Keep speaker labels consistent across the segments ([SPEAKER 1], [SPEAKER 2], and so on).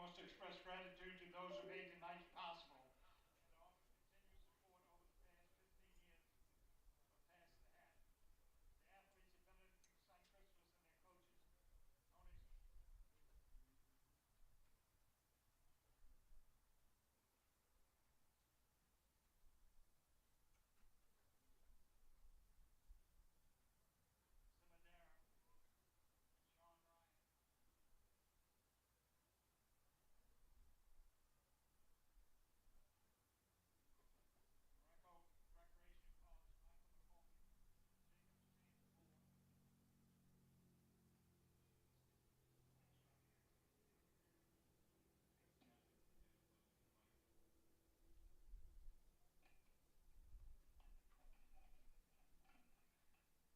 [SPEAKER 1] wants to express gratitude to those who made the night possible and offer continued support over the past 15 years of Pass the Hat. The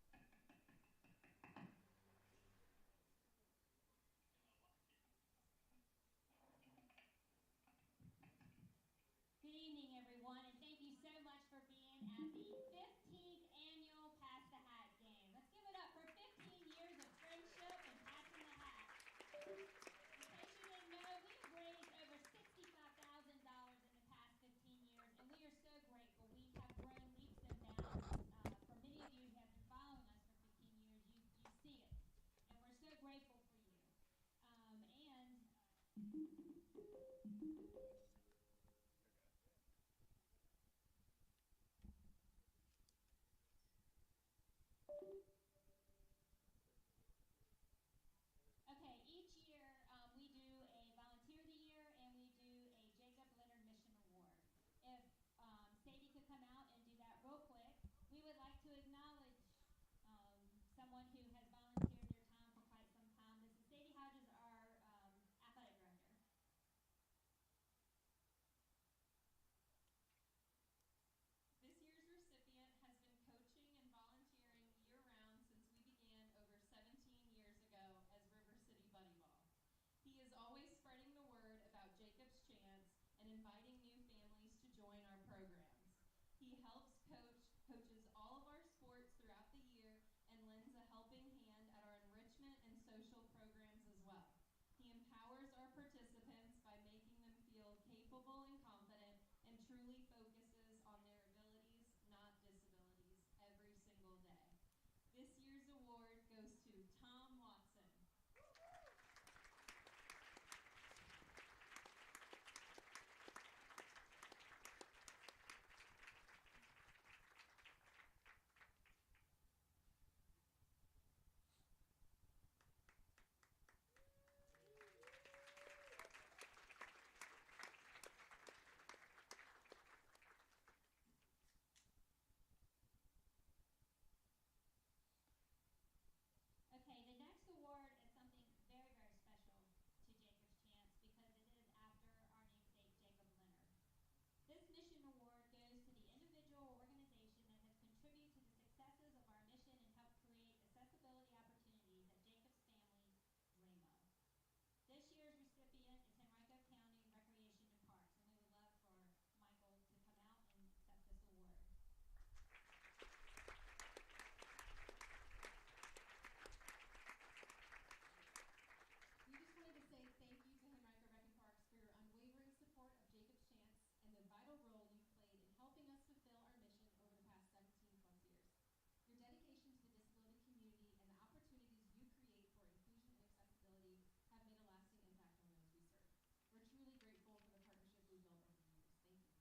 [SPEAKER 1] athletes at Benedictine, St. Christopher's, and their coaches, Tony.
[SPEAKER 2] Good evening, everyone, and thank you so much for being at the 15th annual Pass the Hat game. Let's give it up for 15 years of friendship and passing the hat. In case you didn't know, we've raised over $65,000 in the past 15 years, and we are so grateful. We have grown leaps and bounds. For many of you who have been following us for 15 years, you see it, and we're so grateful for you. Okay, each year we do a Volunteer of the Year and we do a Jacob Leonard Mission Award. If Sadie could come out and do that real quick, we would like to acknowledge someone who has volunteered their time for quite some time. This is Sadie Hodges, our athletic director.
[SPEAKER 3] This year's recipient has been coaching and volunteering year-round since we began over 17 years ago as River City Buddy Ball. He is always spreading the word about Jacob's Chance and inviting new families to join our programs. He helps coaches all of our sports throughout the year and lends a helping hand at our enrichment and social programs as well. He empowers our participants by making them feel capable and confident and truly focuses on their abilities, not disabilities, every single day. This year's award goes to Tom Watson.
[SPEAKER 2] Okay, the next award is something very, very special to Jacob's Chance because it is after our namesake, Jacob Leonard. This mission award goes to the individual or organization that has contributed to the successes of our mission and helped create accessibility opportunities that Jacob's family dream of. This year's recipient is Henrico County Recreation and Parks, and we would love for Michael to come out and accept this award.
[SPEAKER 3] We just wanted to say thank you to Henrico Rec and Parks for your unwavering support of Jacob's Chance and the vital role you've played in helping us fulfill our mission over the past 17 plus years. Your dedication to the disability community and the opportunities you create for inclusion and accessibility have made a lasting impact on those we serve. We're truly grateful for the partnership we've built over the years. Thank you.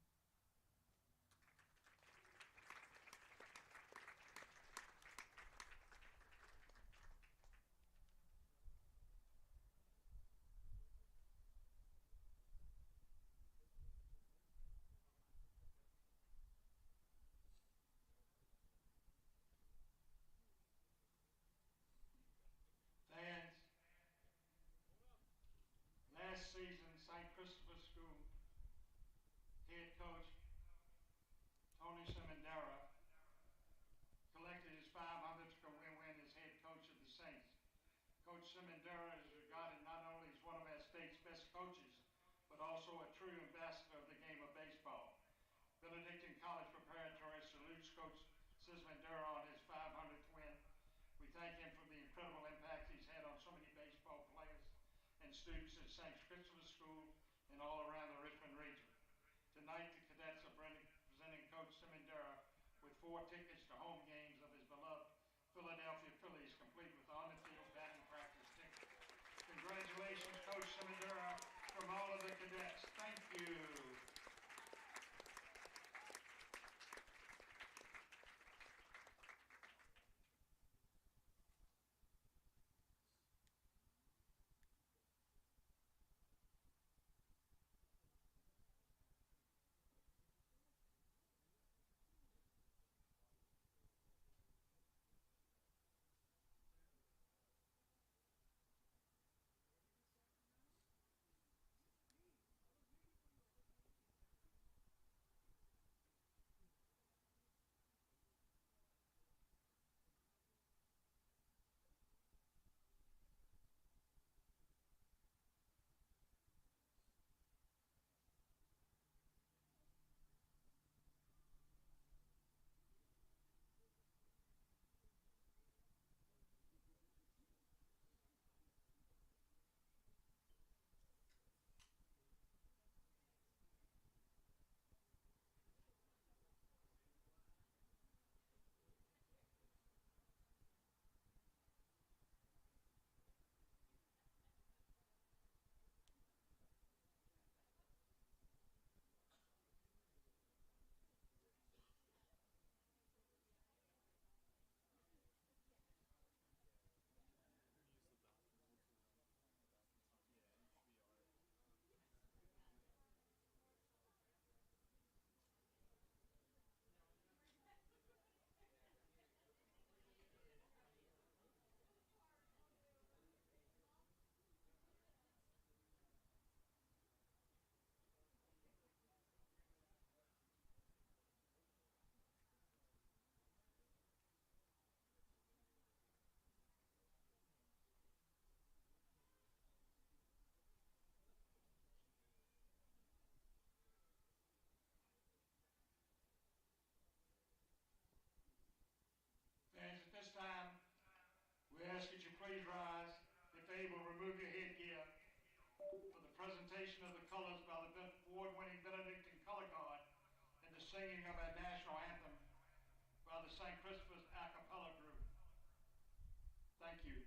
[SPEAKER 1] Fans, last season St. Christopher's School head coach Tony Simondera collected his 500th win as head coach of the Saints. Coach Simondera is regarded not only as one of our state's best coaches, but also a true ambassador of the game of baseball. Benedictine College Preparatory salutes Coach Simondera on his 500th win. We thank him for the incredible impact he's had on so many baseball players and students at St. Christopher's School school and all around the Richmond region. Tonight, the Cadets are presenting Coach Simondera with 4 tickets to home games of his beloved Philadelphia Phillies, complete with on-the-field batting practice tickets. Congratulations, Coach Simondera, from all of the Cadets. Thank you. Fans, at this time, we ask that you please rise, if able, remove your headgear for the presentation of the colors by the award-winning Benedictine color guard and the singing of our national anthem by the St. Christopher's a cappella group. Thank you.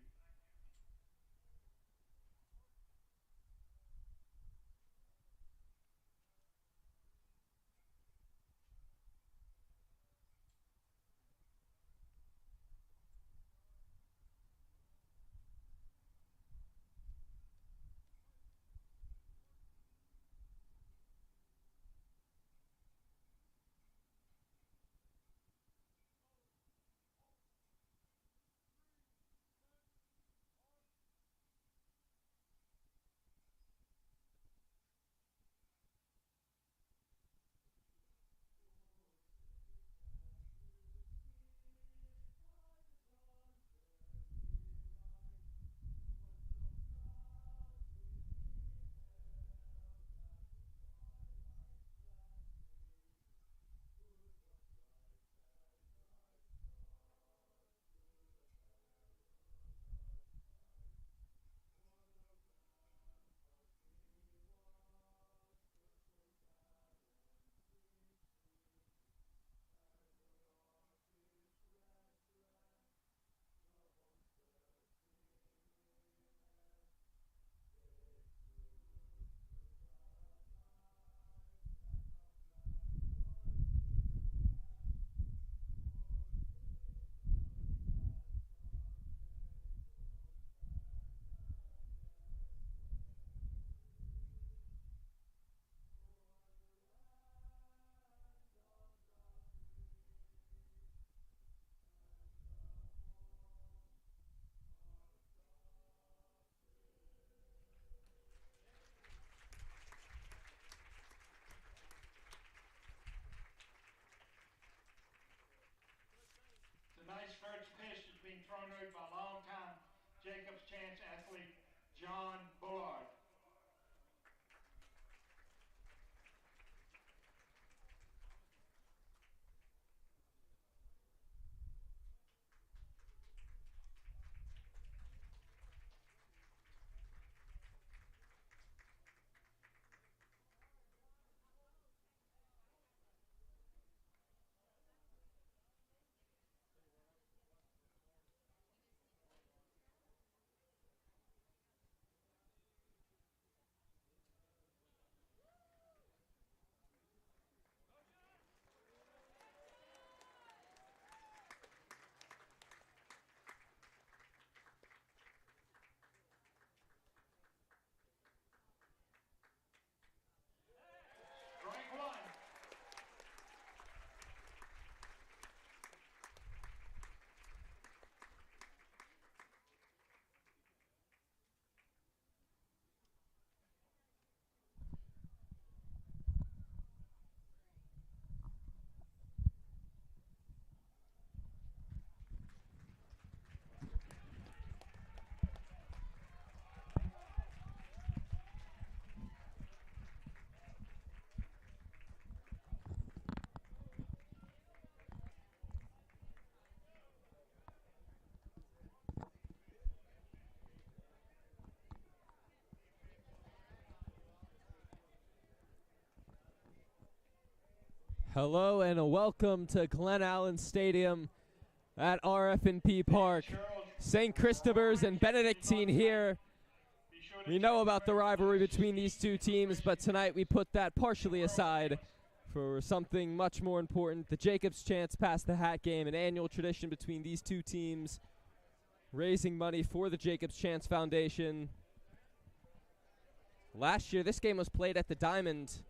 [SPEAKER 1] Tonight's first pitch is being thrown out by longtime Jacobs Chance athlete John Bullard.
[SPEAKER 4] Hello and welcome to Glen Allen Stadium at RF&P Park. St. Christopher's and Benedictine here. We know about the rivalry between these two teams, but tonight we put that partially aside for something much more important. The Jacobs Chance Pass the Hat game, an annual tradition between these two teams, raising money for the Jacobs Chance Foundation. Last year, this game was played at the Diamond,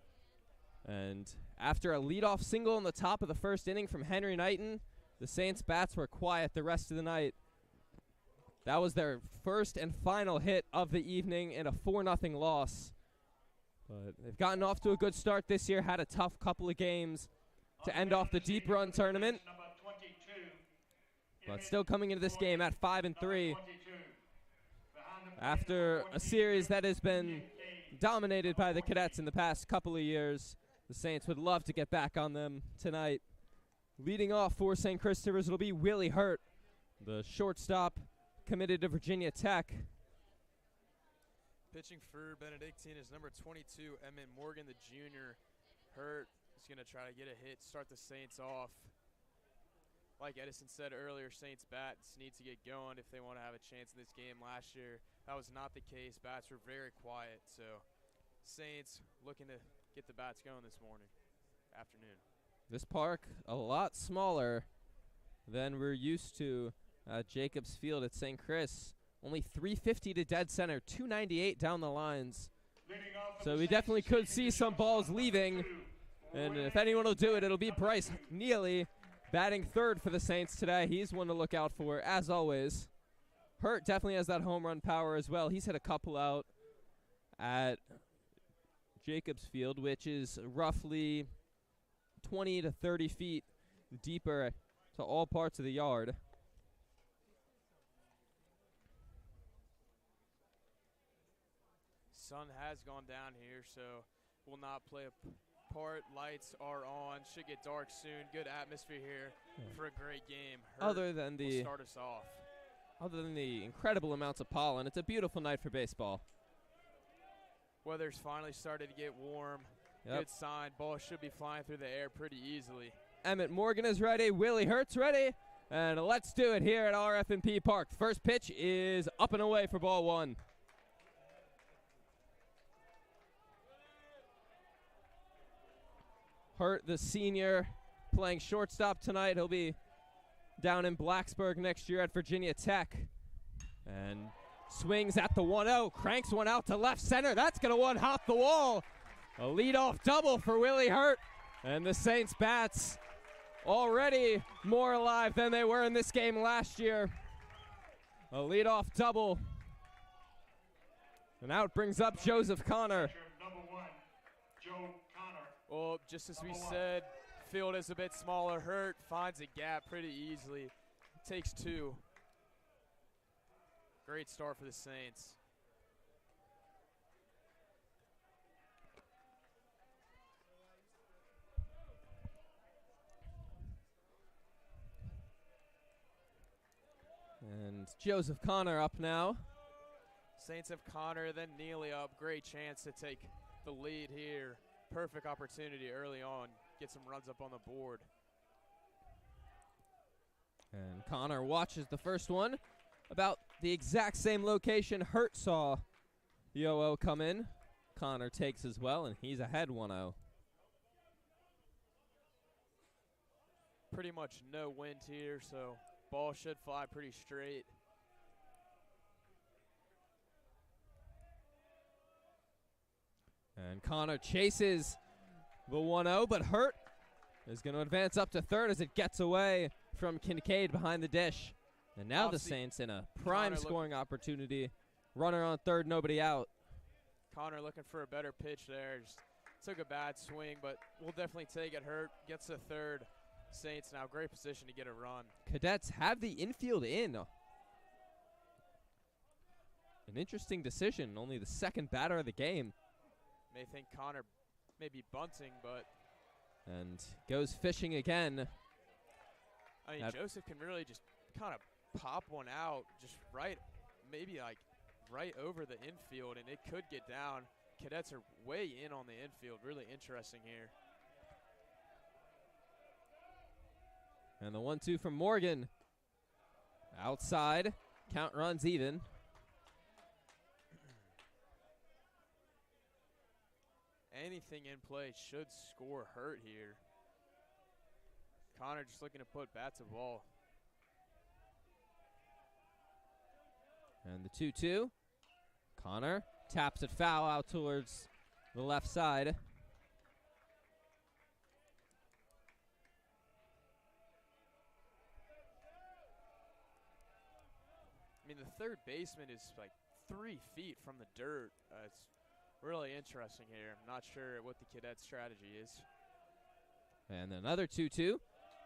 [SPEAKER 4] and after a leadoff single in the top of the first inning from Henry Knighton, the Saints bats were quiet the rest of the night. That was their first and final hit of the evening in a 4-0 loss. But they've gotten off to a good start this year, had a tough couple of games to end off the deep run tournament. But still coming into this game at 5-3 after a series that has been dominated by the Cadets in the past couple of years. The Saints would love to get back on them tonight. Leading off for St. Christopher's, it'll be Willie Hurt, the shortstop committed to Virginia Tech.
[SPEAKER 5] Pitching for Benedictine is number 22, Emmett Morgan, the junior. Hurt is going to try to get a hit, start the Saints off. Like Edison said earlier, Saints bats need to get going if they want to have a chance in this game. Last year, that was not the case. Bats were very quiet, so Saints looking to get the bats going this afternoon. This
[SPEAKER 4] park a lot smaller than we're used to at Jacobs Field at St. Chris. Only 350 to dead center, 298 down the lines. So we definitely could see some balls leaving. And if anyone will do it, it'll be Bryce Neely batting third for the Saints today. He's one to look out for, as always. Hurt definitely has that home run power as well. He's hit a couple out at Jacobs Field, which is roughly 20 to 30 feet deeper to all parts of the yard.
[SPEAKER 5] Sun has gone down here, so will not play a part. Lights are on. Should get dark soon. Good atmosphere here for a great game. Hurt
[SPEAKER 4] Other than
[SPEAKER 5] will start us off.
[SPEAKER 4] Other than the incredible amounts of pollen, it's a beautiful night for baseball.
[SPEAKER 5] Weather's finally started to get warm. Yep. Good sign. Ball should be flying through the air pretty easily.
[SPEAKER 4] Emmett Morgan is ready. Willie Hurt's ready. And let's do it here at RF&P Park. First pitch is up and away for ball one. Hurt, the senior, playing shortstop tonight. He'll be down in Blacksburg next year at Virginia Tech. And swings at the 1-0, cranks one out to left center. That's going to one-hop the wall. A leadoff double for Willie Hurt. And the Saints bats already more alive than they were in this game last year. A leadoff double. And out brings up Joseph Connor.
[SPEAKER 5] Well, just as we said, field is a bit smaller. Hurt finds a gap pretty easily. Takes two. Great start for the Saints.
[SPEAKER 4] And Joseph Connor up now.
[SPEAKER 5] Saints have Connor, then Neely up. Great chance to take the lead here. Perfect opportunity early on. Get some runs up on the board.
[SPEAKER 4] And Connor watches the first one. About the exact same location Hurt saw the 0-0 come in. Connor takes as well, and he's ahead 1-0.
[SPEAKER 5] Pretty much no wind here, so ball should fly pretty straight.
[SPEAKER 4] And Connor chases the 1-0, but Hurt is going to advance up to third as it gets away from Kincaid behind the dish. And now the Saints in a prime scoring opportunity. Runner on third, nobody out.
[SPEAKER 5] Connor looking for a better pitch there. Just took a bad swing, but we'll definitely take it. Hurt gets to third. Saints now great position to get a run.
[SPEAKER 4] Cadets have the infield in. An interesting decision. Only the second batter of the game.
[SPEAKER 5] May think Connor may be bunting, but.
[SPEAKER 4] And goes fishing again.
[SPEAKER 5] I mean, Joseph can really just kind of pop one out just right, maybe like right over the infield, and it could get down. Cadets are way in on the infield. Really interesting here.
[SPEAKER 4] And the 1-2 from Morgan. Outside. Count runs even.
[SPEAKER 5] Anything in play should score hurt here. Connor just looking to put bat to ball.
[SPEAKER 4] And the 2-2. Connor taps it foul out towards the left side.
[SPEAKER 5] I mean, the third baseman is like 3 feet from the dirt. It's really interesting here. I'm not sure what the Cadets' strategy is.
[SPEAKER 4] And another 2-2.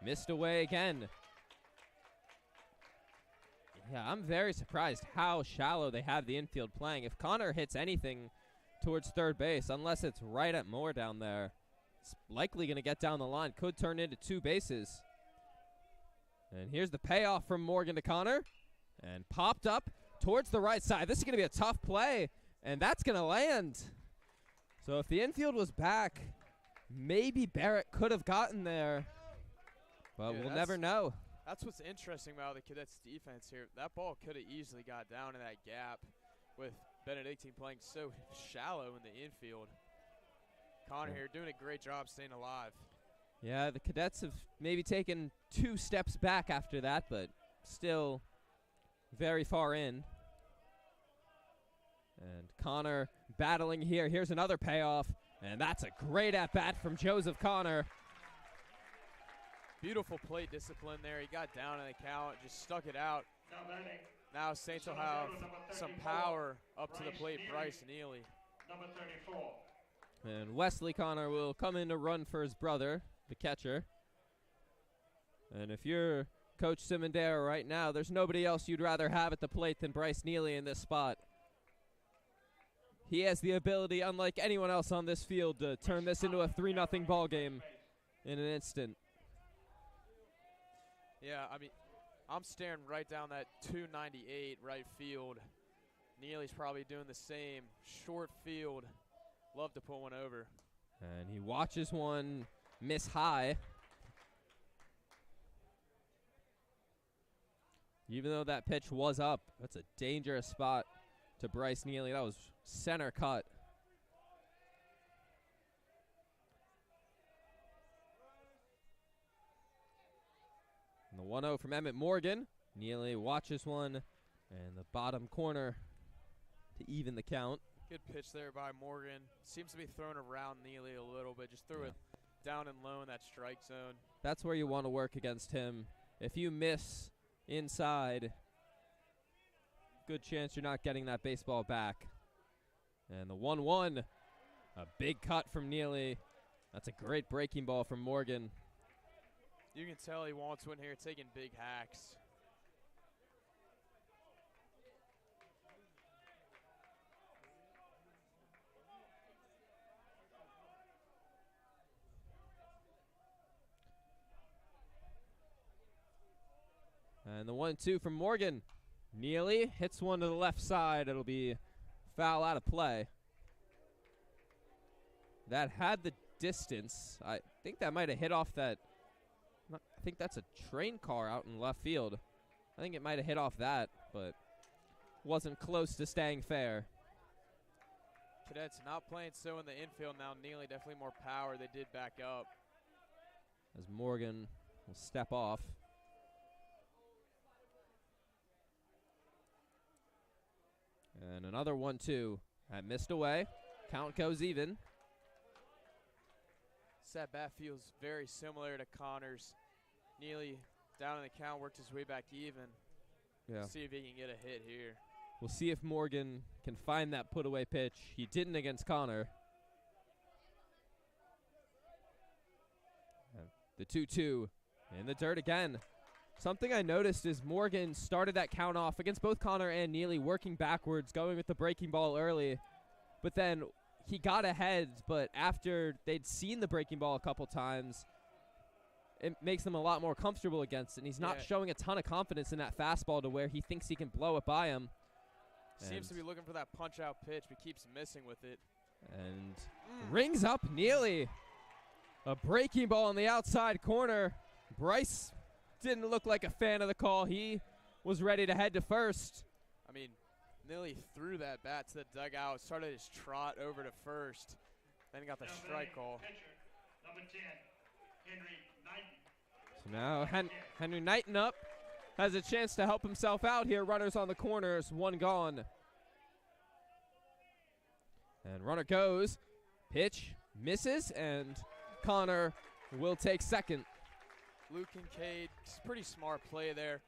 [SPEAKER 4] Missed away again. Yeah, I'm very surprised how shallow they have the infield playing. If Connor hits anything towards third base, unless it's right at Moore down there, it's likely going to get down the line. Could turn into 2 bases. And here's the payoff from Morgan to Connor. And popped up towards the right side. This is going to be a tough play, and that's going to land. So if the infield was back, maybe Barrett could have gotten there, but
[SPEAKER 5] Yeah,
[SPEAKER 4] we'll never know.
[SPEAKER 5] That's what's interesting about the Cadets' defense here. That ball could have easily got down in that gap with Benedictine playing so shallow in the infield. Connor here doing a great job staying alive.
[SPEAKER 4] Yeah, the Cadets have maybe taken 2 steps back after that, but still very far in. And Connor battling here. Here's another payoff, and that's a great at-bat from Joseph Connor.
[SPEAKER 5] Beautiful plate discipline there. He got down in the count, just stuck it out. Now Saints will have some power up to the plate. Bryce Neely.
[SPEAKER 1] Number 34.
[SPEAKER 4] And Wesley Connor will come in to run for his brother, the catcher. And if you're Coach Simondera right now, there's nobody else you'd rather have at the plate than Bryce Neely in this spot. He has the ability, unlike anyone else on this field, to turn this into a 3-0 ball game in an instant.
[SPEAKER 5] Yeah, I mean, I'm staring right down that 298 right field. Neely's probably doing the same. Short field. Love to put one over.
[SPEAKER 4] And he watches one miss high. Even though that pitch was up, that's a dangerous spot to Bryce Neely. That was center cut. And the 1-0 from Emmett Morgan. Neely watches one in the bottom corner to even the count.
[SPEAKER 5] Good pitch there by Morgan. Seems to be thrown around Neely a little bit. Just threw it down and low in that strike zone.
[SPEAKER 4] That's where you want to work against him. If you miss inside, good chance you're not getting that baseball back. And the 1-1, a big cut from Neely. That's a great breaking ball from Morgan.
[SPEAKER 5] You can tell he wants one here, taking big hacks.
[SPEAKER 4] And the 1-2 from Morgan. Neely hits one to the left side. It'll be foul out of play. That had the distance. I think that might have hit off that. I think that's a train car out in left field. I think it might have hit off that, but wasn't close to staying fair.
[SPEAKER 5] Cadets not playing so in the infield now. Neely definitely more power. They did back up.
[SPEAKER 4] As Morgan will step off. And another 1-2. That missed away. Count goes even.
[SPEAKER 5] That bat feels very similar to Connor's. Neely down in the count, worked his way back even.
[SPEAKER 4] Yeah.
[SPEAKER 5] See if he can get a hit here.
[SPEAKER 4] We'll see if Morgan can find that put-away pitch. He didn't against Connor. And the 2-2 in the dirt again. Something I noticed is Morgan started that count off against both Connor and Neely, working backwards, going with the breaking ball early. But then he got ahead, but after they'd seen the breaking ball a couple times, it makes them a lot more comfortable against it. And he's not showing a ton of confidence in that fastball to where he thinks he can blow it by him.
[SPEAKER 5] Seems to be looking for that punch-out pitch, but keeps missing with it.
[SPEAKER 4] And rings up Neely. A breaking ball in the outside corner. Bryce didn't look like a fan of the call. He was ready to head to first.
[SPEAKER 5] I mean, nearly threw that bat to the dugout, started his trot over to first, then got the strike call.
[SPEAKER 1] Pitcher, number 10, Henry Knighton.
[SPEAKER 4] So now Henry Knighton up, has a chance to help himself out here. Runners on the corners, one gone. And runner goes, pitch, misses, and Connor will take second.
[SPEAKER 5] Luke Kincaid, pretty smart play there.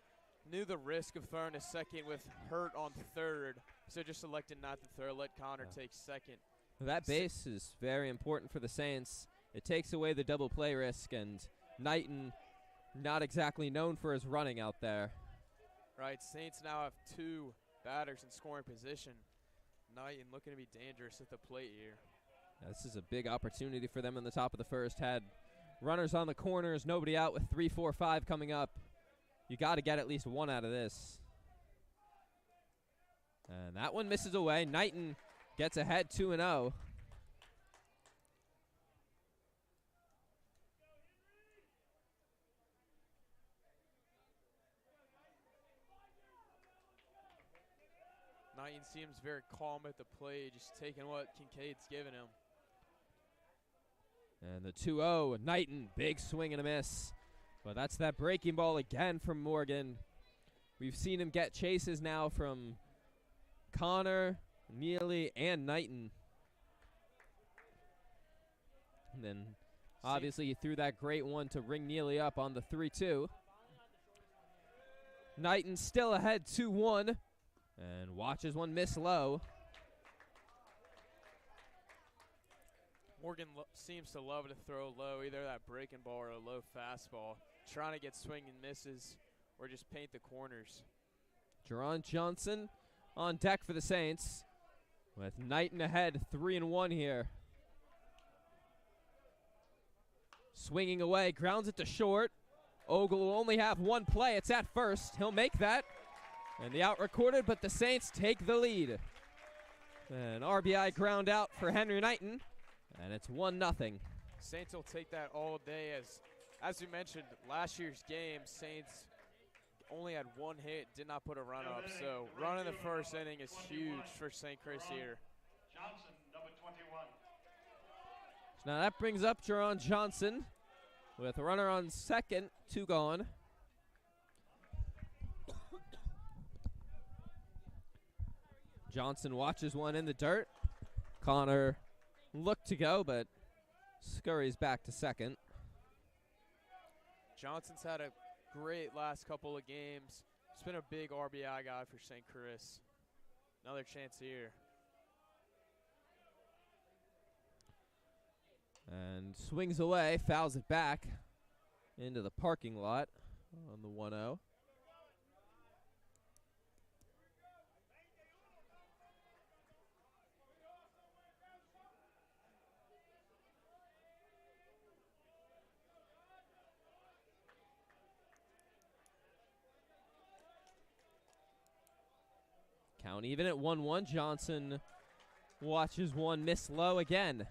[SPEAKER 5] Knew the risk of throwing a second with Hurt on third, so just elected not to throw, let Connor take second.
[SPEAKER 4] That base is very important for the Saints. It takes away the double play risk, and Knighton not exactly known for his running out there.
[SPEAKER 5] Right, Saints now have two batters in scoring position. Knighton looking to be dangerous at the plate here.
[SPEAKER 4] This is a big opportunity for them in the top of the first. Had runners on the corners, nobody out with 3, 4, 5 coming up. You got to get at least one out of this. And that one misses away. Knighton gets ahead 2-0.
[SPEAKER 5] Knighton seems very calm at the plate, just taking what Kincaid's giving him.
[SPEAKER 4] And the 2-0, Knighton, big swing and a miss. But that's that breaking ball again from Morgan. We've seen him get chases now from Connor, Neely, and Knighton. And then obviously he threw that great one to ring Neely up on the 3-2. Knighton still ahead 2-1 and watches one miss low.
[SPEAKER 5] Morgan seems to love to throw low, either that breaking ball or a low fastball, trying to get swing and misses or just paint the corners.
[SPEAKER 4] Jerron Johnson on deck for the Saints with Knighton ahead 3-1 here. Swinging away, grounds it to short. Ogle will only have one play. It's at first. He'll make that. And the out recorded, but the Saints take the lead. An RBI ground out for Henry Knighton. And it's 1-0.
[SPEAKER 5] Saints will take that all day. As we mentioned, last year's game, Saints only had one hit, did not put a run up. So run in the first inning is huge for St. Chris here.
[SPEAKER 1] Johnson, number 21.
[SPEAKER 4] So now that brings up Jerron Johnson with a runner on second, 2 gone. Johnson watches one in the dirt. Connor looked to go, but scurries back to second.
[SPEAKER 5] Johnson's had a great last couple of games. He's been a big RBI guy for St. Chris. Another chance here.
[SPEAKER 4] And swings away, fouls it back into the parking lot on the 1-0. Count even at 1-1. Johnson watches one miss low again.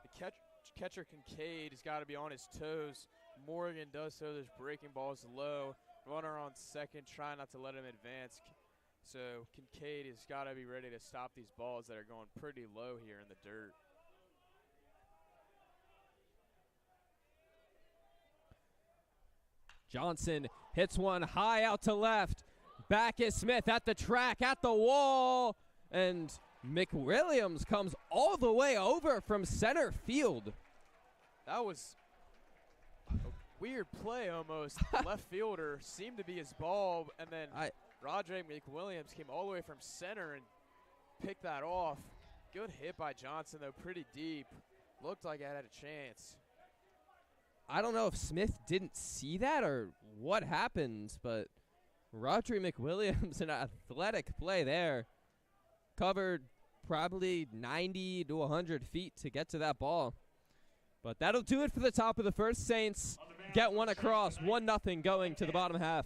[SPEAKER 5] The catcher Kincaid has got to be on his toes. Morgan does throw those breaking balls low. Runner on second, trying not to let him advance. So Kincaid has got to be ready to stop these balls that are going pretty low here in the dirt.
[SPEAKER 4] Johnson hits one high out to left. Back is Smith at the track, at the wall. And McWilliams comes all the way over from center field.
[SPEAKER 5] That was a weird play almost. Left fielder seemed to be his ball, and then Roderick McWilliams came all the way from center and picked that off. Good hit by Johnson, though, pretty deep. Looked like it had a chance.
[SPEAKER 4] I don't know if Smith didn't see that or what happened, but Roderick McWilliams, an athletic play there. Covered probably 90 to 100 feet to get to that ball. But that'll do it for the top of the first. Saints get one across, 1-0 going to the bottom half.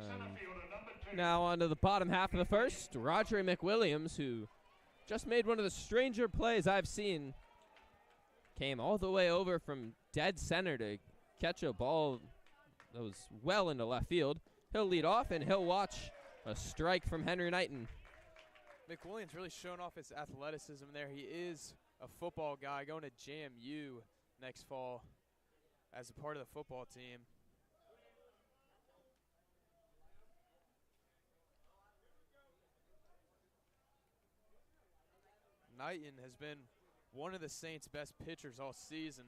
[SPEAKER 1] Center fielder, number 2.
[SPEAKER 4] Now on to the bottom half of the first. Roger McWilliams, who just made one of the stranger plays I've seen, came all the way over from dead center to catch a ball that was well into left field. He'll lead off, and he'll watch a strike from Henry Knighton.
[SPEAKER 5] McWilliams really showing off his athleticism there. He is a football guy going to JMU next fall as a part of the football team. Knighton has been one of the Saints' best pitchers all season.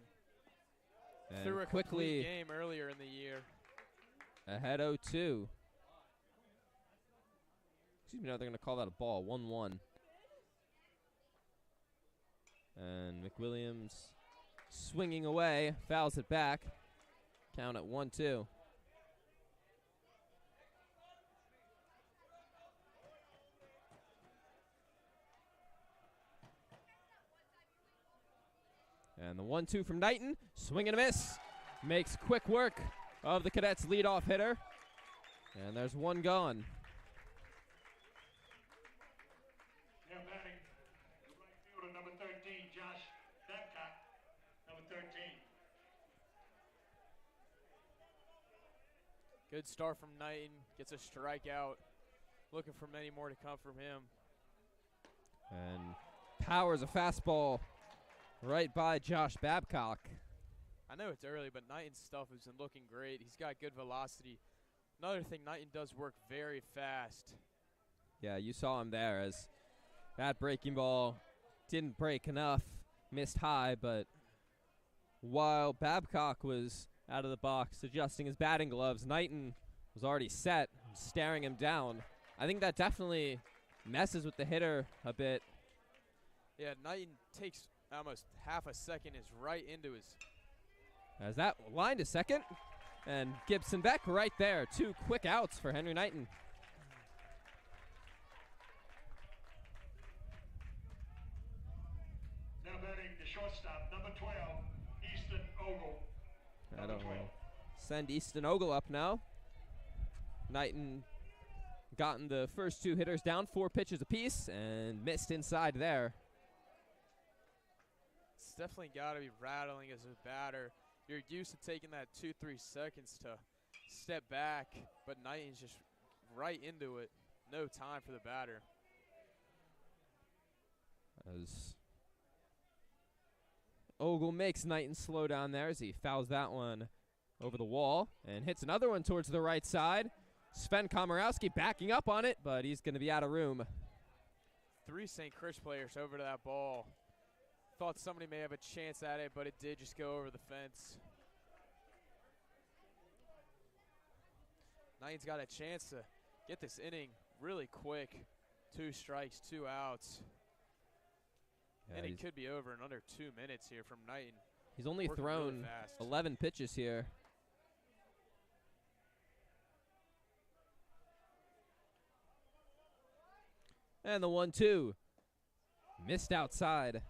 [SPEAKER 4] And
[SPEAKER 5] Threw a
[SPEAKER 4] quickly
[SPEAKER 5] complete game earlier in the year.
[SPEAKER 4] ahead 0-2. Excuse me, now they're going to call that a ball, 1-1. And McWilliams swinging away, fouls it back. Count at 1-2. And the 1-2 from Knighton, swing and a miss. Makes quick work of the Cadets' leadoff hitter. And there's one gone.
[SPEAKER 1] Now batting, right fielder, number 13, Josh Babcock, number 13.
[SPEAKER 5] Good start from Knighton. Gets a strikeout. Looking for many more to come from him.
[SPEAKER 4] And powers a fastball right by Josh Babcock.
[SPEAKER 5] I know it's early, but Knighton's stuff has been looking great. He's got good velocity. Another thing, Knighton does work very fast.
[SPEAKER 4] Yeah, you saw him there as that breaking ball didn't break enough, missed high, but while Babcock was out of the box adjusting his batting gloves, Knighton was already set, staring him down. I think that definitely messes with the hitter a bit.
[SPEAKER 5] Yeah, Knighton takes almost half a second, is right into his.
[SPEAKER 4] As that line to second, and Gibson Beck right there. 2 quick outs for Henry Knighton.
[SPEAKER 1] Now batting, the shortstop, number 12, Easton Ogle.
[SPEAKER 4] I
[SPEAKER 1] Number
[SPEAKER 4] don't
[SPEAKER 1] 12.
[SPEAKER 4] know. Send Easton Ogle up now. Knighton gotten the first 2 hitters down, 4 pitches apiece, and missed inside there.
[SPEAKER 5] It's definitely got to be rattling as a batter. You're used to taking that 2-3 seconds to step back, but Knighton's just right into it. No time for the batter.
[SPEAKER 4] As Ogle makes Knighton slow down there as he fouls that one over the wall and hits another one towards the right side. Sven Komorowski backing up on it, but he's going to be out of room.
[SPEAKER 5] 3 St. Chris players over to that ball. Thought somebody may have a chance at it, but it did just go over the fence. Knighton's got a chance to get this inning really quick. 2 strikes, 2 outs.
[SPEAKER 4] Yeah,
[SPEAKER 5] And it could be over in under 2 minutes here from Knighton.
[SPEAKER 4] he's only
[SPEAKER 5] Working really
[SPEAKER 4] thrown
[SPEAKER 5] fast.
[SPEAKER 4] 11 pitches here. And the 1-2. Missed outside.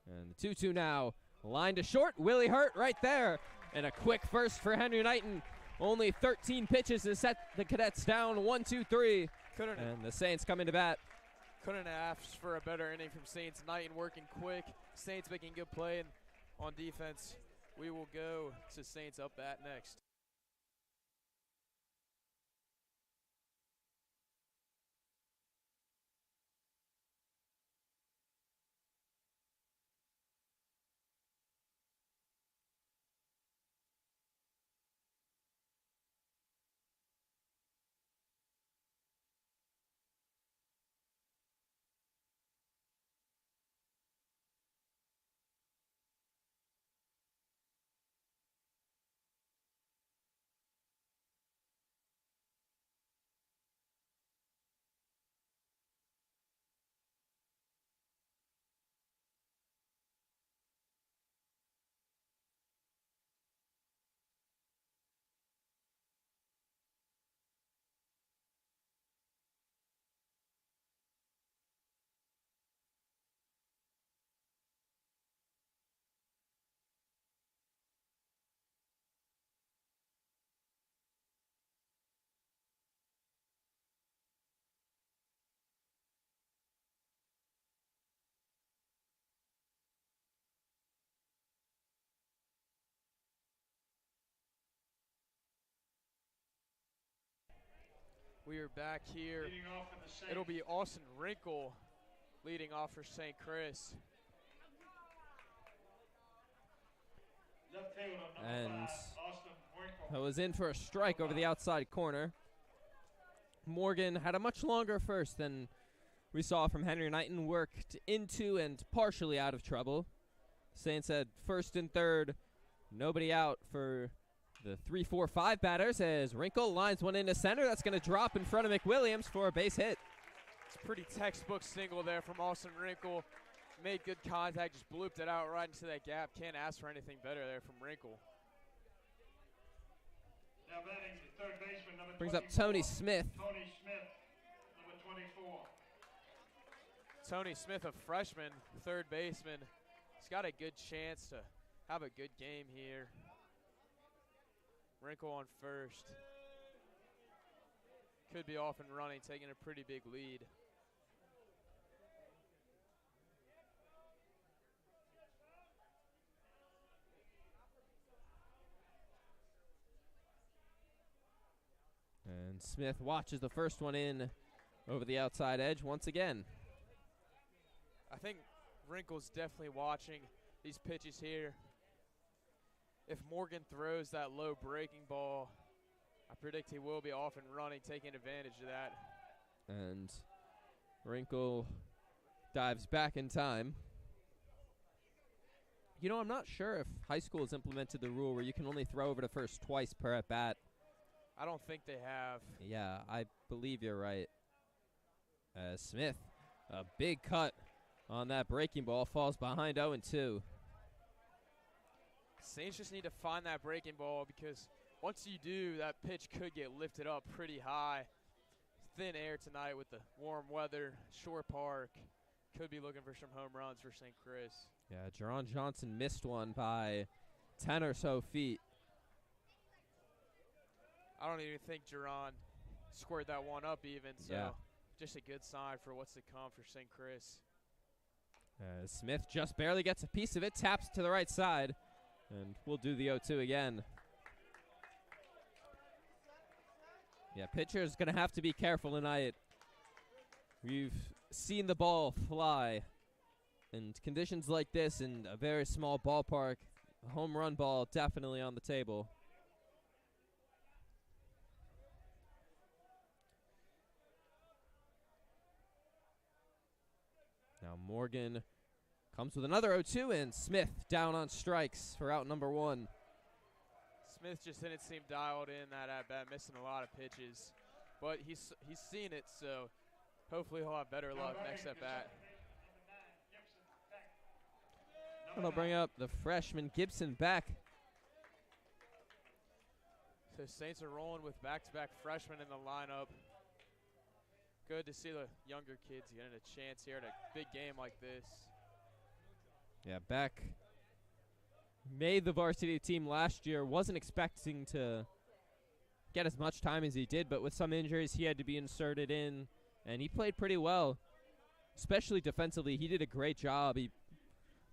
[SPEAKER 4] And the 2-2 now. Line to short. Willie Hurt right there. And a quick first for Henry Knighton. Only 13 pitches to set the Cadets down 1-2-3. And the Saints come into bat.
[SPEAKER 5] Couldn't have asked for a better inning from Saints. Knighton working quick. Saints making good play on defense. We will go to Saints up bat next. We are back here.
[SPEAKER 1] Leading off for the Saints.
[SPEAKER 5] It'll be Austin Wrinkle leading off for St. Chris.
[SPEAKER 1] Left fielder, number
[SPEAKER 4] And
[SPEAKER 1] 5, Austin Winkle.
[SPEAKER 4] that was in for a strike over the outside corner. Morgan had a much longer first than we saw from Henry Knighton, worked into and partially out of trouble. Saints had first and third, nobody out for the 3-4-5 batters as Wrinkle lines one into center. That's going to drop in front of McWilliams for a base hit.
[SPEAKER 5] It's a pretty textbook single there from Austin Wrinkle. Made good contact, just blooped it out right into that gap. Can't ask for anything better there from Wrinkle.
[SPEAKER 1] Now batting the third baseman, number
[SPEAKER 4] Brings up
[SPEAKER 1] 24,
[SPEAKER 4] Tony Smith.
[SPEAKER 1] Tony Smith, number 24.
[SPEAKER 5] Tony Smith, a freshman, third baseman. He's got a good chance to have a good game here. Wrinkle on first. Could be off and running, taking a pretty big lead.
[SPEAKER 4] And Smith watches the first one in over the outside edge once again.
[SPEAKER 5] I think Wrinkle's definitely watching these pitches here. If Morgan throws that low breaking ball, I predict he will be off and running, taking advantage of that.
[SPEAKER 4] And Wrinkle dives back in time. You know, I'm not sure if high school has implemented the rule where you can only throw over to first twice per at bat.
[SPEAKER 5] I don't think they have.
[SPEAKER 4] Yeah, I believe you're right. Smith, a big cut on that breaking ball, falls behind 0-2.
[SPEAKER 5] Saints just need to find that breaking ball because once you do, that pitch could get lifted up pretty high. Thin air tonight with the warm weather, Shore Park. Could be looking for some home runs for St. Chris.
[SPEAKER 4] Yeah, Jerron Johnson missed one by 10 or so feet.
[SPEAKER 5] I don't even think Jerron squared that one up even, so
[SPEAKER 4] Yeah.
[SPEAKER 5] just a good sign for what's to come for St. Chris.
[SPEAKER 4] Smith just barely gets a piece of it, taps to the right side, and we'll do the 0-2 again. Yeah, pitcher's going to have to be careful tonight. We've seen the ball fly, and conditions like this in a very small ballpark, a home run ball definitely on the table. Now Morgan comes with another 0-2, and Smith down on strikes for out number 1.
[SPEAKER 5] Smith just didn't seem dialed in that at-bat, missing a lot of pitches. But he's seen it, so hopefully he'll have better luck next at-bat.
[SPEAKER 4] And I'll bring up the freshman Gibson back.
[SPEAKER 5] So Saints are rolling with back-to-back freshmen in the lineup. Good to see the younger kids getting a chance here at a big game like this.
[SPEAKER 4] Yeah, Beck made the varsity team last year. Wasn't expecting to get as much time as he did, but with some injuries, he had to be inserted in, and he played pretty well, especially defensively. He did a great job. He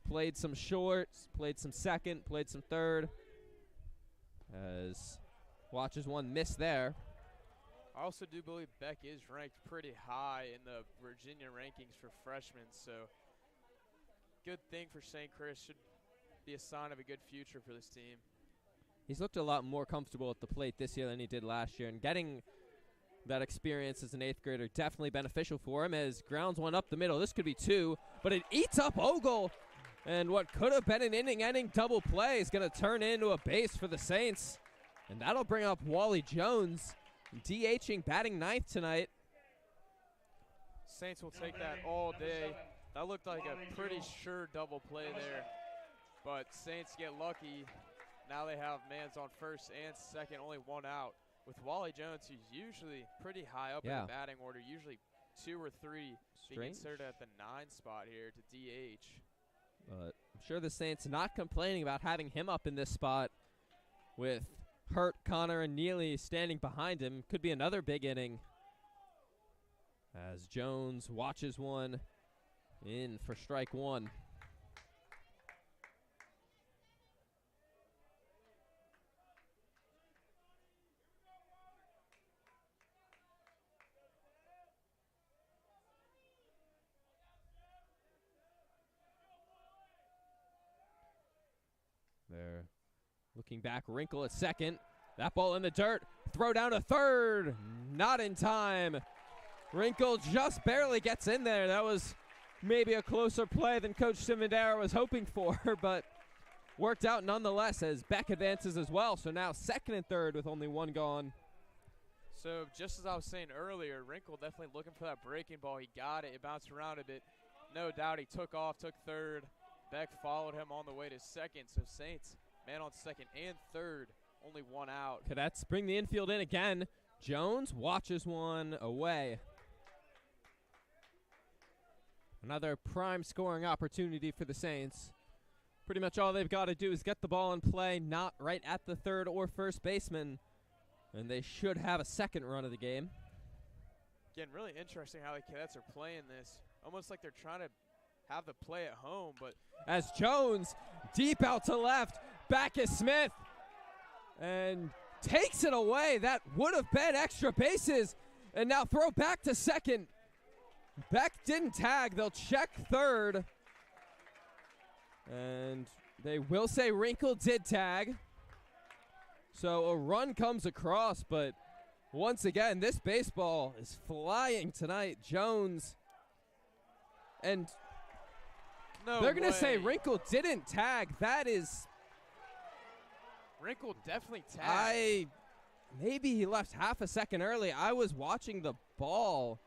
[SPEAKER 4] played some shorts, played some second, played some third. As watches one miss there.
[SPEAKER 5] I also do believe Beck is ranked pretty high in the Virginia rankings for freshmen, so good thing for St. Chris. Should be a sign of a good future for this team.
[SPEAKER 4] He's looked a lot more comfortable at the plate this year than he did last year, and getting that experience as an 8th grader definitely beneficial for him as grounds one up the middle. This could be 2, but it eats up Ogle, and what could have been an inning-ending double play is going to turn into a base for the Saints, and that'll bring up Wally Jones, DHing, batting 9th tonight.
[SPEAKER 5] Saints will take that all day. That looked like a pretty sure double play there, but Saints get lucky. Now they have mans on first and second, only 1 out. With Wally Jones, who's usually pretty high up in the batting order, usually 2 or 3, being inserted at the 9 spot here to DH.
[SPEAKER 4] But I'm sure the Saints not complaining about having him up in this spot with Hurt, Connor, and Neely standing behind him. Could be another big inning as Jones watches one in for strike 1. Looking back, Wrinkle at second. That ball in the dirt. Throw down to third. Not in time. Wrinkle just barely gets in there. That was maybe a closer play than Coach Simondera was hoping for, but worked out nonetheless as Beck advances as well. So now second and third with only one gone.
[SPEAKER 5] So just as I was saying earlier, Wrinkle definitely looking for that breaking ball. He got it. It bounced around a bit. No doubt he took off, took third. Beck followed him on the way to second. So Saints, man on second and third, only one out.
[SPEAKER 4] Cadets bring the infield in again. Jones watches one away. Another prime scoring opportunity for the Saints. Pretty much all they've got to do is get the ball in play, not right at the third or first baseman, and they should have a second run of the game.
[SPEAKER 5] Again, really interesting how the Cadets are playing this. Almost like they're trying to have the play at home, but
[SPEAKER 4] as Jones, deep out to left, back is Smith, and takes it away. That would have been extra bases, and now throw back to second. Beck didn't tag. They'll check third. And they will say Wrinkle did tag. So a run comes across, but once again, this baseball is flying tonight. Jones. And they're going to say Wrinkle didn't tag. That is.
[SPEAKER 5] Wrinkle definitely tagged.
[SPEAKER 4] Maybe he left half a second early. I was watching the ball.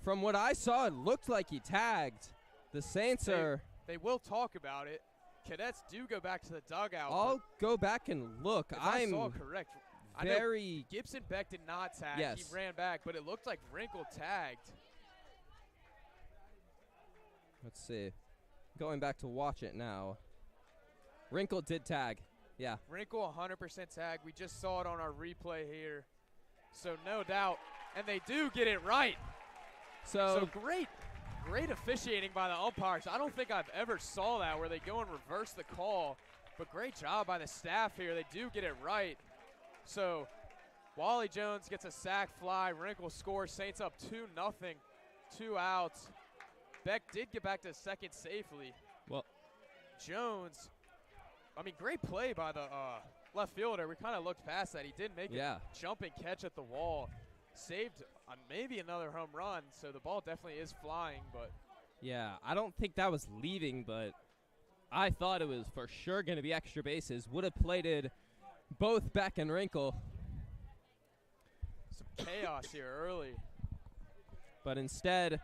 [SPEAKER 4] From what I saw, it looked like he tagged. The Saints are.
[SPEAKER 5] They will talk about it. Cadets do go back to the dugout.
[SPEAKER 4] I'll go back and look.
[SPEAKER 5] I saw correct.
[SPEAKER 4] Very.
[SPEAKER 5] Gibson Beck did not tag.
[SPEAKER 4] Yes.
[SPEAKER 5] He ran back, but it looked like Wrinkle tagged.
[SPEAKER 4] Let's see. Going back to watch it now. Wrinkle did tag. Yeah.
[SPEAKER 5] Wrinkle 100% tag. We just saw it on our replay here. So no doubt. And they do get it right. So great officiating by the umpires. I don't think I've ever saw that where they go and reverse the call, but great job by the staff here. They do get it right. So Wally Jones gets a sac fly. Wrinkle scores. Saints up 2-0, 2 outs. Beck did get back to second safely.
[SPEAKER 4] Well,
[SPEAKER 5] Jones, great play by the left fielder. We kind of looked past that. He did make a jumping catch at the wall. Saved maybe another home run, so the ball definitely is flying. But
[SPEAKER 4] yeah, I don't think that was leaving, but I thought it was for sure going to be extra bases. Would have plated both Beck and Wrinkle.
[SPEAKER 5] Some chaos here early.
[SPEAKER 4] But instead,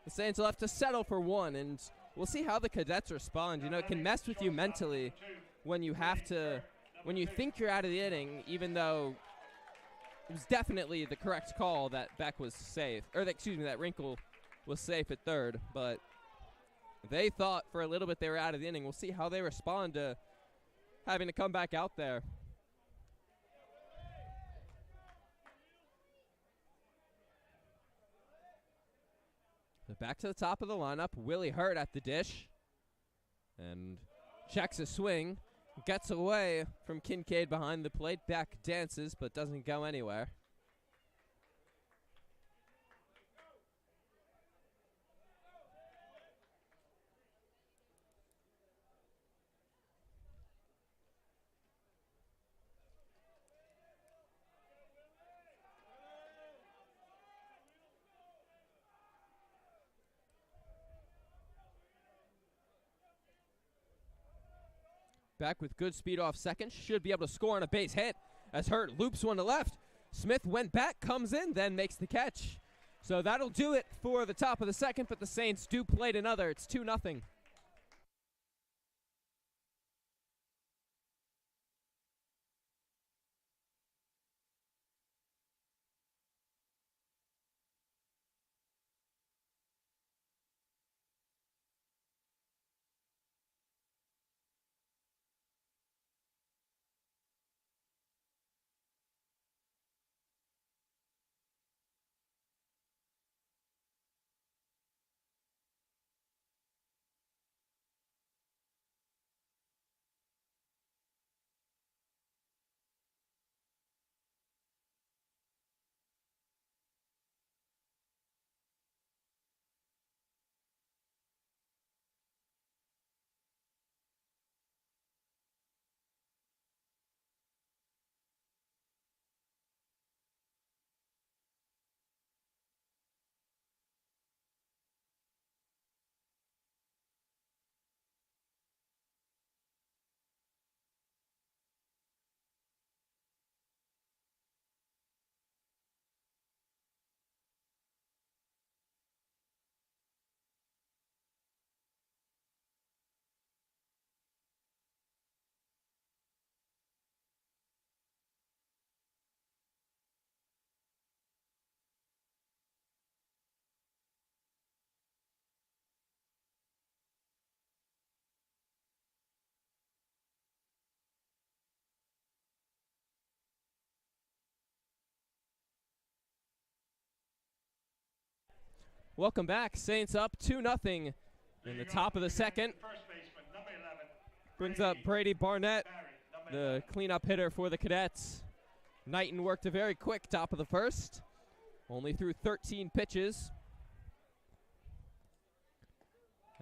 [SPEAKER 4] the Saints will have to settle for one, and we'll see how the Cadets respond. You know, it can mess with you mentally when you think you're out of the inning, even though it was definitely the correct call that Beck was safe, that Wrinkle was safe at third, but they thought for a little bit they were out of the inning. We'll see how they respond to having to come back out there. So back to the top of the lineup, Willie Hurt at the dish, and checks a swing. Gets away from Kincaid behind the plate. Beck dances, but doesn't go anywhere. Beck with good speed off second. Should be able to score on a base hit as Hurt loops one to left. Smith went back, comes in, then makes the catch. So that'll do it for the top of the second, but the Saints do play another. It's 2-0. Welcome back. Saints up 2-0 in the top of the second.
[SPEAKER 1] First baseman, number 11.
[SPEAKER 4] Brings up Brady Barnett,
[SPEAKER 1] Barry, number
[SPEAKER 4] the
[SPEAKER 1] 11.
[SPEAKER 4] cleanup hitter for the Cadets. Knighton worked a very quick top of the first. Only threw 13 pitches.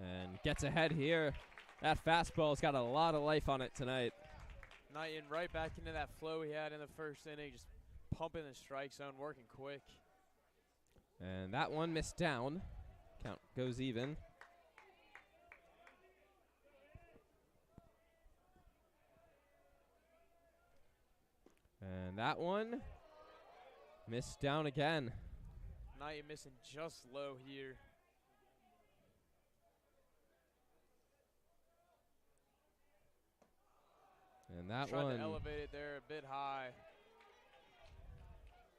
[SPEAKER 4] And gets ahead here. That fastball's got a lot of life on it tonight.
[SPEAKER 5] Knighton right back into that flow he had in the first inning, just pumping the strike zone, working quick.
[SPEAKER 4] And that one missed down. Count goes even. And that one missed down again.
[SPEAKER 5] Knighton missing just low here.
[SPEAKER 4] And that
[SPEAKER 5] Tried
[SPEAKER 4] one.
[SPEAKER 5] to elevate it there a bit high.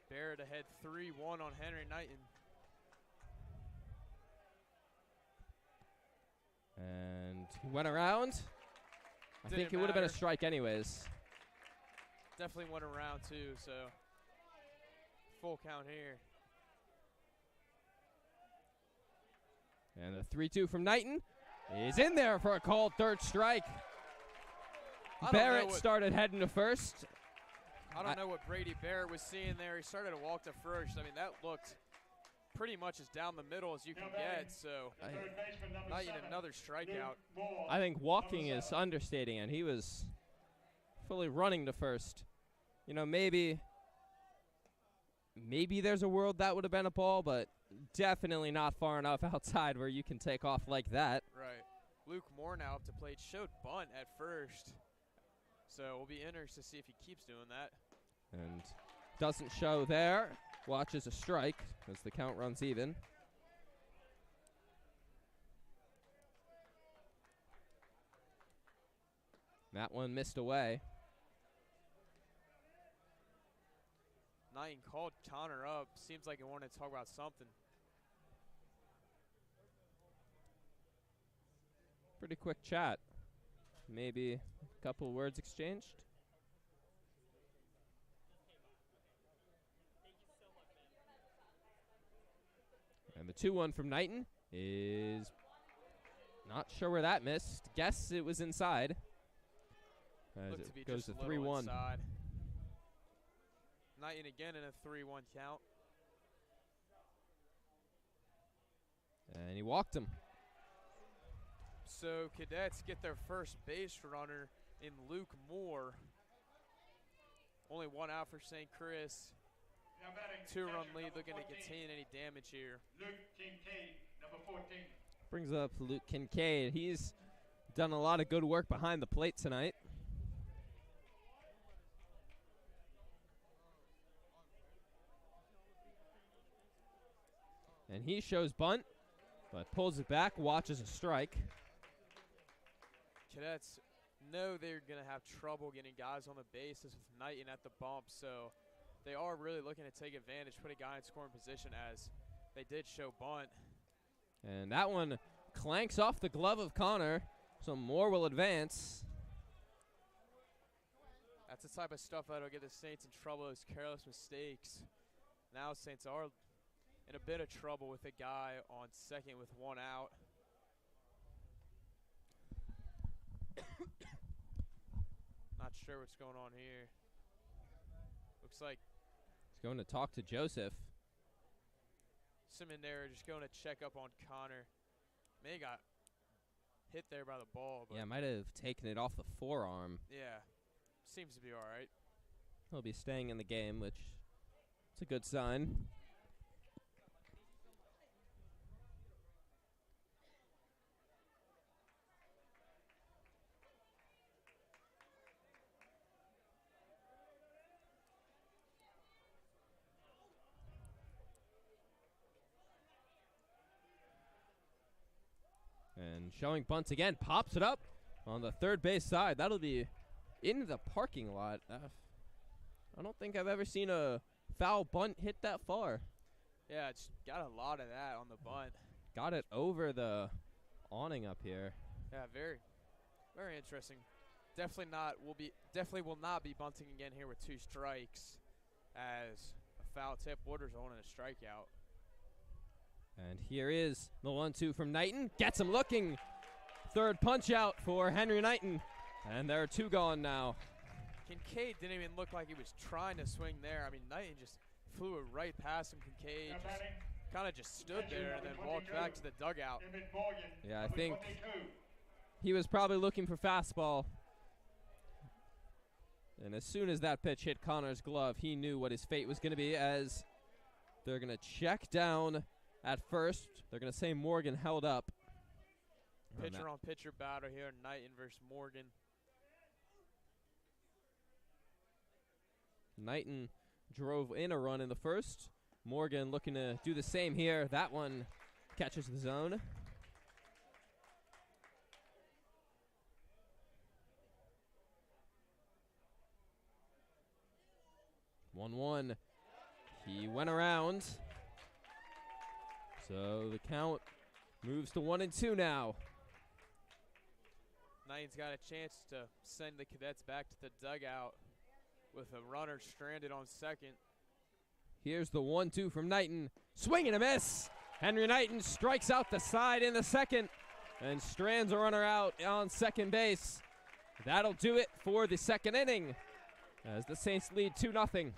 [SPEAKER 5] Barrett ahead 3-1 on Henry Knighton.
[SPEAKER 4] And he went around. I think
[SPEAKER 5] Didn't
[SPEAKER 4] it would have been a
[SPEAKER 5] matter.
[SPEAKER 4] strike anyways.
[SPEAKER 5] Definitely went around too, so full count here.
[SPEAKER 4] And the 3-2 from Knighton is in there for a called third strike.
[SPEAKER 5] I don't
[SPEAKER 4] Barrett
[SPEAKER 5] know what-
[SPEAKER 4] started heading to first.
[SPEAKER 5] I don't know what Brady Barrett was seeing there. He started to walk to first. I mean, that looked pretty much as down the middle as you can get, so
[SPEAKER 1] The third baseman, number
[SPEAKER 5] Knighton
[SPEAKER 1] 7.
[SPEAKER 5] another strikeout.
[SPEAKER 1] Luke Moore.
[SPEAKER 4] I think walking is understating it. He was fully running to first. You know, maybe there's a world that would have been a ball, but definitely not far enough outside where you can take off like that.
[SPEAKER 5] Right. Luke Moore now up to plate. Showed bunt at first. So we'll be interested to see if he keeps doing that.
[SPEAKER 4] And doesn't show there. Watches a strike as the count runs even. That one missed away.
[SPEAKER 5] Knighton called Connor up. Seems like he wanted to talk about something.
[SPEAKER 4] Pretty quick chat. Maybe a couple words exchanged. And the 2-1 from Knighton is not sure where that missed. Guess it was inside. As
[SPEAKER 5] Looked to be
[SPEAKER 4] it goes
[SPEAKER 5] just
[SPEAKER 4] to
[SPEAKER 5] a little
[SPEAKER 4] 3-1.
[SPEAKER 5] inside. Knighton again in a 3-1 count.
[SPEAKER 4] And he walked him.
[SPEAKER 5] So Cadets get their first base runner in Luke Moore. Only one out for St. Chris.
[SPEAKER 1] Now batting
[SPEAKER 5] 2-run
[SPEAKER 1] catcher,
[SPEAKER 5] lead,
[SPEAKER 1] number
[SPEAKER 5] looking to
[SPEAKER 1] 14.
[SPEAKER 5] contain any damage here.
[SPEAKER 1] Luke Kincaid, number 14.
[SPEAKER 4] Brings up Luke Kincaid. He's done a lot of good work behind the plate tonight. And he shows bunt, but pulls it back, watches a strike.
[SPEAKER 5] Cadets know they're going to have trouble getting guys on the bases with Knighton at the bump, so they are really looking to take advantage, put a guy in scoring position as they did show bunt.
[SPEAKER 4] And that one clanks off the glove of Connor, so Moore will advance.
[SPEAKER 5] That's the type of stuff that'll get the Saints in trouble, those careless mistakes. Now Saints are in a bit of trouble with a guy on second with one out. Not sure what's going on here. Looks like
[SPEAKER 4] He's going to talk to Joseph.
[SPEAKER 5] Simonera just going to check up on Connor. May have got hit there by the ball, but
[SPEAKER 4] Yeah, might have taken it off the forearm.
[SPEAKER 5] yeah, seems to be all right.
[SPEAKER 4] He'll be staying in the game, which is a good sign. And showing bunts again, pops it up on the third base side. That'll be into the parking lot. I don't think I've ever seen a foul bunt hit that far.
[SPEAKER 5] Yeah, it's got a lot of that on the bunt.
[SPEAKER 4] Got it over the awning up here.
[SPEAKER 5] Yeah, very, very interesting. Definitely will not be bunting again here with 2 strikes, as a foul tip would result in a strikeout.
[SPEAKER 4] And here is the 1-2 from Knighton. Gets him looking. Third punch out for Henry Knighton. And there are 2 gone now.
[SPEAKER 5] Kincaid didn't even look like he was trying to swing there. I mean, Knighton just flew it right past him. Kincaid kind of just stood there and then walked back to the dugout.
[SPEAKER 4] Yeah, I think he was probably looking for fastball. And as soon as that pitch hit Connor's glove, he knew what his fate was going to be, as they're going to check down at first. They're going to say Morgan held up.
[SPEAKER 5] Pitcher on pitcher battle here, Knighton versus Morgan.
[SPEAKER 4] Knighton drove in a run in the first. Morgan looking to do the same here. That one catches the zone. One. He went around. So the count moves to 1-2 now.
[SPEAKER 5] Knighton's got a chance to send the Cadets back to the dugout with a runner stranded on second.
[SPEAKER 4] Here's the 1-2 from Knighton. Swing and a miss. Henry Knighton strikes out the side in the second and strands a runner out on second base. That'll do it for the second inning as the Saints lead 2-0.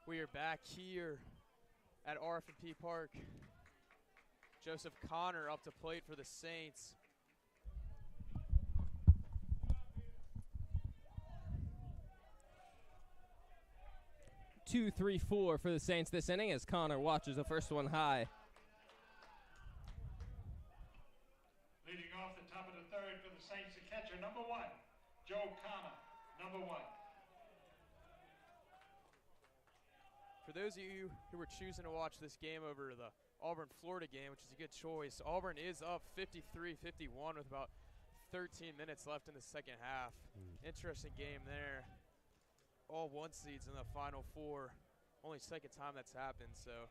[SPEAKER 5] We are back here at RF&P Park. Joseph Connor up to plate for the Saints.
[SPEAKER 4] Two, 3-4 for the Saints this inning as Connor watches the first one high.
[SPEAKER 1] Leading off the top of the third for the Saints, the catcher, number 1, Joe Connor, number 1.
[SPEAKER 5] For those of you who were choosing to watch this game over the Auburn-Florida game, which is a good choice, Auburn is up 53-51 with about 13 minutes left in the second half. Interesting game there. All 1 seeds in the Final Four. Only second time that's happened, so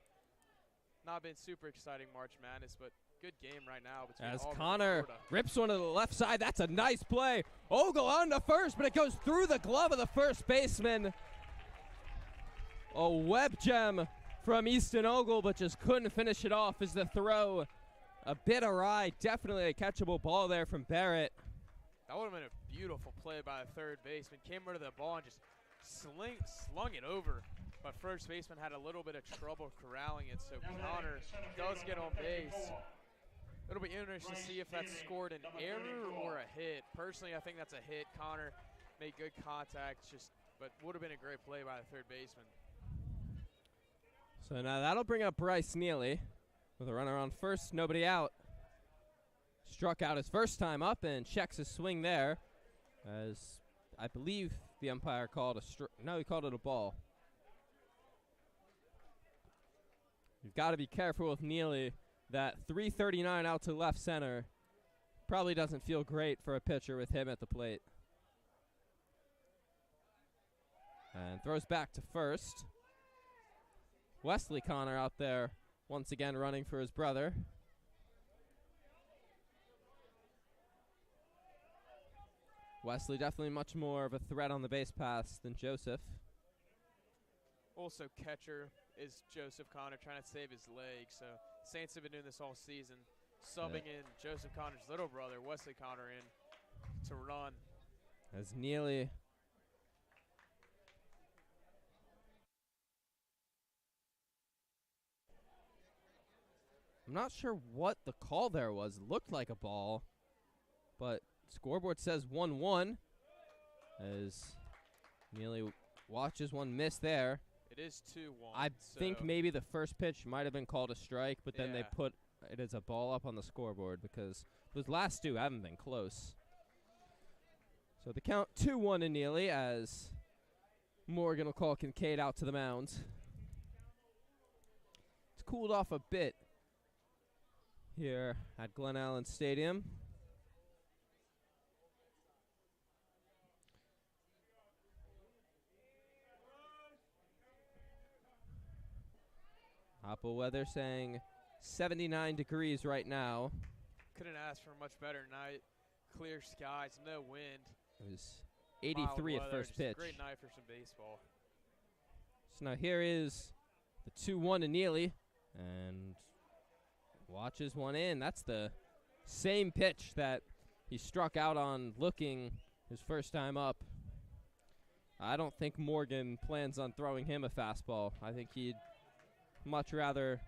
[SPEAKER 5] not been super exciting March Madness, but good game right now between
[SPEAKER 4] As
[SPEAKER 5] Auburn
[SPEAKER 4] Connor
[SPEAKER 5] and Florida.
[SPEAKER 4] rips one to the left side. That's a nice play. Ogle on to first, but it goes through the glove of the first baseman. A web gem from Easton Ogle, but just couldn't finish it off as the throw a bit awry. Definitely a catchable ball there from Barrett.
[SPEAKER 5] That would have been a beautiful play by the third baseman. Came rid of the ball and just slung it over. But first baseman had a little bit of trouble corralling it, so Connor does get on base. It'll be interesting to see if that's scored an error or a hit. Personally, I think that's a hit. Connor made good contact, but would have been a great play by the third baseman.
[SPEAKER 4] So now that'll bring up Bryce Neely with a runner on first, nobody out. Struck out his first time up and checks his swing there, as I believe the umpire called he called it a ball. You've got to be careful with Neely. That 339 out to left center probably doesn't feel great for a pitcher with him at the plate. And throws back to first. Wesley Connor out there once again running for his brother. Wesley definitely much more of a threat on the base paths than Joseph.
[SPEAKER 5] Also, catcher is Joseph Connor trying to save his leg. So Saints have been doing this all season, subbing in Joseph Connor's little brother, Wesley Connor, in to run.
[SPEAKER 4] As Neely I'm not sure what the call there was. It looked like a ball, but scoreboard says 1-1 as Neely watches one miss there.
[SPEAKER 5] It is 2-1.
[SPEAKER 4] I think maybe the first pitch might have been called a strike, but then they put it as a ball up on the scoreboard because those last two haven't been close. So the count 2-1 to Neely as Morgan will call Kincaid out to the mound. It's cooled off a bit here at Glen Allen Stadium. Apple weather saying 79 degrees right now.
[SPEAKER 5] Couldn't ask for a much better night. Clear skies, no wind.
[SPEAKER 4] It was 83 at first pitch.
[SPEAKER 5] Great night for some baseball.
[SPEAKER 4] So now here is the 2-1 to Neely, and watches one in. That's the same pitch that he struck out on looking his first time up. I don't think Morgan plans on throwing him a fastball. I think he'd much rather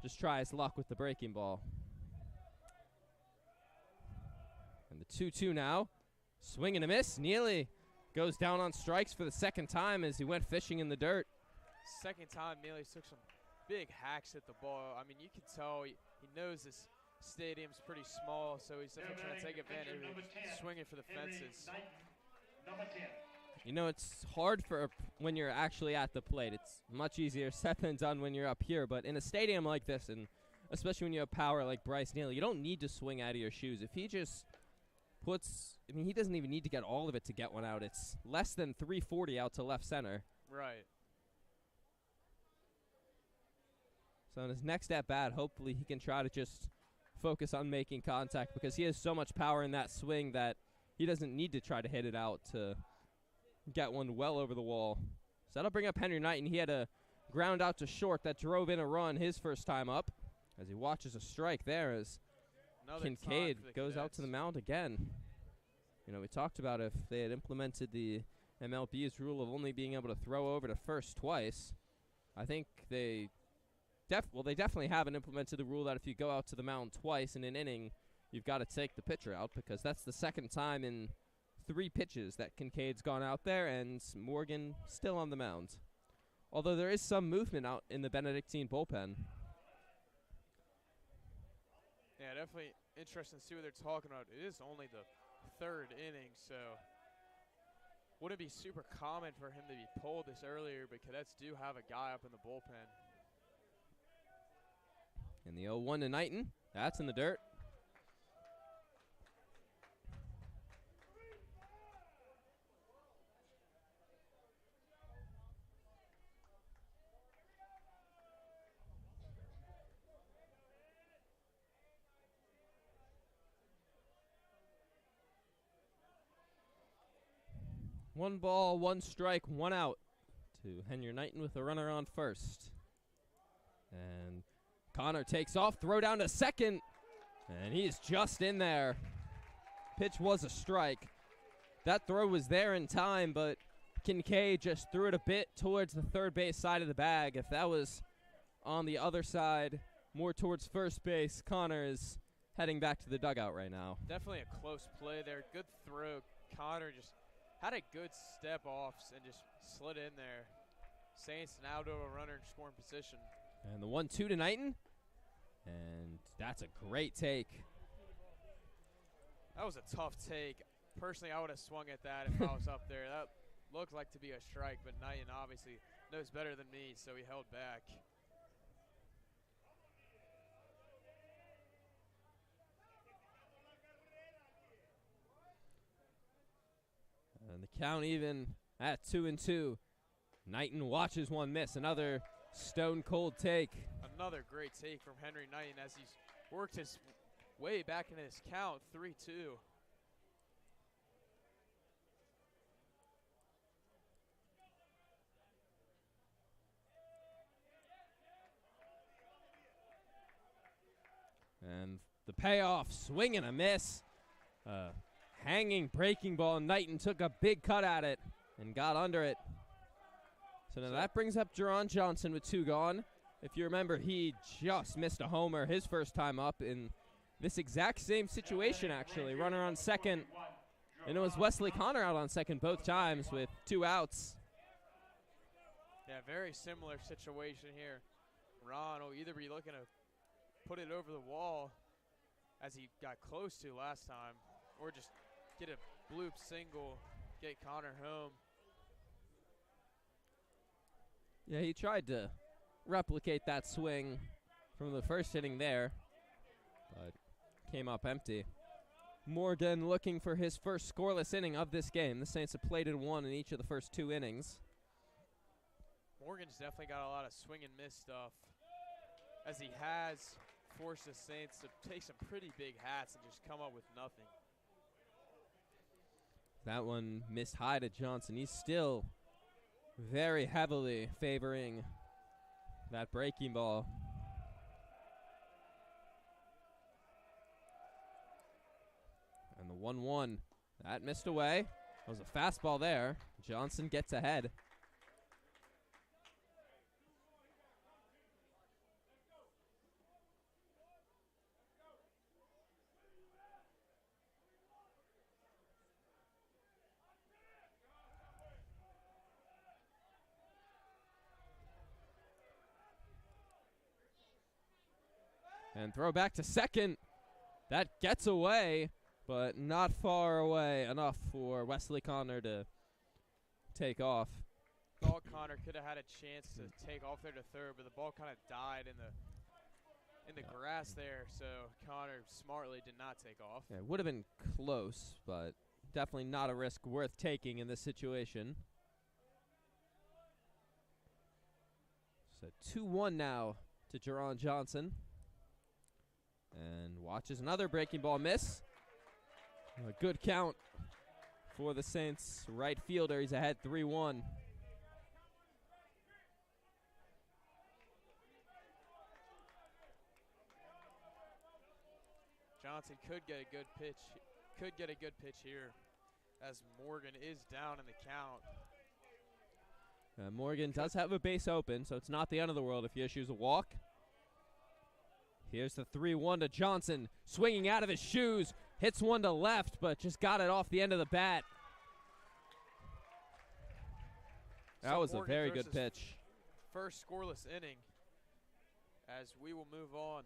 [SPEAKER 4] just try his luck with the breaking ball. And the 2-2 now. Swing and a miss. Neely goes down on strikes for the second time as he went fishing in the dirt.
[SPEAKER 5] Second time Neely took some big hacks at the ball. I mean, you can tell he knows this stadium's pretty small, so he's definitely trying to take advantage of it, swinging for the fences.
[SPEAKER 1] Number 10.
[SPEAKER 4] You know, it's hard for when you're actually at the plate. It's much easier said than done when you're up here. But in a stadium like this, and especially when you have power like Bryce Neely, you don't need to swing out of your shoes. If he just puts, I mean, he doesn't even need to get all of it to get one out. It's less than 340 out to left center.
[SPEAKER 5] Right.
[SPEAKER 4] So in his next at bat, hopefully he can try to just focus on making contact because he has so much power in that swing that he doesn't need to try to hit it out to get one well over the wall. So that'll bring up Henry Knight, and he had a ground out to short that drove in a run his first time up as he watches a strike there as Kincaid goes out to the mound again. You know, we talked about if they had implemented the MLB's rule of only being able to throw over to first twice. I think they definitely haven't implemented the rule that if you go out to the mound twice in an inning, you've got to take the pitcher out because that's the second time in 3 pitches that Kincaid's gone out there and Morgan still on the mound. Although there is some movement out in the Benedictine bullpen.
[SPEAKER 5] Yeah, definitely interesting to see what they're talking about. It is only the 3rd inning, so wouldn't be super common for him to be pulled this earlier, but Cadets do have a guy up in the bullpen.
[SPEAKER 4] And the 0-1 to Knighton. That's in the dirt. One ball, 1 strike, 1 out to Henry Knighton with a runner on first. And Connor takes off, throw down to second, and he's just in there. Pitch was a strike. That throw was there in time, but Kincaid just threw it a bit towards the third base side of the bag. If that was on the other side, more towards first base, Connor is heading back to the dugout right now.
[SPEAKER 5] Definitely a close play there. Good throw. Connor just had a good step off and just slid in there. Saints now to a runner in scoring position.
[SPEAKER 4] And the 1-2 to Knighton. And that's a great take.
[SPEAKER 5] That was a tough take. Personally, I would have swung at that if I was up there. That looked like to be a strike, but Knighton obviously knows better than me, so he held back.
[SPEAKER 4] And the count even at 2-2. Knighton watches one miss. Another stone cold take.
[SPEAKER 5] Another great take from Henry Knighton as he's worked his way back in his count, 3-2.
[SPEAKER 4] The payoff, swing and a miss. Hanging breaking ball. Knighton took a big cut at it and got under it. So now that brings up Jerron Johnson with 2 gone. If you remember, he just missed a homer his first time up in this exact same situation, actually. Runner on second. And it was Wesley Connor out on second both times with 2 outs.
[SPEAKER 5] Yeah, very similar situation here. Ron will either be looking to put it over the wall, as he got close to last time, or just get a bloop single, get Connor home.
[SPEAKER 4] Yeah, he tried to replicate that swing from the first inning there, but came up empty. Morgan looking for his first scoreless inning of this game. The Saints have played in 1 in each of the first 2 innings.
[SPEAKER 5] Morgan's definitely got a lot of swing and miss stuff, as he has forced the Saints to take some pretty big hats and just come up with nothing.
[SPEAKER 4] That one missed high to Johnson. He's still very heavily favoring that breaking ball. And the 1-1, that missed away. That was a fastball there. Johnson gets ahead. And throw back to second. That gets away, but not far away enough for Wesley Connor to take off.
[SPEAKER 5] Thought Connor could have had a chance to take off there to third, but the ball kind of died in the grass there, so Connor smartly did not take off.
[SPEAKER 4] Yeah, it would have been close, but definitely not a risk worth taking in this situation. So 2-1 now to Jerron Johnson. And watches another breaking ball miss. A good count for the Saints right fielder. He's ahead 3-1.
[SPEAKER 5] Johnson could get a good pitch here, as Morgan is down in the count.
[SPEAKER 4] Morgan does have a base open, so it's not the end of the world if he issues a walk. Here's the 3-1 to Johnson, swinging out of his shoes, hits one to left, but just got it off the end of the bat. That was a very good pitch.
[SPEAKER 5] First scoreless inning, as we will move on.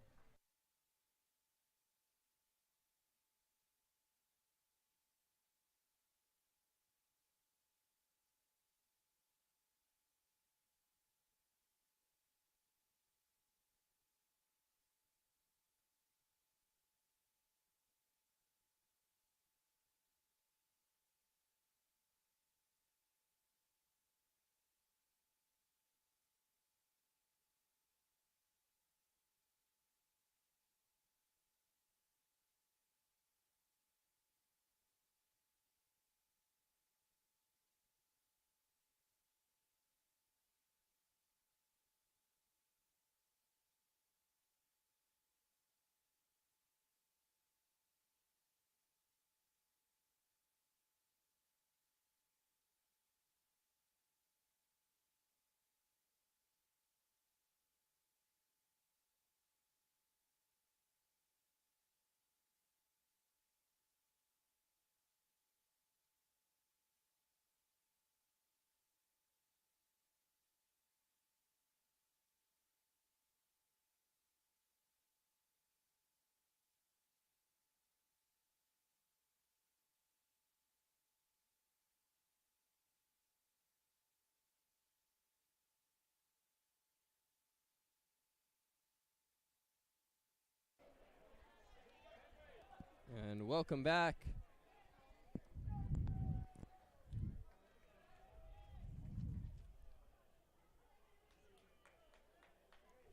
[SPEAKER 4] And welcome back.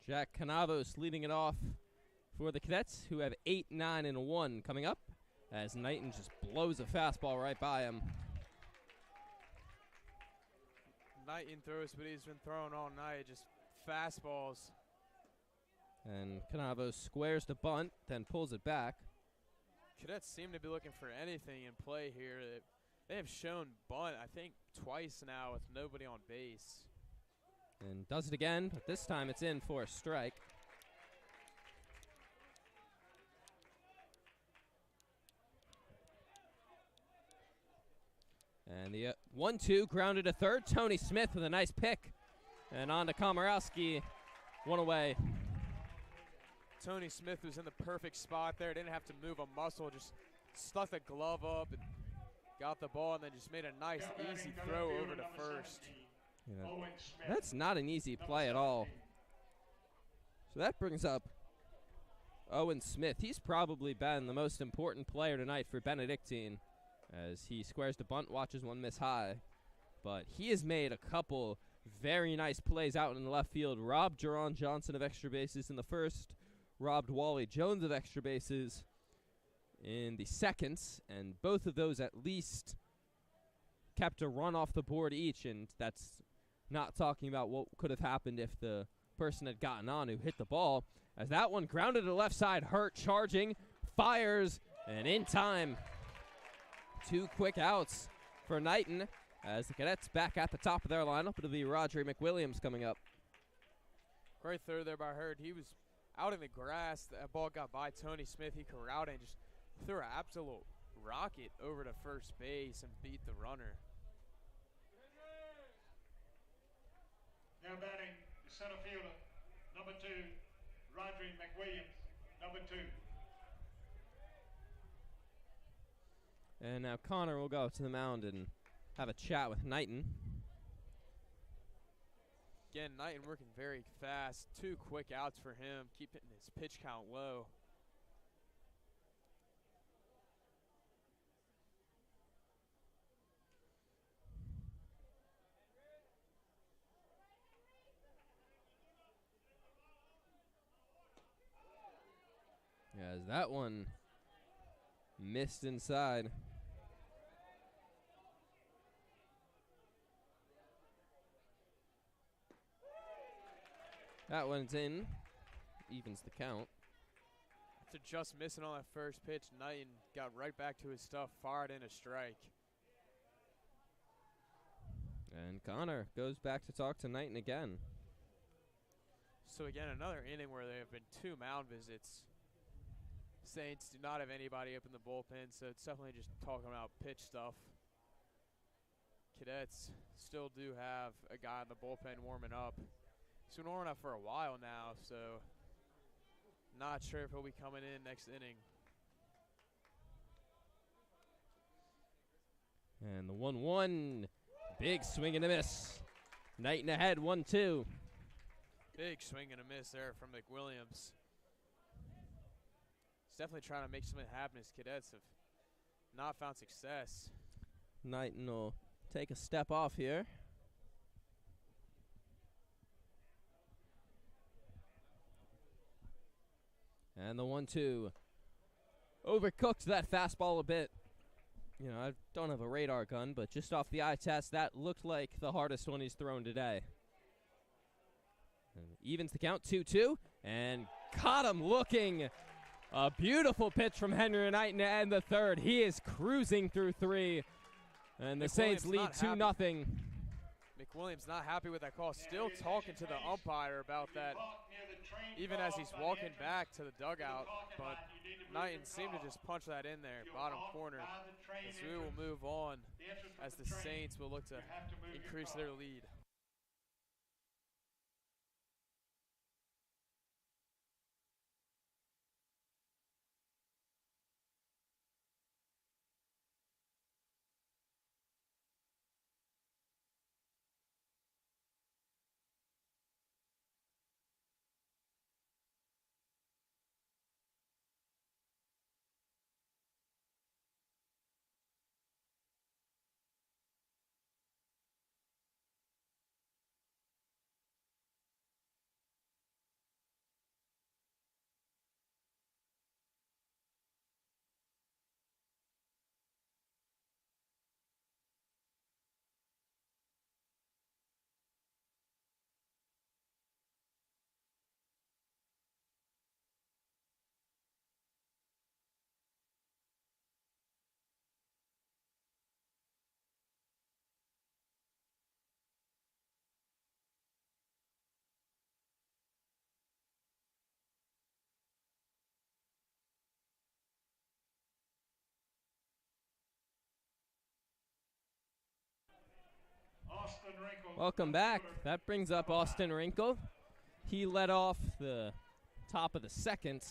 [SPEAKER 4] Jack Canavos leading it off for the Cadets, who have 8, 9, and 1 coming up, as Knighton just blows a fastball right by him.
[SPEAKER 5] Knighton throws what he's been throwing all night, just fastballs.
[SPEAKER 4] And Canavo squares the bunt, then pulls it back.
[SPEAKER 5] Cadets seem to be looking for anything in play here. They have shown bunt, I think, twice now with nobody on base.
[SPEAKER 4] And does it again, but this time it's in for a strike. And the 1-2 grounded to third. Tony Smith with a nice pick. And on to Komorowski, one away.
[SPEAKER 5] Tony Smith was in the perfect spot there. Didn't have to move a muscle, just stuck the glove up and got the ball and then just made a nice, easy throw over to first.
[SPEAKER 4] Yeah. That's not an easy play at all. So that brings up Owen Smith. He's probably been the most important player tonight for Benedictine as he squares the bunt, watches one miss high. But he has made a couple very nice plays out in the left field. Robbed Jerron Johnson of extra bases in the first, robbed Wally Jones of extra bases in the seconds, and both of those at least kept a run off the board each, and that's not talking about what could have happened if the person had gotten on who hit the ball, as that one grounded to left side, Hurt charging, fires, and in time. 2 quick outs for Knighton as the Cadets back at the top of their lineup. It'll be Rodri McWilliams coming up.
[SPEAKER 5] Great throw there by Hurd. He was out in the grass. That ball got by Tony Smith. He corralled it and just threw an absolute rocket over to first base and beat the runner.
[SPEAKER 1] Now batting the center fielder, number 2, Rodri McWilliams, number 2.
[SPEAKER 4] And now Connor will go up to the mound and have a chat with Knighton.
[SPEAKER 5] Again, Knighton working very fast. 2 quick outs for him, keeping his pitch count low.
[SPEAKER 4] As that one missed inside. That one's in. Evens the count.
[SPEAKER 5] After just missing on that first pitch, Knighton got right back to his stuff, fired in a strike.
[SPEAKER 4] And Connor goes back to talk to Knighton again.
[SPEAKER 5] So again, another inning where there have been 2 mound visits. Saints do not have anybody up in the bullpen, so it's definitely just talking about pitch stuff. Cadets still do have a guy in the bullpen warming up. He's been warming up for a while now, so not sure if he'll be coming in next inning.
[SPEAKER 4] And the 1-1, big swing and a miss. Knighton ahead, 1-2.
[SPEAKER 5] Big swing and a miss there from McWilliams. He's definitely trying to make something happen. His Cadets have not found success.
[SPEAKER 4] Knighton will take a step off here. And the 1-2. Overcooked that fastball a bit. You know, I don't have a radar gun, but just off the eye test, that looked like the hardest one he's thrown today. And evens the count, 2-2. And caught him looking. A beautiful pitch from Henry Knighton to end the third. He is cruising through 3. And the Saints lead 2-0.
[SPEAKER 5] McWilliams not happy with that call. Still talking to the umpire about that, even as he's walking back to the dugout. But Knighton seemed to just punch that in there, bottom corner. As we will move on as the Saints will look to increase their lead.
[SPEAKER 1] Austin Wrinkle.
[SPEAKER 4] Welcome back. That brings up Austin Wrinkle. He led off the top of the second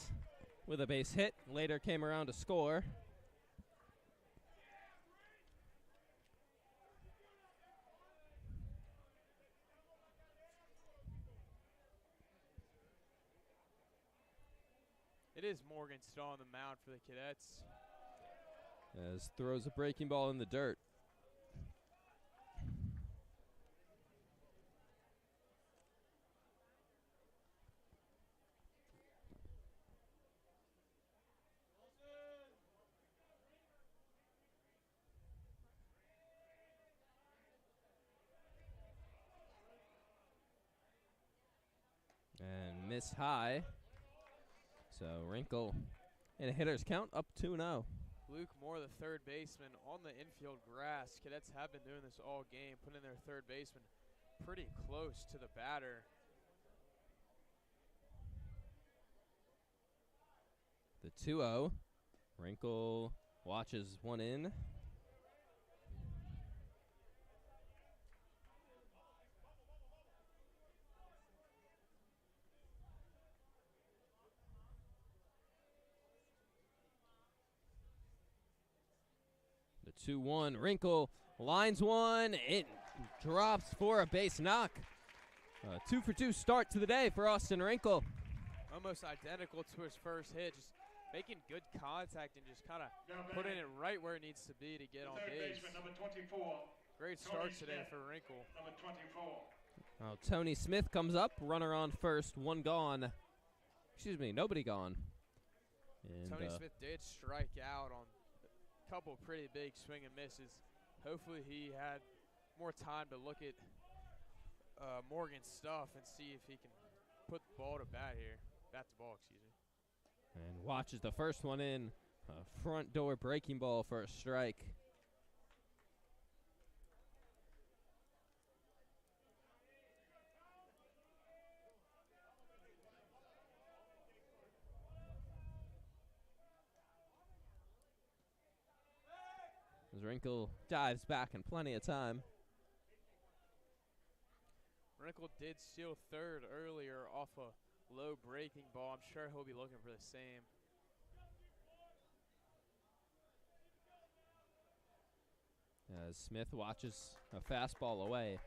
[SPEAKER 4] with a base hit. Later came around to score.
[SPEAKER 5] It is Morgan still on the mound for the Cadets.
[SPEAKER 4] As throws a breaking ball in the dirt. And miss high. So Wrinkle in a hitter's count up 2-0.
[SPEAKER 5] Luke Moore, the third baseman, on the infield grass. Cadets have been doing this all game, putting their third baseman pretty close to the batter.
[SPEAKER 4] The 2-0. Wrinkle watches one in. The 2-1. Wrinkle lines one. It drops for a base knock. 2-for-2 start to the day for Austin Wrinkle.
[SPEAKER 5] Almost identical to his first hit, just making good contact and just kind of putting it right where it needs to be to get on base.
[SPEAKER 1] Number 24.
[SPEAKER 5] Great start today for Wrinkle.
[SPEAKER 1] Number 24.
[SPEAKER 4] Tony Smith comes up, runner on first, one gone. Excuse me, nobody gone. And
[SPEAKER 5] Tony Smith did strike out on a couple pretty big swing and misses. Hopefully he had more time to look at Morgan's stuff and see if he can put the ball to bat here. Bat to ball, excuse me.
[SPEAKER 4] and watches the first one in. A front door breaking ball for a strike. As Wrinkle dives back in plenty of time.
[SPEAKER 5] Wrinkle did steal third earlier off a low breaking ball. I'm sure he'll be looking for the same.
[SPEAKER 4] As Smith watches a fastball away.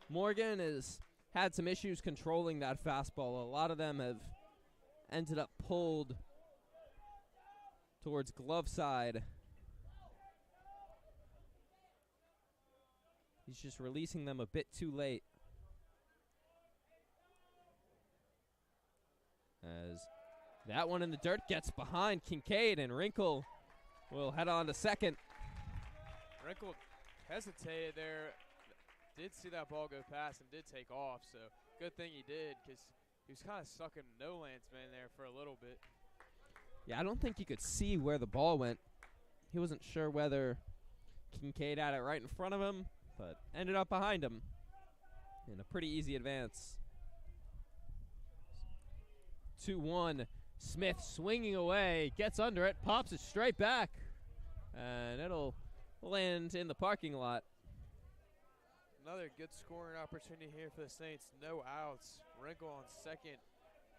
[SPEAKER 4] Morgan has had some issues controlling that fastball. A lot of them have ended up pulled towards glove side. He's just releasing them a bit too late. As that one in the dirt gets behind Kincaid, and Wrinkle will head on to second.
[SPEAKER 5] Wrinkle hesitated there, did see that ball go past and did take off, so good thing he did because he was kind of stuck in no lands man there for a little bit.
[SPEAKER 4] Yeah, I don't think he could see where the ball went. He wasn't sure whether Kincaid had it right in front of him, but ended up behind him in a pretty easy advance. 2-1. Smith swinging away, gets under it, pops it straight back, and it'll land in the parking lot.
[SPEAKER 5] Another good scoring opportunity here for the Saints. No outs. Wrinkle on second,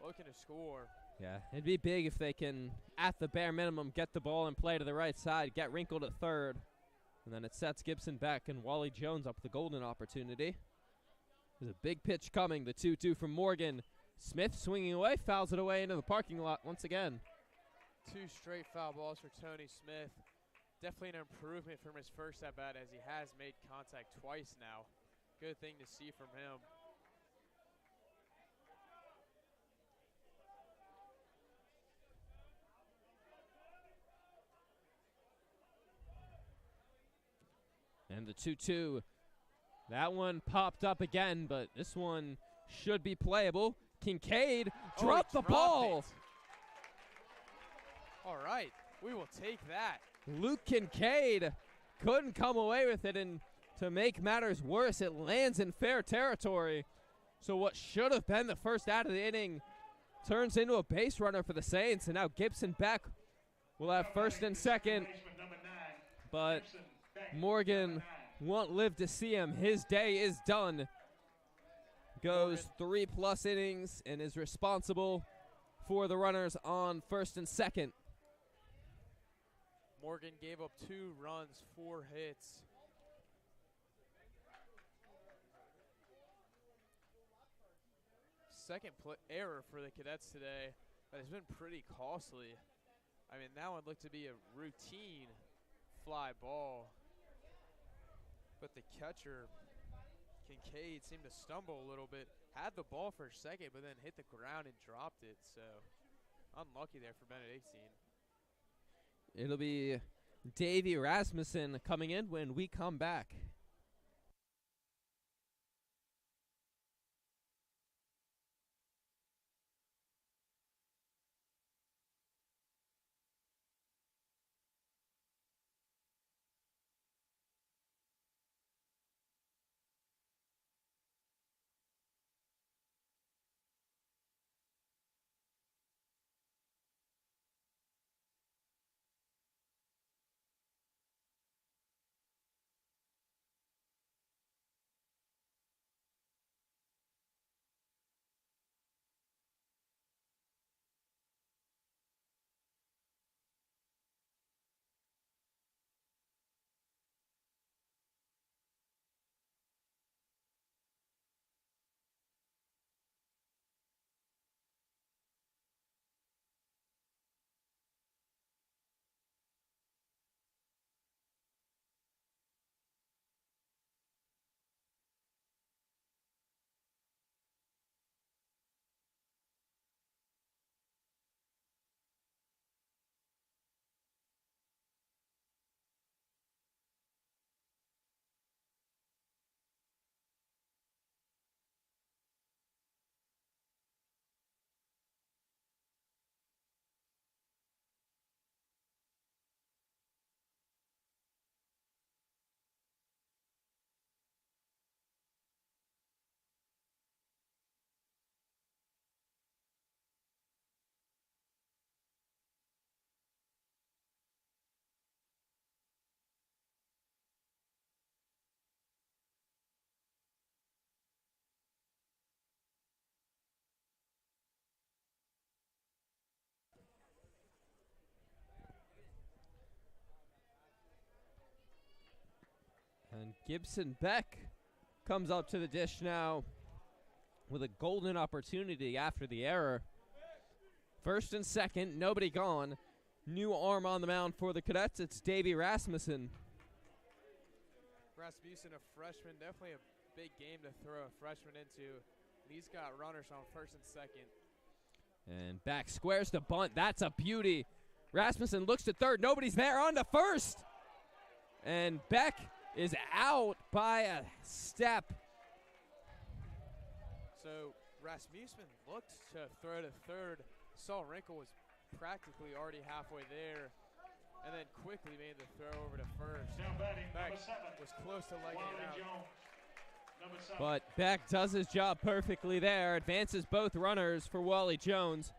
[SPEAKER 5] looking to score.
[SPEAKER 4] Yeah, it'd be big if they can, at the bare minimum, get the ball and play to the right side, get Wrinkle to third. And then it sets Gibson back and Wally Jones up the golden opportunity. There's a big pitch coming, the 2-2 from Morgan. Smith swinging away, fouls it away into the parking lot once again.
[SPEAKER 5] 2 straight foul balls for Tony Smith. Definitely an improvement from his first at-bat as he has made contact twice now. Good thing to see from him.
[SPEAKER 4] And the 2-2. That one popped up again, but this one should be playable. Kincaid dropped the ball.
[SPEAKER 5] All right, we will take that.
[SPEAKER 4] Luke Kincaid couldn't come away with it, and to make matters worse, it lands in fair territory. So what should have been the first out of the inning turns into a base runner for the Saints, and now Gibson Beck will have first and second. But Morgan won't live to see him. His day is done. Goes 3+ innings and is responsible for the runners on first and second.
[SPEAKER 5] Morgan gave up 2 runs, 4 hits. Second error for the Cadets today that has been pretty costly. I mean, that one looked to be a routine fly ball, but the catcher, Kincaid, seemed to stumble a little bit. Had the ball for a second, but then hit the ground and dropped it, so unlucky there for Benedictine.
[SPEAKER 4] It'll be Davey Rasmussen coming in when we come back. And Gibson Beck comes up to the dish now with a golden opportunity after the error. First and second, nobody gone. New arm on the mound for the Cadets. It's Davey Rasmussen.
[SPEAKER 5] Rasmussen, a freshman, definitely a big game to throw a freshman into. He's got runners on first and second.
[SPEAKER 4] And back squares the bunt. That's a beauty. Rasmussen looks to third. Nobody's there. On to first. And Beck is out by a step.
[SPEAKER 5] So Rasmussen looked to throw to third. Saw Wrinkle was practically already halfway there, and then quickly made the throw over to first. Beck was close to legging it out.
[SPEAKER 4] But Beck does his job perfectly there. Advances both runners for Wally Jones.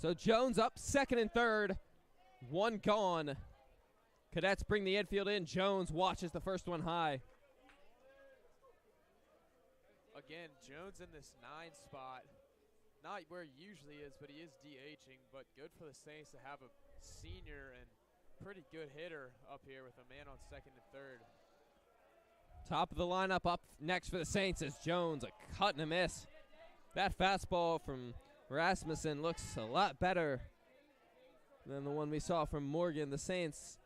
[SPEAKER 4] So Jones up second and third. One gone. Cadets bring the infield in. Jones watches the first one high.
[SPEAKER 5] Again, Jones in this 9 spot. Not where he usually is, but he is DHing. But good for the Saints to have a senior and pretty good hitter up here with a man on second and third.
[SPEAKER 4] Top of the lineup up next for the Saints is Jones. A cut and a miss. That fastball from Rasmussen looks a lot better than the one we saw from Morgan. The Saints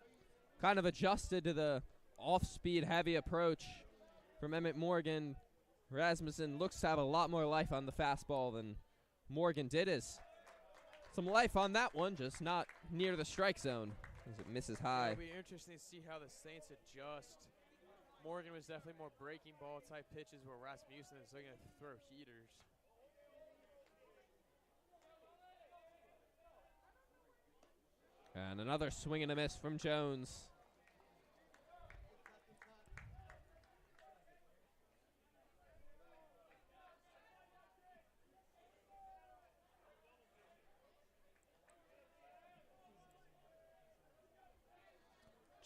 [SPEAKER 4] kind of adjusted to the off-speed heavy approach from Emmett Morgan. Rasmussen looks to have a lot more life on the fastball than Morgan did. Is some life on that one, just not near the strike zone as it misses high.
[SPEAKER 5] It'll be interesting to see how the Saints adjust. Morgan was definitely more breaking ball type pitches, where Rasmussen is looking to throw heaters.
[SPEAKER 4] And another swing and a miss from Jones.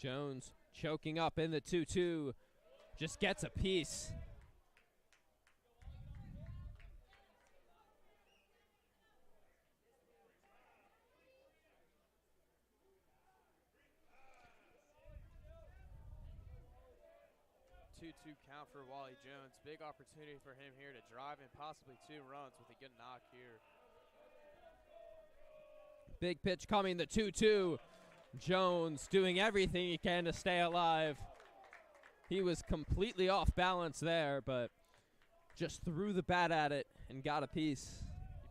[SPEAKER 4] Jones choking up in the 2-2. Just gets a piece.
[SPEAKER 5] Two count for Wally Jones. Big opportunity for him here to drive in possibly 2 runs with a good knock here.
[SPEAKER 4] Big pitch coming, the 2-2. Jones doing everything he can to stay alive. He was completely off balance there, but just threw the bat at it and got a piece.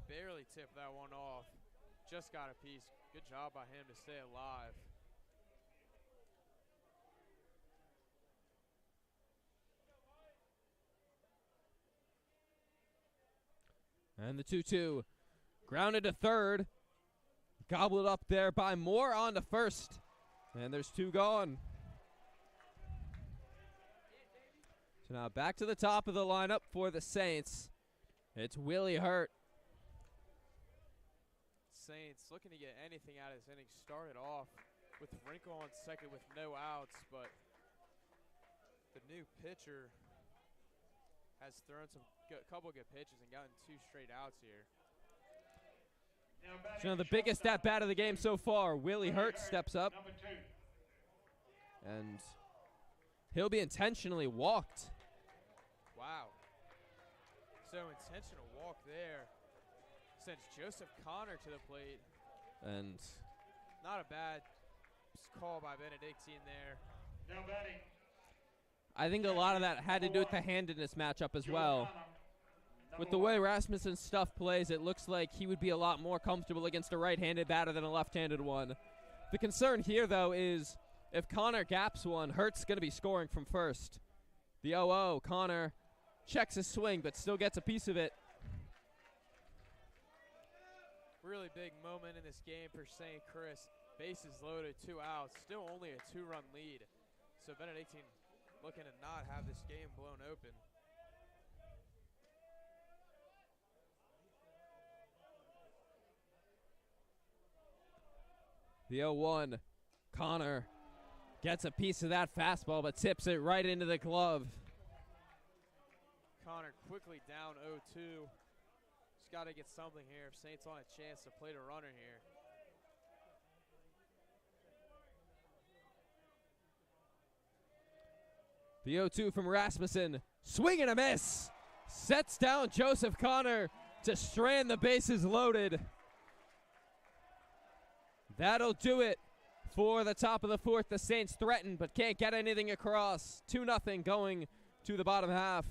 [SPEAKER 5] He barely tipped that one off. Just got a piece. Good job by him to stay alive.
[SPEAKER 4] And the 2-2. Grounded to third. Gobbled up there by Moore on to first. And there's 2 gone. So now back to the top of the lineup for the Saints. It's Willie Hurt.
[SPEAKER 5] Saints looking to get anything out of this inning. Started off with Wrinkle on second with no outs, but the new pitcher has thrown couple good pitches and gotten 2 straight outs here.
[SPEAKER 4] So the biggest at bat of the game so far. Willie Hurt steps up. And he'll be intentionally walked.
[SPEAKER 5] Wow. So intentional walk there. Sends Joseph Connor to the plate.
[SPEAKER 4] And
[SPEAKER 5] not a bad call by Benedictine there.
[SPEAKER 1] Now batting.
[SPEAKER 4] I think a lot of that had to do with the handedness matchup as well. With the way Rasmussen's stuff plays, it looks like he would be a lot more comfortable against a right-handed batter than a left-handed one. The concern here, though, is if Connor gaps one, Hurt's going to be scoring from first. The 0-0, Connor checks his swing, but still gets a piece of it.
[SPEAKER 5] Really big moment in this game for St. Chris. Bases loaded, 2 outs, still only a 2-run lead. So Benedictine looking to not have this game blown open.
[SPEAKER 4] The 0-1, Connor gets a piece of that fastball, but tips it right into the glove.
[SPEAKER 5] Connor quickly down 0-2. Just got to get something here if Saints want a chance to play the runner here.
[SPEAKER 4] The 0-2 from Rasmussen, swing and a miss. Sets down Joseph Connor to strand the bases loaded. That'll do it for the top of the 4th. The Saints threaten but can't get anything across. 2-0 going to the bottom half.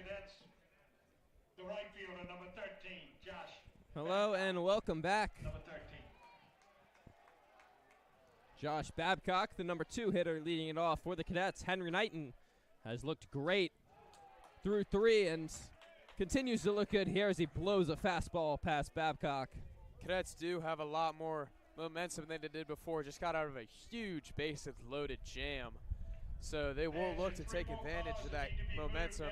[SPEAKER 1] Cadets, the right fielder, number 13, Josh.
[SPEAKER 4] Hello and welcome back.
[SPEAKER 1] Number 13.
[SPEAKER 4] Josh Babcock, the number 2 hitter, leading it off for the Cadets. Henry Knighton has looked great through 3 and continues to look good here as he blows a fastball past Babcock.
[SPEAKER 5] Cadets do have a lot more momentum than they did before. Just got out of a huge bases-loaded jam. So they will look to take advantage of that momentum,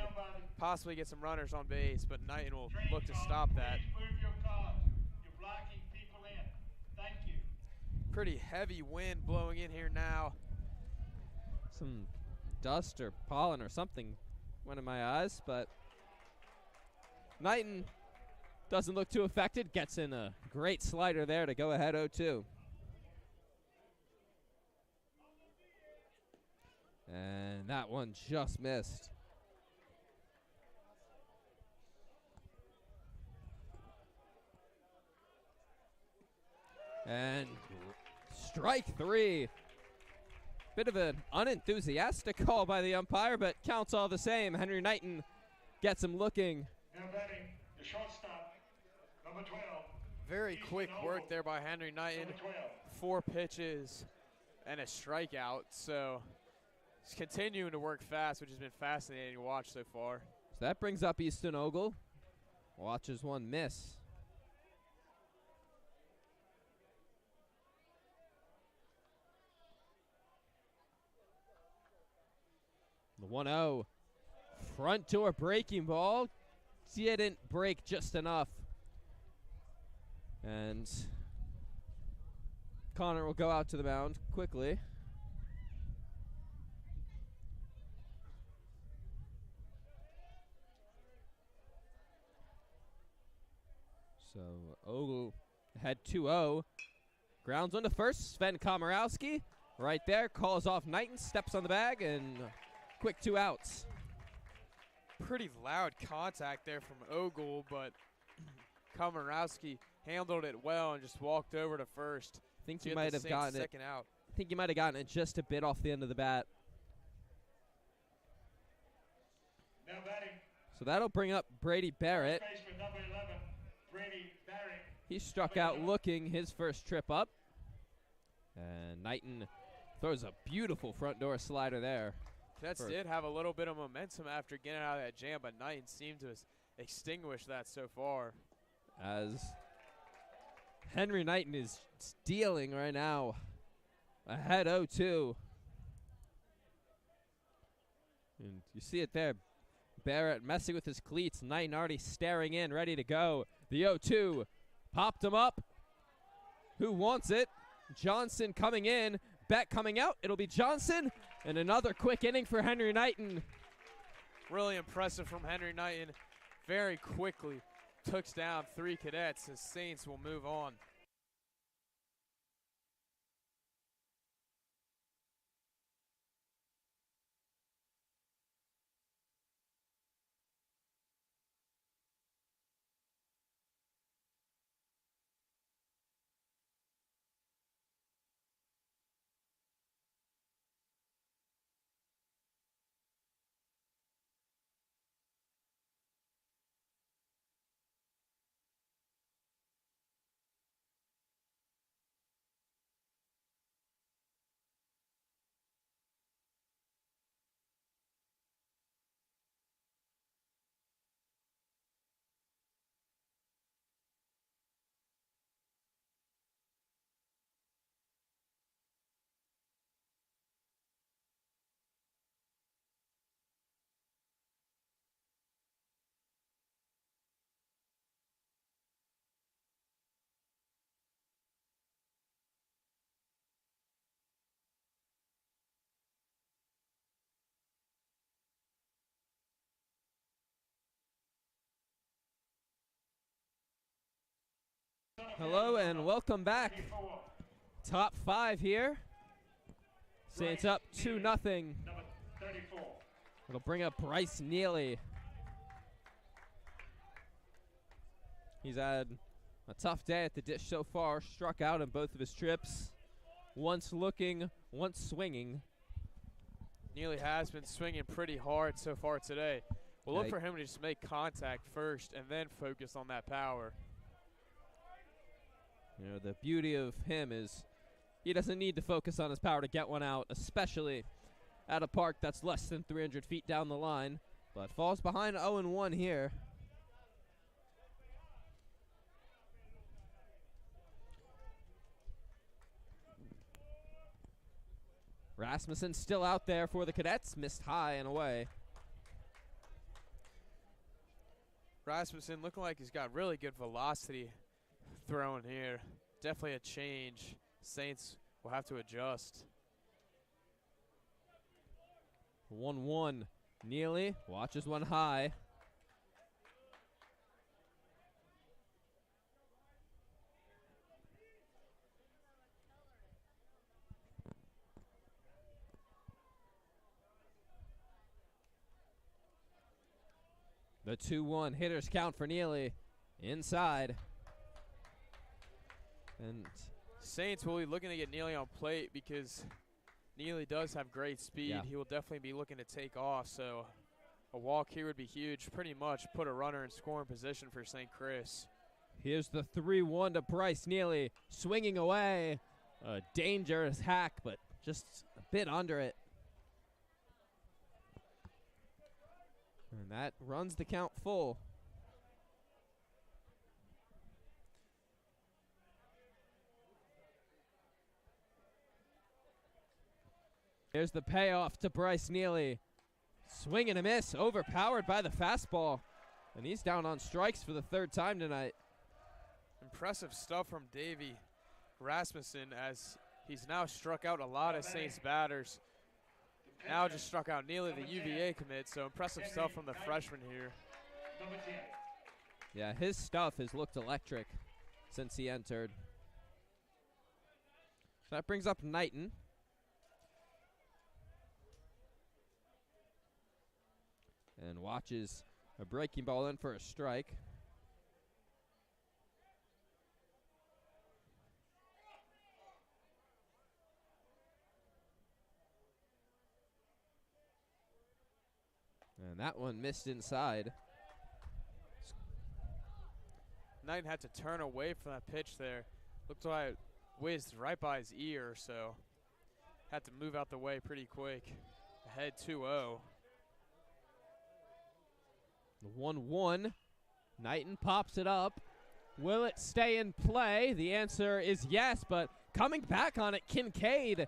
[SPEAKER 5] possibly get some runners on base, but Knighton will look to stop that.
[SPEAKER 1] Please move your cards. You're blocking people in. Thank you.
[SPEAKER 5] Pretty heavy wind blowing in here now.
[SPEAKER 4] Some dust or pollen or something went in my eyes, but Knighton doesn't look too affected. Gets in a great slider there to go ahead 0-2. And that one just missed. And strike 3. Bit of an unenthusiastic call by the umpire, but counts all the same. Henry Knighton gets him looking.
[SPEAKER 1] Now batting, the shortstop, number 12.
[SPEAKER 5] Very quick work there by Henry Knighton.
[SPEAKER 1] Number 12.
[SPEAKER 5] 4 pitches and a strikeout. So he's continuing to work fast, which has been fascinating to watch so far.
[SPEAKER 4] So that brings up Easton Ogle. Watches one miss. The 1-0. Front door breaking ball. Didn't break just enough. And Connor will go out to the mound quickly. So Ogle had 2-0. Grounds on to first. Sven Komorowski right there. Calls off Knighton. Steps on the bag and quick 2 outs.
[SPEAKER 5] Pretty loud contact there from Ogle, but Komorowski handled it well and just walked over to first.
[SPEAKER 4] I think he might have gotten it.
[SPEAKER 5] Second out.
[SPEAKER 4] I think he might have gotten it just a bit off the end of the bat.
[SPEAKER 1] Now batting,
[SPEAKER 4] So that'll bring up Brady Barrett.
[SPEAKER 1] baseman, number 11, Brady Barrett.
[SPEAKER 4] He struck out looking his first trip up. And Knighton throws a beautiful front door slider there.
[SPEAKER 5] Cadets did have a little bit of momentum after getting out of that jam, but Knighton seemed to extinguish that so far.
[SPEAKER 4] As Henry Knighton is stealing right now. Ahead 0-2. And you see it there. Barrett messing with his cleats. Knighton already staring in, ready to go. The 0-2 popped him up. Who wants it? Johnson coming in. Beck coming out. It'll be Johnson. And another quick inning for Henry Knighton.
[SPEAKER 5] Really impressive from Henry Knighton. Very quickly took down 3 Cadets as Saints will move on.
[SPEAKER 4] Hello and welcome back.
[SPEAKER 1] 34,
[SPEAKER 4] Top 5 here. Saints up 2-0.
[SPEAKER 1] number 34.
[SPEAKER 4] It'll bring up Bryce Neely. He's had a tough day at the dish so far. Struck out on both of his trips. Once looking, once swinging.
[SPEAKER 5] Neely has been swinging pretty hard so far today. Well, look for him to just make contact first and then focus on that power.
[SPEAKER 4] You know, the beauty of him is he doesn't need to focus on his power to get one out, especially at a park that's less than 300 feet down the line, but falls behind 0-1 here. Rasmussen still out there for the Cadets, missed high and away.
[SPEAKER 5] Rasmussen looking like he's got really good velocity throwing here. Definitely a change. Saints will have to adjust.
[SPEAKER 4] 1-1. Neely watches one high. The 2-1 hitters count for Neely. Inside. And
[SPEAKER 5] Saints will be looking to get Neely on plate because Neely does have great speed.
[SPEAKER 4] Yeah.
[SPEAKER 5] He will definitely be looking to take off, so a walk here would be huge. Pretty much put a runner in scoring position for St. Chris.
[SPEAKER 4] here's the 3-1 to Bryce Neely, swinging away. A dangerous hack, but just a bit under it. And that runs the count full. Here's the payoff to Bryce Neely. Swing and a miss, overpowered by the fastball. And he's down on strikes for the third time tonight.
[SPEAKER 5] Impressive stuff from Davey Rasmussen as he's now struck out a lot of Saints batters. Now just struck out Neely, the UVA commit, so impressive stuff from the freshman here.
[SPEAKER 4] Yeah, his stuff has looked electric since he entered. So that brings up Knighton. And watches a breaking ball in for a strike. And that one missed inside.
[SPEAKER 5] Knighton had to turn away from that pitch there. Looked like it whizzed right by his ear, so had to move out the way pretty quick. Ahead 2-0.
[SPEAKER 4] The 1-1. Knighton pops it up. Will it stay in play? The answer is yes, but coming back on it, Kincaid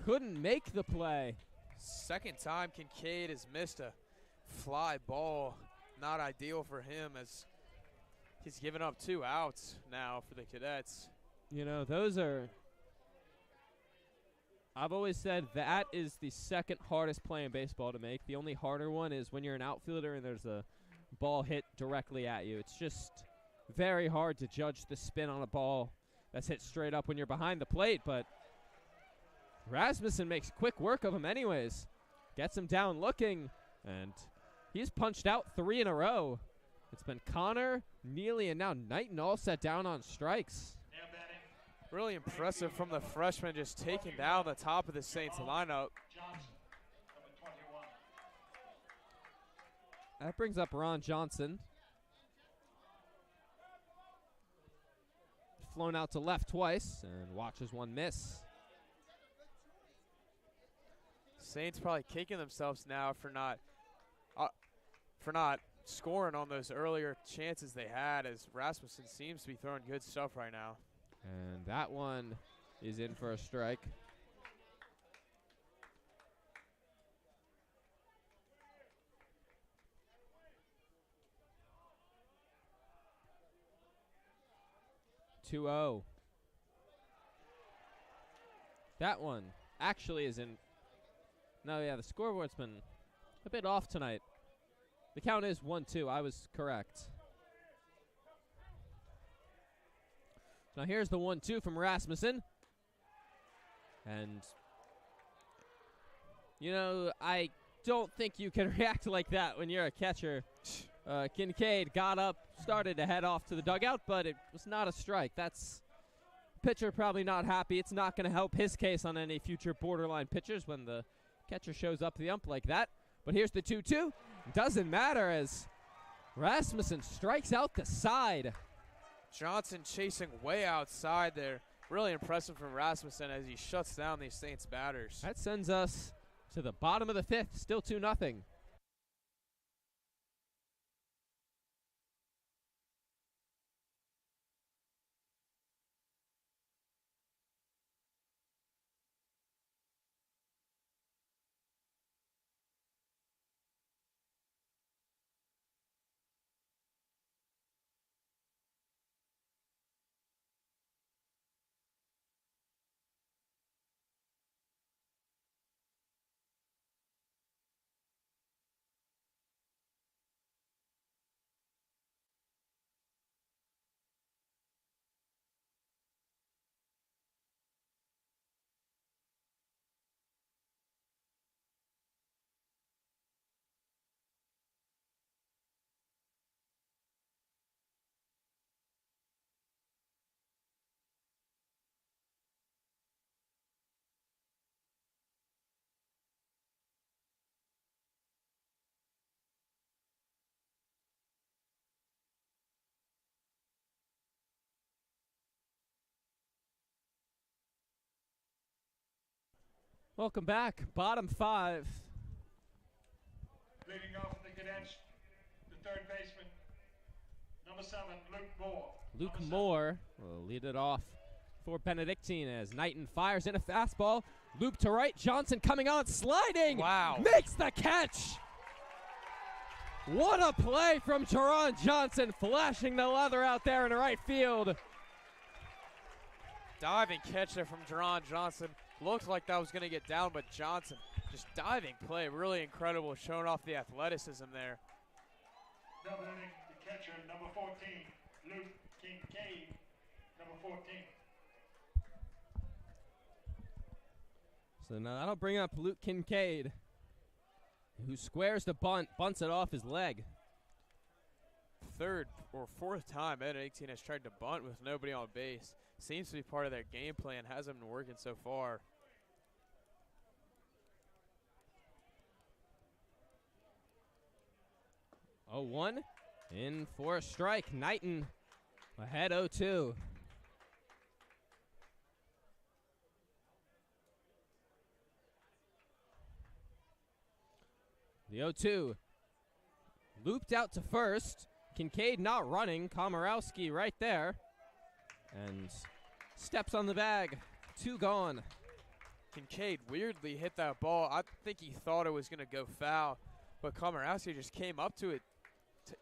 [SPEAKER 4] couldn't make the play.
[SPEAKER 5] Second time Kincaid has missed a fly ball. Not ideal for him as he's given up 2 outs now for the Cadets.
[SPEAKER 4] You know, those are, I've always said that is the second hardest play in baseball to make. The only harder one is when you're an outfielder and there's a ball hit directly at you. It's just very hard to judge the spin on a ball that's hit straight up when you're behind the plate, but Rasmussen makes quick work of him anyways. Gets him down looking, and he's punched out 3 in a row. It's been Connor, Neely, and now Knighton all set down on strikes.
[SPEAKER 5] Really impressive from the freshman, just taking down the top of the Saints lineup.
[SPEAKER 4] That brings up Ron Johnson. Flown out to left twice and watches one miss.
[SPEAKER 5] Saints probably kicking themselves now for not scoring on those earlier chances they had, as Rasmussen seems to be throwing good stuff right now.
[SPEAKER 4] And that one is in for a strike. (2-0). That one actually is in. No, yeah, the scoreboard's been a bit off tonight. The count is 1-2. I was correct. Now here's the 1-2 from Rasmussen. And, you know, I don't think you can react like that when you're a catcher. Kincaid got up, started to head off to the dugout, but it was not a strike. That's pitcher probably not happy. It's not going to help his case on any future borderline pitchers when the catcher shows up the ump like that. But here's the 2-2. Doesn't matter as Rasmussen strikes out the side.
[SPEAKER 5] Johnson chasing way outside there. Really impressive from Rasmussen as he shuts down these Saints batters.
[SPEAKER 4] That sends us to the bottom of the 5th, still 2-0. Welcome back, bottom 5.
[SPEAKER 1] Leading off the Cadets, the third baseman, number 7, Luke Moore.
[SPEAKER 4] Luke
[SPEAKER 1] Number 7.
[SPEAKER 4] Moore will lead it off for Benedictine as Knighton fires in a fastball. Loop to right, Johnson coming on, sliding.
[SPEAKER 5] Wow.
[SPEAKER 4] Makes the catch. What a play from Teron Johnson, flashing the leather out there in right field.
[SPEAKER 5] Diving catch there from Teron Johnson. Looked like that was going to get down, but Johnson just diving play. Really incredible, showing off the athleticism there.
[SPEAKER 1] Double inning, the catcher, number 14, Luke Kincaid, number 14.
[SPEAKER 4] So now that'll bring up Luke Kincaid, who squares the bunt, bunts it off his leg.
[SPEAKER 5] Third or fourth time Benedictine has tried to bunt with nobody on base. Seems to be part of their game plan. Hasn't been working so far.
[SPEAKER 4] Oh, 1 in for a strike. Knighton ahead 0-2. The 0-2 looped out to first. Kincaid not running. Komorowski right there. And steps on the bag. 2 gone.
[SPEAKER 5] Kincaid weirdly hit that ball. I think he thought it was going to go foul, but Komorowski just came up to it,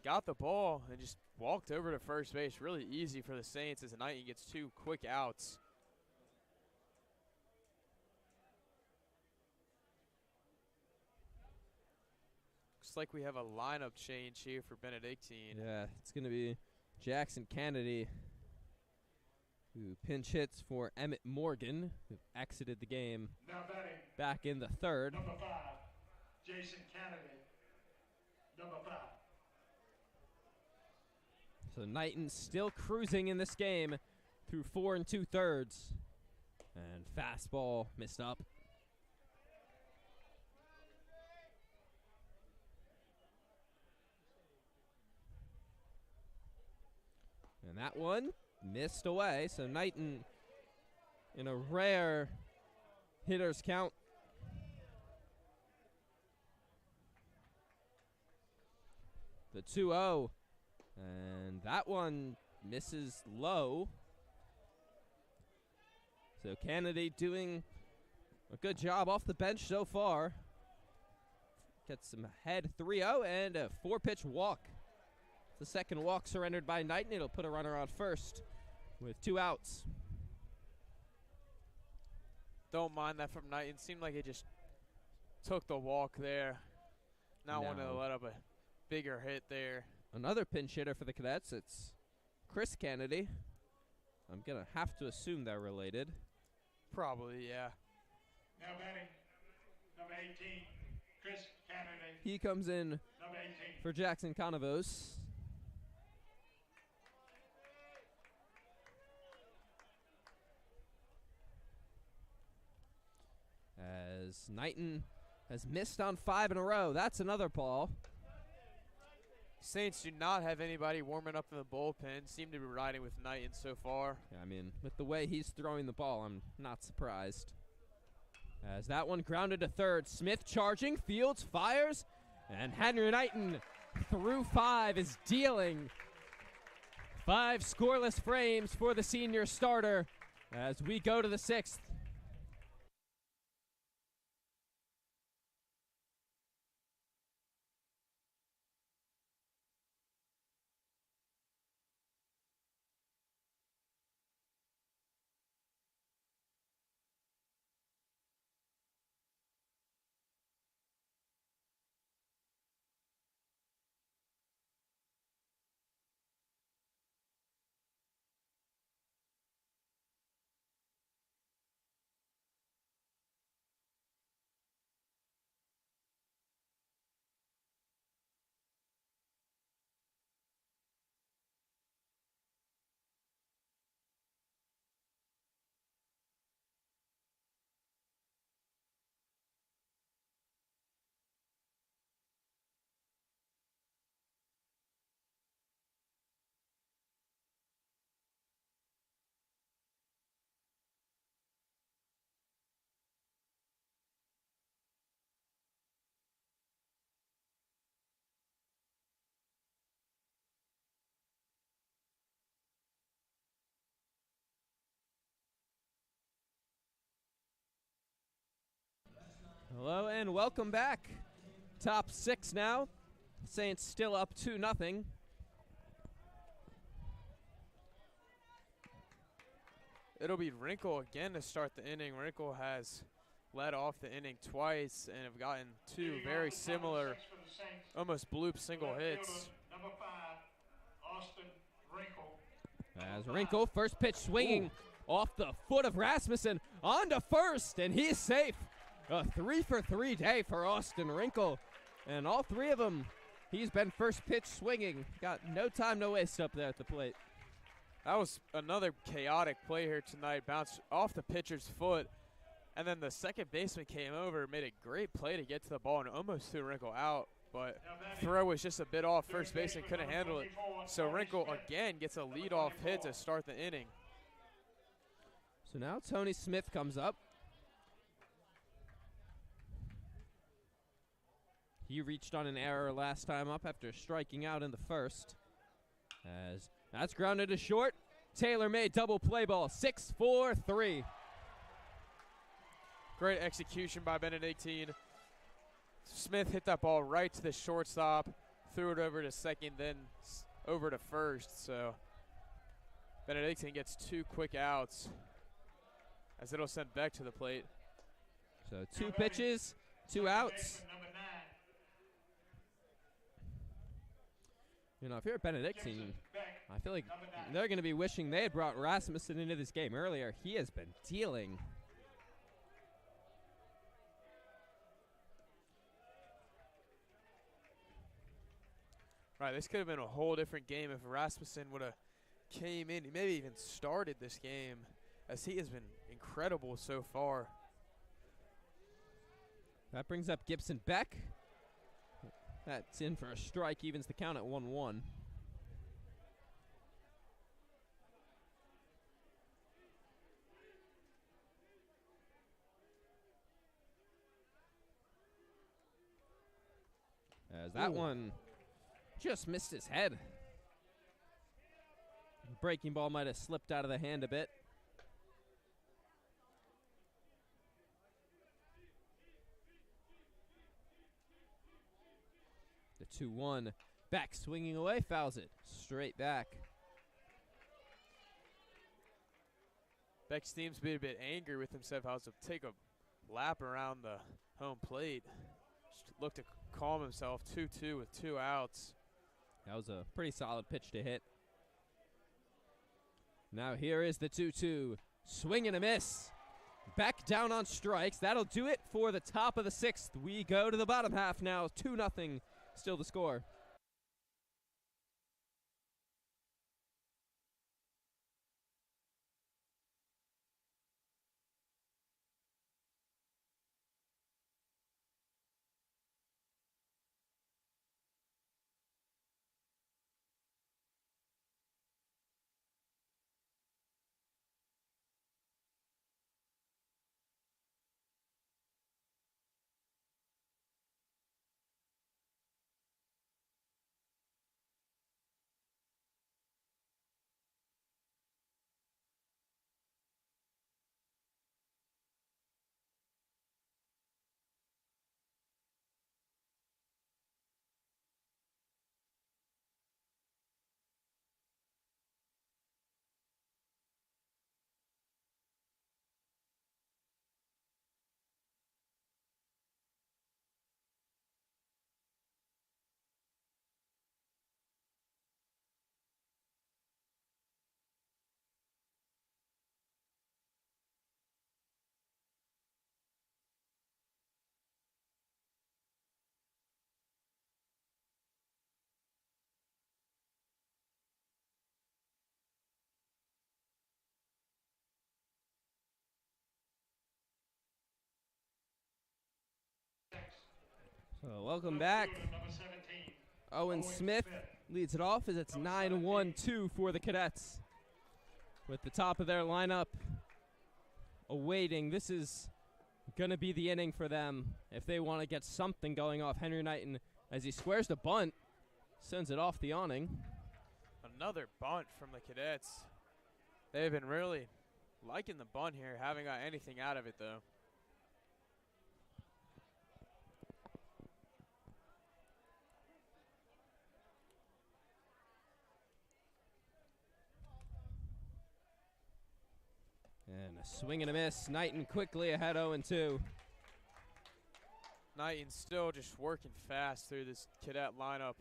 [SPEAKER 5] got the ball, and just walked over to first base. Really easy for the Saints as Knighton gets 2 quick outs. Looks like we have a lineup change here for Benedictine.
[SPEAKER 4] Yeah, it's going to be Jackson Kennedy, who pinch hits for Emmett Morgan, who exited the game
[SPEAKER 1] Now batting,
[SPEAKER 4] back in the 3rd.
[SPEAKER 1] number 5, Jason Kennedy, number 5.
[SPEAKER 4] So Knighton still cruising in this game through 4 2/3. And fastball missed up. And that one missed away. So Knighton in a rare hitter's count. The 2-0. And that one misses low. So Kennedy doing a good job off the bench so far. Gets him ahead 3-0 and a 4-pitch walk. The second walk surrendered by Knighton. It'll put a runner on first with 2 outs.
[SPEAKER 5] Don't mind that from Knighton. Seemed like he just took the walk there. Not wanting to let up a bigger hit there.
[SPEAKER 4] Another pinch hitter for the Cadets. It's Chris Kennedy. I'm going to have to assume they're related.
[SPEAKER 5] Probably, yeah.
[SPEAKER 1] Now batting, number 18, Chris Kennedy,
[SPEAKER 4] He comes in
[SPEAKER 1] number 18.
[SPEAKER 4] for Jackson Conavos. As Knighton has missed on 5 in a row. That's another ball.
[SPEAKER 5] Saints do not have anybody warming up in the bullpen. Seem to be riding with Knighton so far.
[SPEAKER 4] Yeah, I mean, with the way he's throwing the ball, I'm not surprised. As that one grounded to third, Smith charging, Fields fires, and Henry Knighton through 5 is dealing 5 scoreless frames for the senior starter as we go to the 6th. Hello and welcome back. Top 6 now. Saints still up 2-0.
[SPEAKER 5] It'll be Wrinkle again to start the inning. Wrinkle has led off the inning twice and have gotten 2 very similar, almost bloop single hits.
[SPEAKER 1] Number 5, Austin Wrinkle.
[SPEAKER 4] As Wrinkle, first pitch swinging off the foot of Rasmussen, on to first, and he's safe. A 3-for-3 day for Austin Wrinkle. And all 3 of them, he's been first pitch swinging. Got no time to waste up there at the plate.
[SPEAKER 5] That was another chaotic play here tonight. Bounced off the pitcher's foot, and then the second baseman came over, made a great play to get to the ball and almost threw Wrinkle out. But throw was just a bit off. First baseman couldn't handle it. So Wrinkle again gets a leadoff hit to start the inning.
[SPEAKER 4] So now Tony Smith comes up. He reached on an error last time up after striking out in the first. As that's grounded to short. Taylor made double play ball, 6-4-3.
[SPEAKER 5] Great execution by Benedictine. Smith hit that ball right to the shortstop, threw it over to second, then over to first. So Benedictine gets 2 quick outs as it'll send Beck to the plate.
[SPEAKER 4] So 2 pitches, 2 outs. You know, if you're at Benedictine, I feel like they're going to be wishing they had brought Rasmussen into this game earlier. He has been dealing.
[SPEAKER 5] Right, this could have been a whole different game if Rasmussen would have came in, maybe even started this game, as he has been incredible so far.
[SPEAKER 4] That brings up Gibson Beck. That's in for a strike, evens the count at 1-1. As that one just missed his head. Breaking ball might have slipped out of the hand a bit. The 2-1. Beck swinging away, fouls it. Straight back.
[SPEAKER 5] Beck seems to be a bit angry with himself. How to take a lap around the home plate. Just look to calm himself. 2-2 with 2 outs.
[SPEAKER 4] That was a pretty solid pitch to hit. Now here is the 2-2. Swing and a miss. Beck down on strikes. That'll do it for the top of the 6th. We go to the bottom half now. 2-0. Still the score. Welcome back.
[SPEAKER 1] Fielder, number 17.
[SPEAKER 4] Owen Smith leads it off as it's 9-1-2 for the Cadets. With the top of their lineup awaiting. This is going to be the inning for them if they want to get something going off. Henry Knighton, as he squares the bunt, sends it off the awning.
[SPEAKER 5] Another bunt from the Cadets. They've been really liking the bunt here. Haven't got anything out of it, though.
[SPEAKER 4] And a swing and a miss. Knighton quickly ahead 0-2.
[SPEAKER 5] Knighton still just working fast through this Cadet lineup.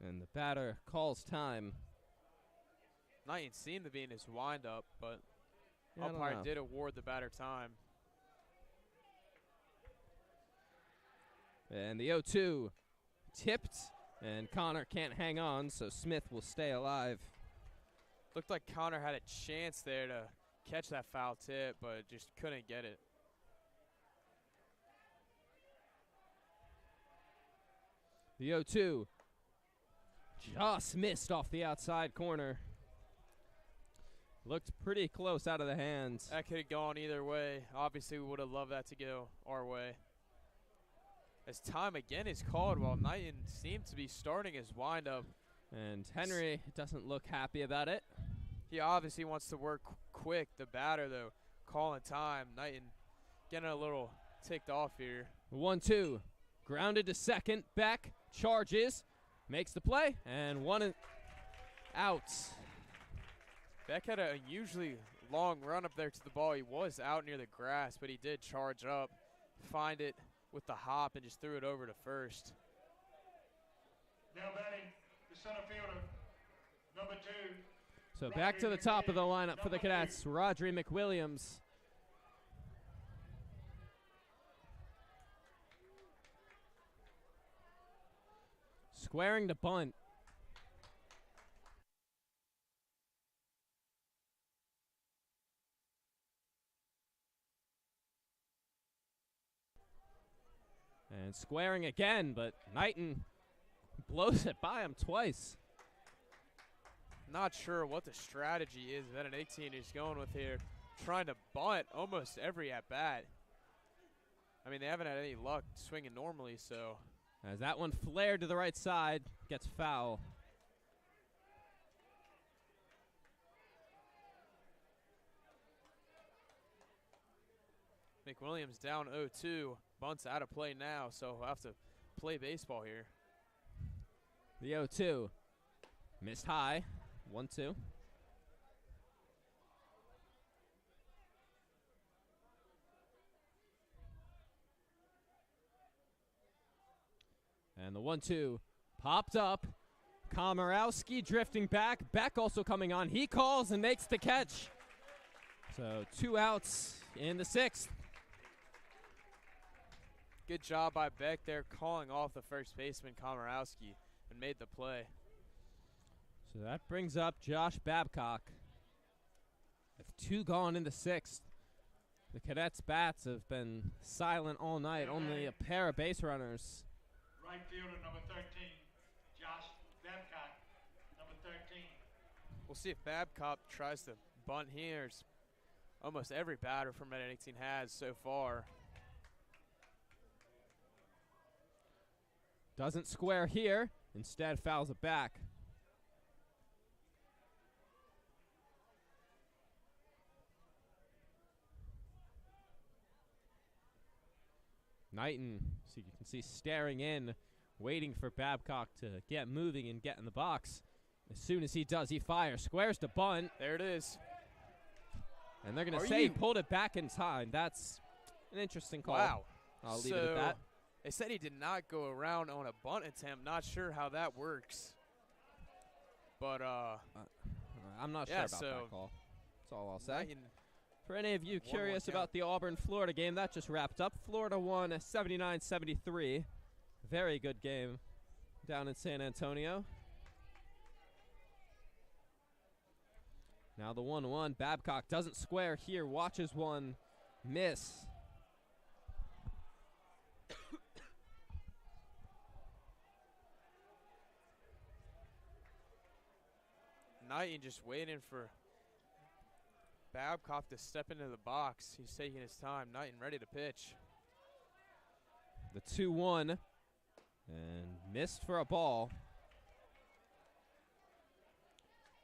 [SPEAKER 4] And the batter calls time.
[SPEAKER 5] Knighton seemed to be in his windup, but
[SPEAKER 4] Yeah, I don't
[SPEAKER 5] umpire
[SPEAKER 4] know.
[SPEAKER 5] did award the batter time.
[SPEAKER 4] And the 0-2 tipped, and Connor can't hang on, so Smith will stay alive.
[SPEAKER 5] Looked like Connor had a chance there to catch that foul tip, but just couldn't get it.
[SPEAKER 4] The 0-2 just missed off the outside corner. Looked pretty close out of the hands.
[SPEAKER 5] That could have gone either way. Obviously, we would have loved that to go our way. As time again is called, while Knighton seemed to be starting his windup.
[SPEAKER 4] And Henry doesn't look happy about it.
[SPEAKER 5] He obviously wants to work quick. The batter, though, calling time. Knighton getting a little ticked off here.
[SPEAKER 4] 1-2, grounded to second. Beck charges, makes the play, and one out.
[SPEAKER 5] Beck had a unusually long run up there to the ball. He was out near the grass, but he did charge up, find it with the hop, and just threw it over to first.
[SPEAKER 1] Now batting the center fielder, number 2.
[SPEAKER 4] So back to the top of the lineup for the Cadets, Rodri McWilliams. Squaring the bunt. And squaring again, but Knighton blows it by him twice.
[SPEAKER 5] Not sure what the strategy is Benedictine is going with here. Trying to bunt almost every at-bat. I mean, they haven't had any luck swinging normally, so.
[SPEAKER 4] As that one flared to the right side, gets foul.
[SPEAKER 5] McWilliams down 0-2. Bunts out of play now, so we'll have to play baseball here.
[SPEAKER 4] The 0-2 missed high. 1-2. And the 1-2 popped up. Komorowski drifting back. Beck also coming on. He calls and makes the catch. So 2 outs in the 6th.
[SPEAKER 5] Good job by Beck there, calling off the first baseman, Komorowski, and made the play.
[SPEAKER 4] So that brings up Josh Babcock. With 2 gone in the 6th. The Cadets' bats have been silent all night. Only a pair of base runners.
[SPEAKER 1] Right fielder, number 13, Josh Babcock, number 13.
[SPEAKER 5] We'll see if Babcock tries to bunt here. As almost every batter from Benedictine has so far.
[SPEAKER 4] Doesn't square here. Instead fouls it back. Knighton, so you can see staring in, waiting for Babcock to get moving and get in the box. As soon as he does, he fires, squares the bunt.
[SPEAKER 5] There it is.
[SPEAKER 4] And they're going to say he pulled it back in time. That's an interesting call.
[SPEAKER 5] Wow.
[SPEAKER 4] I'll leave it at that.
[SPEAKER 5] They said he did not go around on a bunt attempt. Not sure how that works. But,
[SPEAKER 4] I'm not
[SPEAKER 5] yeah,
[SPEAKER 4] sure about that call. That's all I'll say.
[SPEAKER 5] Knighton,
[SPEAKER 4] For any of you
[SPEAKER 5] One
[SPEAKER 4] curious
[SPEAKER 5] more
[SPEAKER 4] about
[SPEAKER 5] count.
[SPEAKER 4] the Auburn-Florida game, that just wrapped up. Florida won 79-73. Very good game down in San Antonio. Now the 1-1. Babcock doesn't square here. Watches one miss.
[SPEAKER 5] Knighton just waiting for Babcock to step into the box. He's taking his time. Knighton ready to pitch.
[SPEAKER 4] The 2-1 and missed for a ball.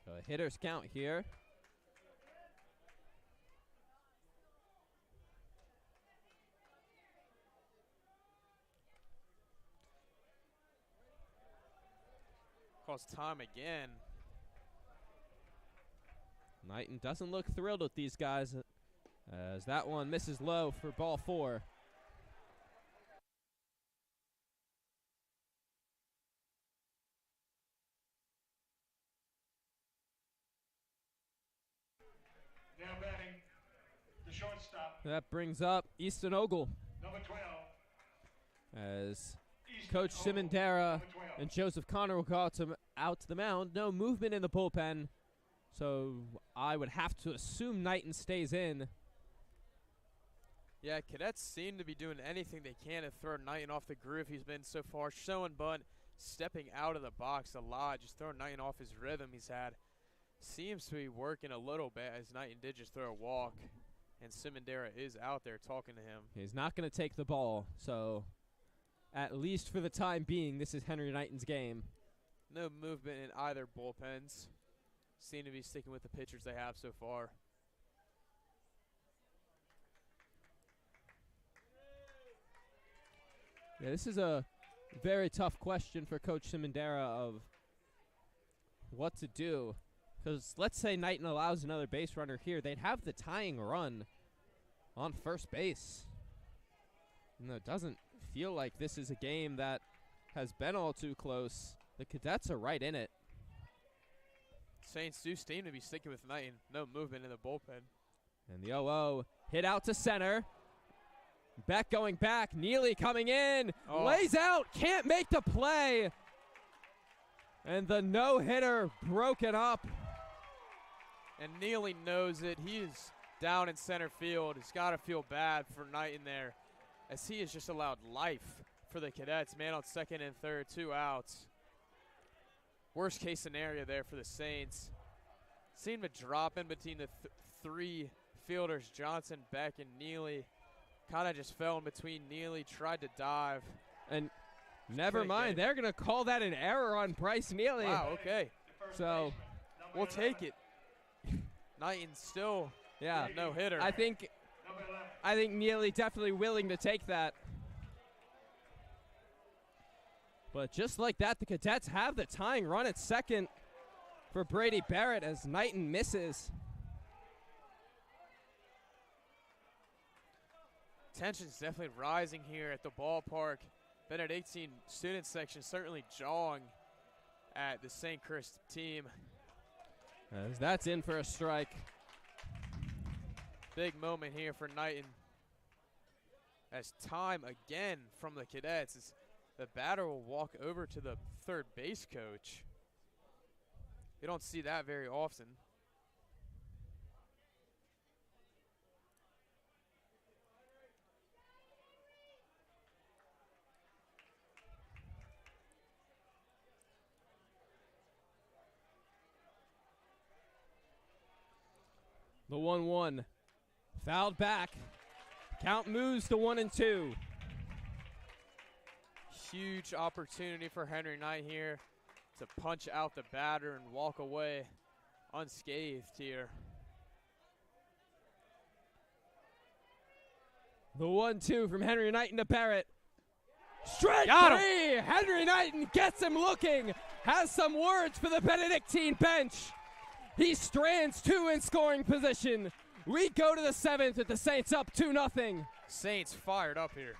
[SPEAKER 4] So a hitter's count here.
[SPEAKER 5] Calls time again.
[SPEAKER 4] Knighton doesn't look thrilled with these guys as that one misses low for ball 4.
[SPEAKER 1] Now batting, the shortstop,
[SPEAKER 4] That brings up Easton Ogle
[SPEAKER 1] number 12.
[SPEAKER 4] as
[SPEAKER 1] Easton
[SPEAKER 4] Coach
[SPEAKER 1] Ogle,
[SPEAKER 4] Simondera
[SPEAKER 1] number 12.
[SPEAKER 4] and Joseph Connor will go out to the mound. No movement in the bullpen, so I would have to assume Knighton stays in.
[SPEAKER 5] Yeah, Cadets seem to be doing anything they can to throw Knighton off the groove. He's been so far showing bunt, stepping out of the box a lot, just throwing Knighton off his rhythm he's had. Seems to be working a little bit as Knighton did just throw a walk, and Simondera is out there talking to him.
[SPEAKER 4] He's not going to take the ball, so at least for the time being, this is Henry Knighton's game.
[SPEAKER 5] No movement in either bullpens. Seem to be sticking with the pitchers they have so far.
[SPEAKER 4] Yeah, this is a very tough question for Coach Simondera of what to do. Because let's say Knighton allows another base runner here. They'd have the tying run on first base. And it doesn't feel like this is a game that has been all too close. The Cadets are right in it.
[SPEAKER 5] Saints do seem to be sticking with Knighton. No movement in the bullpen.
[SPEAKER 4] And the 0-0 hit out to center. Beck going back. Neely coming in.
[SPEAKER 5] Oh.
[SPEAKER 4] Lays out. Can't make the play. And the no-hitter broken up.
[SPEAKER 5] And Neely knows it. He's down in center field. He's got to feel bad for Knighton there, as he has just allowed life for the Cadets. Man on second and third, 2 outs. Worst case scenario there for the Saints. Seemed to drop in between the 3 fielders, Johnson, Beck, and Neely. Kind of just fell in between. Neely tried to dive.
[SPEAKER 4] And never mind, they're going to call that an error on Bryce Neely.
[SPEAKER 5] Wow, okay.
[SPEAKER 4] So
[SPEAKER 5] We'll take it. Knighton still
[SPEAKER 4] yeah,
[SPEAKER 5] no hitter.
[SPEAKER 4] I think Neely definitely willing to take that. But just like that, the Cadets have the tying run at second for Brady Barrett as Knighton misses.
[SPEAKER 5] Tension's definitely rising here at the ballpark. Benedictine student section certainly jawing at the St. Chris team.
[SPEAKER 4] As that's in for a strike.
[SPEAKER 5] Big moment here for Knighton. As time again from the Cadets. As the batter will walk over to the third base coach. You don't see that very often.
[SPEAKER 4] The 1-1 fouled back. Count moves to 1-2.
[SPEAKER 5] Huge opportunity for Henry Knight here to punch out the batter and walk away unscathed here.
[SPEAKER 4] The 1-2 from Henry Knighton to Barrett. Strike
[SPEAKER 5] Got him.
[SPEAKER 4] 3! Henry Knighton gets him looking. Has some words for the Benedictine bench. He strands 2 in scoring position. We go to the 7th with the Saints up 2-0.
[SPEAKER 5] Saints fired up here.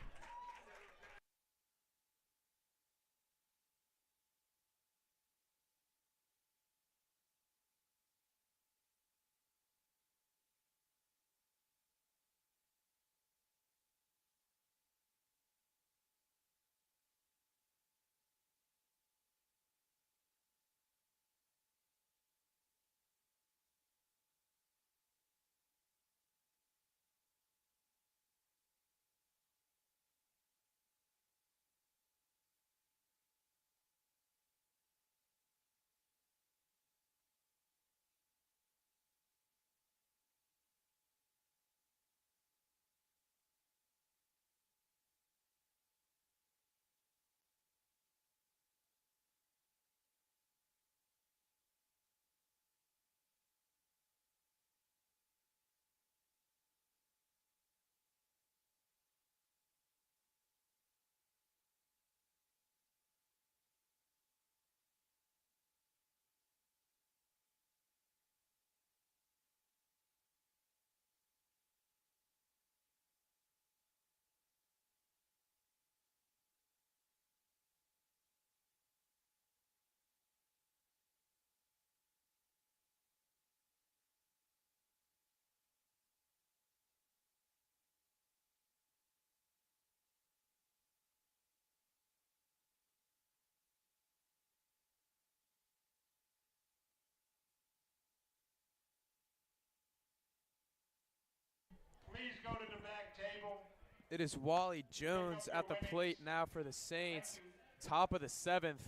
[SPEAKER 5] It is Wally Jones at the plate now for the Saints. Top of the 7th.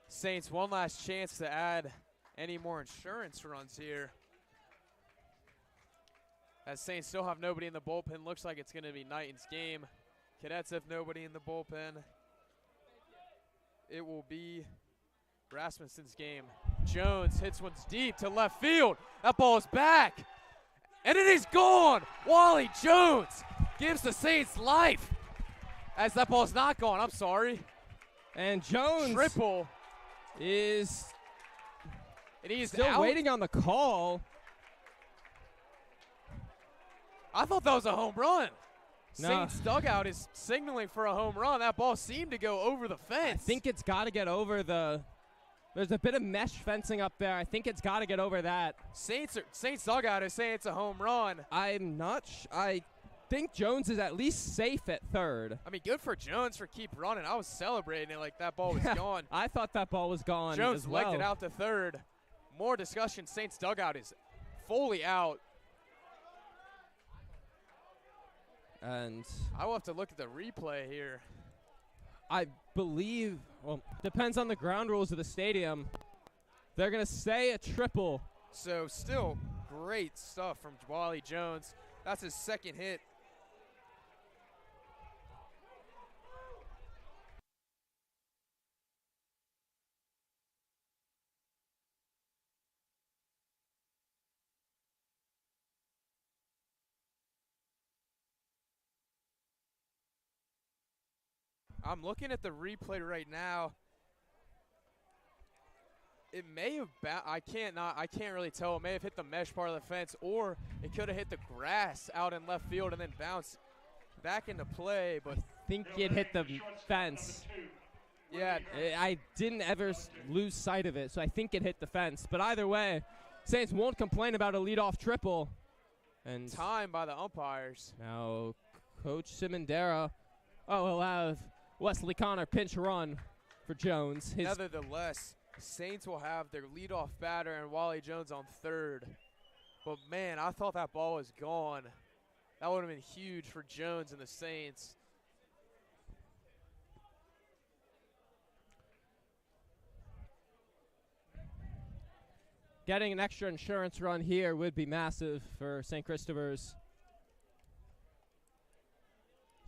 [SPEAKER 5] Saints one last chance to add any more insurance runs here. As Saints still have nobody in the bullpen, looks like it's going to be Knighton's game. Cadets have nobody in the bullpen. It will be Rasmussen's game. Jones hits one deep to left field. That ball is back. And it is gone. Wally Jones gives the Saints life. As that ball's not gone, I'm sorry.
[SPEAKER 4] And Jones
[SPEAKER 5] Triple
[SPEAKER 4] is
[SPEAKER 5] and he's
[SPEAKER 4] still
[SPEAKER 5] out.
[SPEAKER 4] waiting on the call.
[SPEAKER 5] I thought that was a home run.
[SPEAKER 4] No.
[SPEAKER 5] Saints dugout is signaling for a home run. That ball seemed to go over the fence.
[SPEAKER 4] I think it's got to get over there's a bit of mesh fencing up there. I think it's got to get over that.
[SPEAKER 5] Saints dugout is saying it's a home run.
[SPEAKER 4] I'm not I think Jones is at least safe at third.
[SPEAKER 5] I mean, good for Jones for keep running. I was celebrating it like that ball was gone.
[SPEAKER 4] I thought that ball was gone
[SPEAKER 5] Jones
[SPEAKER 4] as well.
[SPEAKER 5] legged it out to third. More discussion. Saints dugout is fully out.
[SPEAKER 4] And
[SPEAKER 5] I will have to look at the replay here.
[SPEAKER 4] I believe, well, depends on the ground rules of the stadium. They're going to say a triple.
[SPEAKER 5] So still great stuff from Wally Jones. That's his second hit. I'm looking at the replay right now. It may have I can't really tell. It may have hit the mesh part of the fence, or it could have hit the grass out in left field and then bounced back into play. But
[SPEAKER 4] I think it hit the fence.
[SPEAKER 5] yeah,
[SPEAKER 4] I didn't ever lose sight of it, so I think it hit the fence. But either way, Saints won't complain about a leadoff triple. And
[SPEAKER 5] time by the umpires.
[SPEAKER 4] now Coach Simondera will have Wesley Connor pinch run for Jones.
[SPEAKER 5] Nevertheless, Saints will have their leadoff batter and Wally Jones on third. But, man, I thought that ball was gone. That would have been huge for Jones and the Saints.
[SPEAKER 4] Getting an extra insurance run here would be massive for St. Christopher's.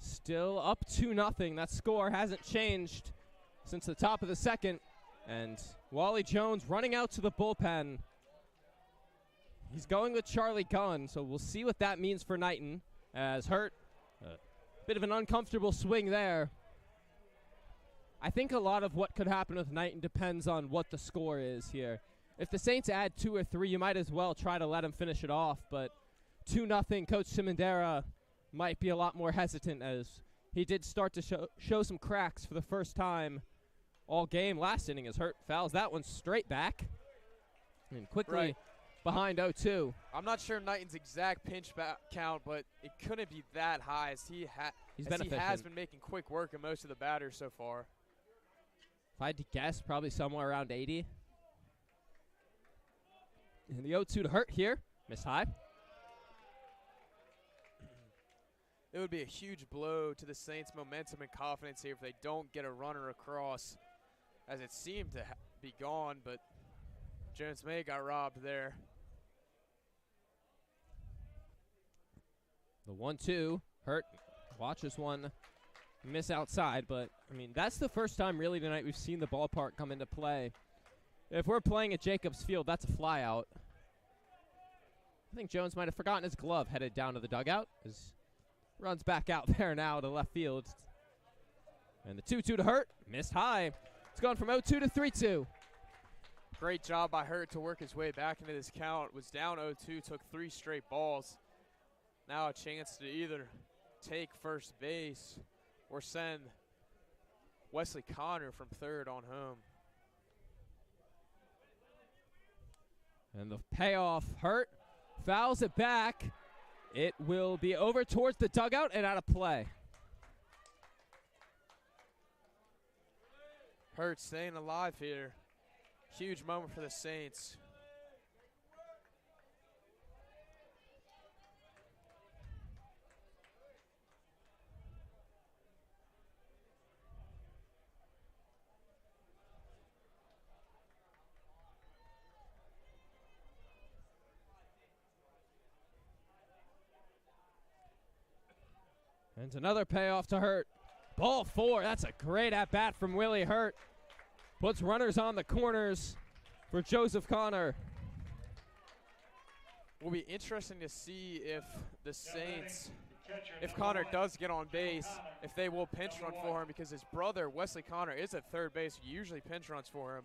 [SPEAKER 4] Still up 2-0. That score hasn't changed since the top of the second. And Wally Jones running out to the bullpen. He's going with Charlie Gunn, so we'll see what that means for Knighton. As Hurt, a bit of an uncomfortable swing there. I think a lot of what could happen with Knighton depends on what the score is here. If the Saints add 2 or 3, you might as well try to let him finish it off. But 2-0, Coach Simondera might be a lot more hesitant, as he did start to show some cracks for the first time all game last inning, as Hurt fouls that one straight back. And quickly behind 0-2.
[SPEAKER 5] I'm not sure Knighton's exact pinch count, but it couldn't be that high, as he has been making quick work of most of the batters so far.
[SPEAKER 4] If I had to guess, probably somewhere around 80. And the 0-2 to Hurt here. Miss high.
[SPEAKER 5] It would be a huge blow to the Saints' momentum and confidence here if they don't get a runner across, as it seemed to be gone, but Jones May got robbed there.
[SPEAKER 4] The 1-2. Hurt watches one miss outside, but, I mean, that's the first time really tonight we've seen the ballpark come into play. If we're playing at Jacobs Field, that's a flyout. I think Jones might have forgotten his glove, headed down to the dugout. Runs back out there now to left field. And the 2-2 to Hurt. Missed high. It's gone from 0-2 to 3-2.
[SPEAKER 5] Great job by Hurt to work his way back into this count. Was down 0-2, took 3 straight balls. Now a chance to either take first base or send Wesley Connor from third on home.
[SPEAKER 4] And the payoff, Hurt fouls it back. It will be over towards the dugout and out of play.
[SPEAKER 5] Hurt staying alive here. Huge moment for the Saints.
[SPEAKER 4] And another payoff to Hurt. Ball 4. That's a great at-bat from Willie Hurt. Puts runners on the corners for Joseph Connor.
[SPEAKER 5] Will be interesting to see if the Saints, if Connor does get on base, if they will pinch run for him, because his brother, Wesley Connor, is at third base, usually pinch runs for him.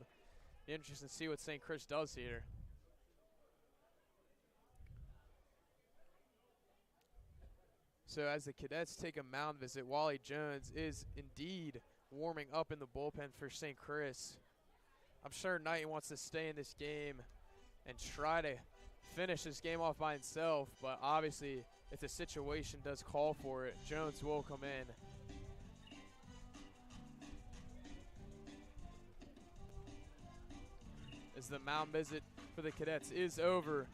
[SPEAKER 5] Be interesting to see what St. Chris does here. So as the Cadets take a mound visit, Wally Jones is indeed warming up in the bullpen for St. Chris. I'm sure Knight wants to stay in this game and try to finish this game off by himself, but obviously if the situation does call for it, Jones will come in. As the mound visit for the Cadets is over,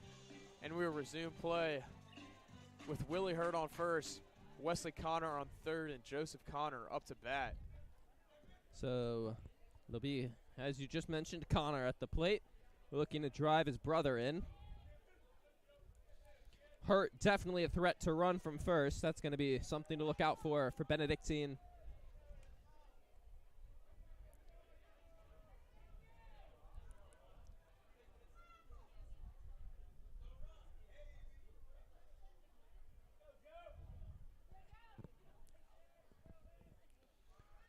[SPEAKER 5] and we will resume play with Willie Hurt on first, Wesley Connor on third, and Joseph Connor up to bat.
[SPEAKER 4] So it'll be, as you just mentioned, Connor at the plate. We're looking to drive his brother in. Hurt definitely a threat to run from first. That's going to be something to look out for Benedictine.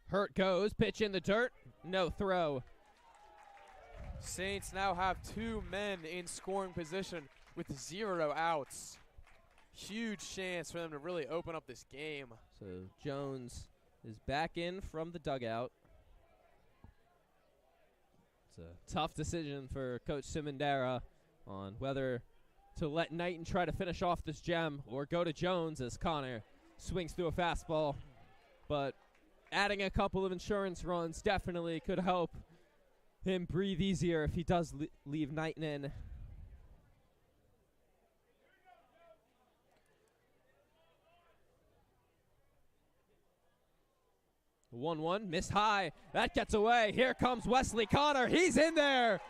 [SPEAKER 4] Hurt goes, pitch in the dirt, no throw.
[SPEAKER 5] Saints now have 2 men in scoring position with 0 outs. Huge chance for them to really open up this game.
[SPEAKER 4] So Jones is back in from the dugout. It's a tough decision for Coach Simondera on whether to let Knighton try to finish off this gem or go to Jones as Connor swings through a fastball. But adding a couple of insurance runs definitely could help him breathe easier if he does leave Knighton in. The 1-1, missed high. That gets away. Here comes Wesley Connor. He's in there.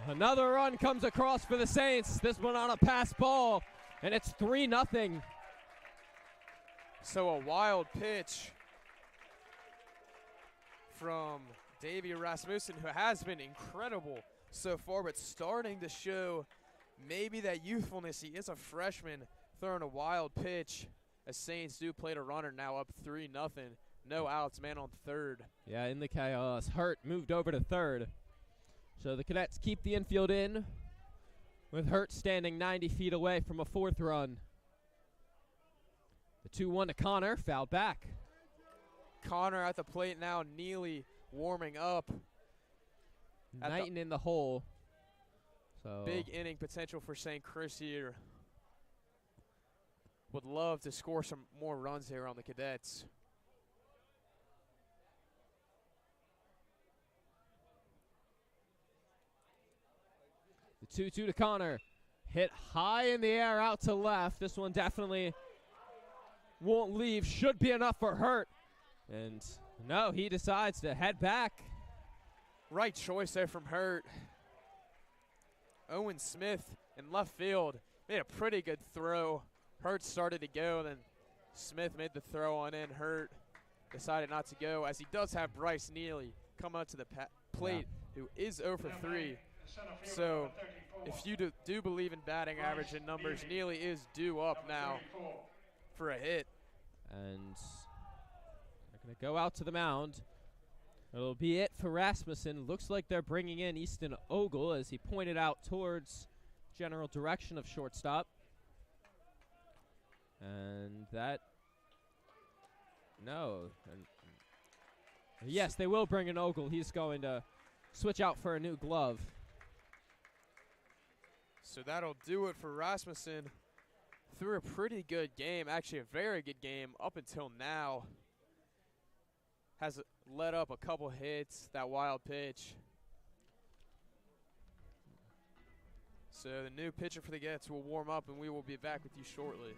[SPEAKER 4] Another run comes across for the Saints. This one on a pass ball, and it's 3-0.
[SPEAKER 5] So a wild pitch from Davey Rasmussen, who has been incredible so far, but starting to show maybe that youthfulness. He is a freshman throwing a wild pitch. As Saints do play a runner now up 3-0. No outs, man on third.
[SPEAKER 4] Yeah, in the chaos. Hurt moved over to third. So the Cadets keep the infield in, with Hurt standing 90 feet away from a 4th run. The 2-1 to Connor, fouled back.
[SPEAKER 5] Connor at the plate now, Neely warming up.
[SPEAKER 4] Knighton in the hole. So
[SPEAKER 5] big inning potential for St. Chris here. Would love to score some more runs here on the Cadets.
[SPEAKER 4] The 2-2 to Connor. Hit high in the air out to left. This one definitely won't leave. Should be enough for Hurt. And no, he decides to head back.
[SPEAKER 5] Right choice there from Hurt. Owen Smith in left field made a pretty good throw. Hurt started to go, then Smith made the throw on in. Hurt decided not to go, as he does have Bryce Neely come out to the plate, who is 0 for 3. So if you do believe in batting average and numbers, Neely is due up now for a hit.
[SPEAKER 4] And they're going to go out to the mound. It'll be it for Rasmussen. Looks like they're bringing in Easton Ogle, as he pointed out towards general direction of shortstop. And that, no. And yes, they will bring in Ogle. He's going to switch out for a new glove.
[SPEAKER 5] So that'll do it for Rasmussen. Threw a pretty good game, actually a very good game up until now. Has let up a couple hits, that wild pitch. So the new pitcher for the Cadets will warm up, and we will be back with you shortly.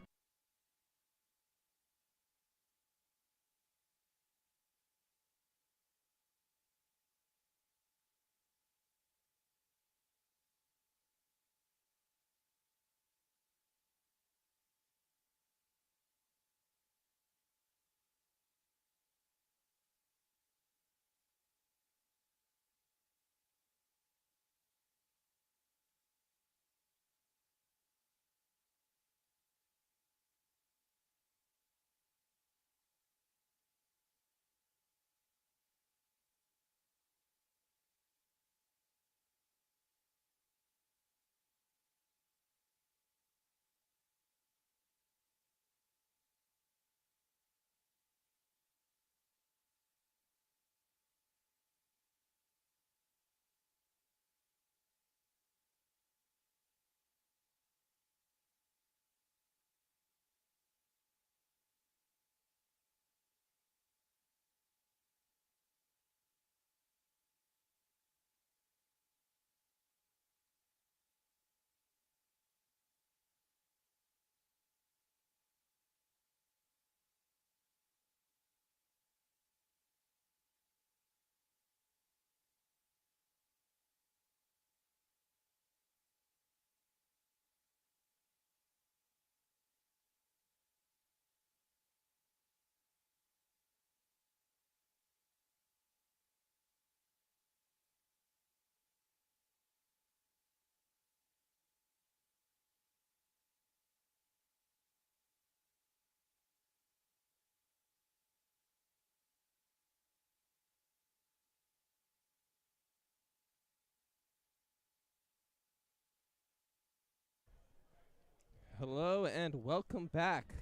[SPEAKER 4] Hello and welcome back.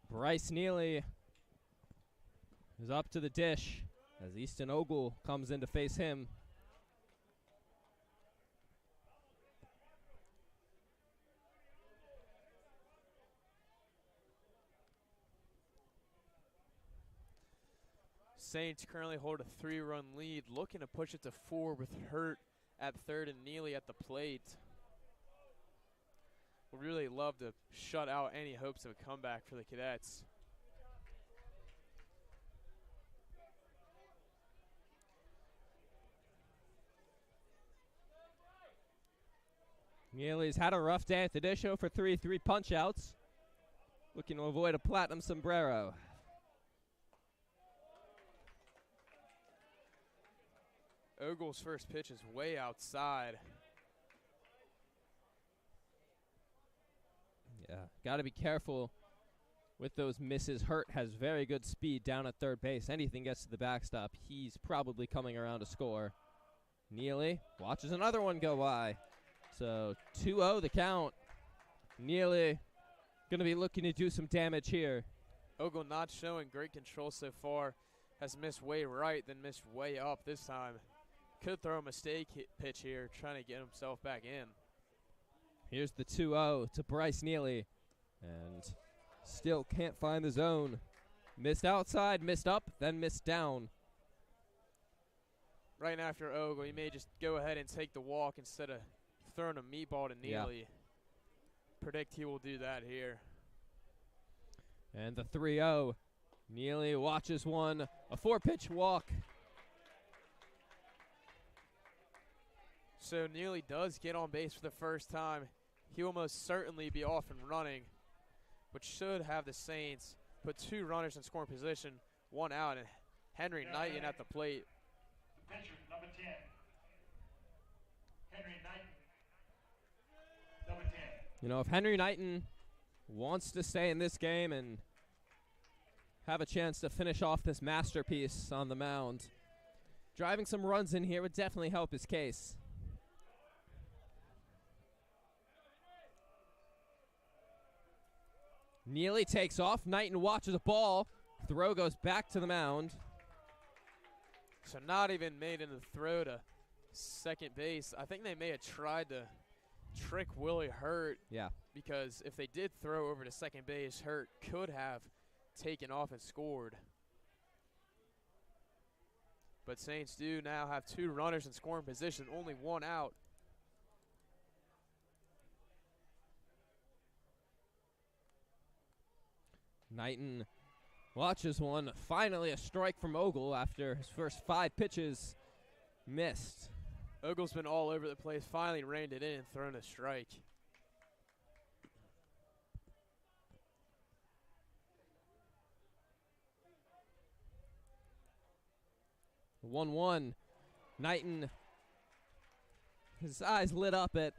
[SPEAKER 4] Bryce Neely is up to the dish as Easton Ogle comes in to face him.
[SPEAKER 5] Saints currently hold a 3-run lead, looking to push it to 4 with Hurt at third and Neely at the plate. Would really love to shut out any hopes of a comeback for the Cadets.
[SPEAKER 4] Neely's had a rough day at the dish, 0 for 3 punch-outs. Looking to avoid a platinum sombrero.
[SPEAKER 5] Ogle's first pitch is way outside.
[SPEAKER 4] Yeah, got to be careful with those misses. Hurt has very good speed down at third base. Anything gets to the backstop, he's probably coming around to score. Neely watches another one go by. So 2-0 the count. Neely going to be looking to do some damage here.
[SPEAKER 5] Ogle not showing great control so far. Has missed way right, then missed way up this time. Could throw a mistake pitch here, trying to get himself back in.
[SPEAKER 4] Here's the 2-0 to Bryce Neely. And still can't find the zone. Missed outside, missed up, then missed down.
[SPEAKER 5] Right after Ogle, he may just go ahead and take the walk instead of throwing a meatball to Neely.
[SPEAKER 4] Yeah.
[SPEAKER 5] Predict he will do that here.
[SPEAKER 4] And the 3-0. Neely watches one, a 4-pitch walk.
[SPEAKER 5] So Neely does get on base for the first time. He will most certainly be off and running, which should have the Saints put 2 runners in scoring position, 1 out, and Henry Knighton at the plate.
[SPEAKER 1] Pitcher, number 10. Henry Knighton, number 10.
[SPEAKER 4] You know, if Henry Knighton wants to stay in this game and have a chance to finish off this masterpiece on the mound, driving some runs in here would definitely help his case. Neely takes off. Knighton watches a ball. Throw goes back to the mound.
[SPEAKER 5] So not even made in the throw to second base. I think they may have tried to trick Willie Hurt.
[SPEAKER 4] Yeah.
[SPEAKER 5] Because if they did throw over to second base, Hurt could have taken off and scored. But Saints do now have 2 runners in scoring position, only 1 out.
[SPEAKER 4] Knighton watches one. Finally a strike from Ogle after his first 5 pitches missed.
[SPEAKER 5] Ogle's been all over the place, finally reined it in and thrown a strike.
[SPEAKER 4] The 1-1. Knighton, his eyes lit up at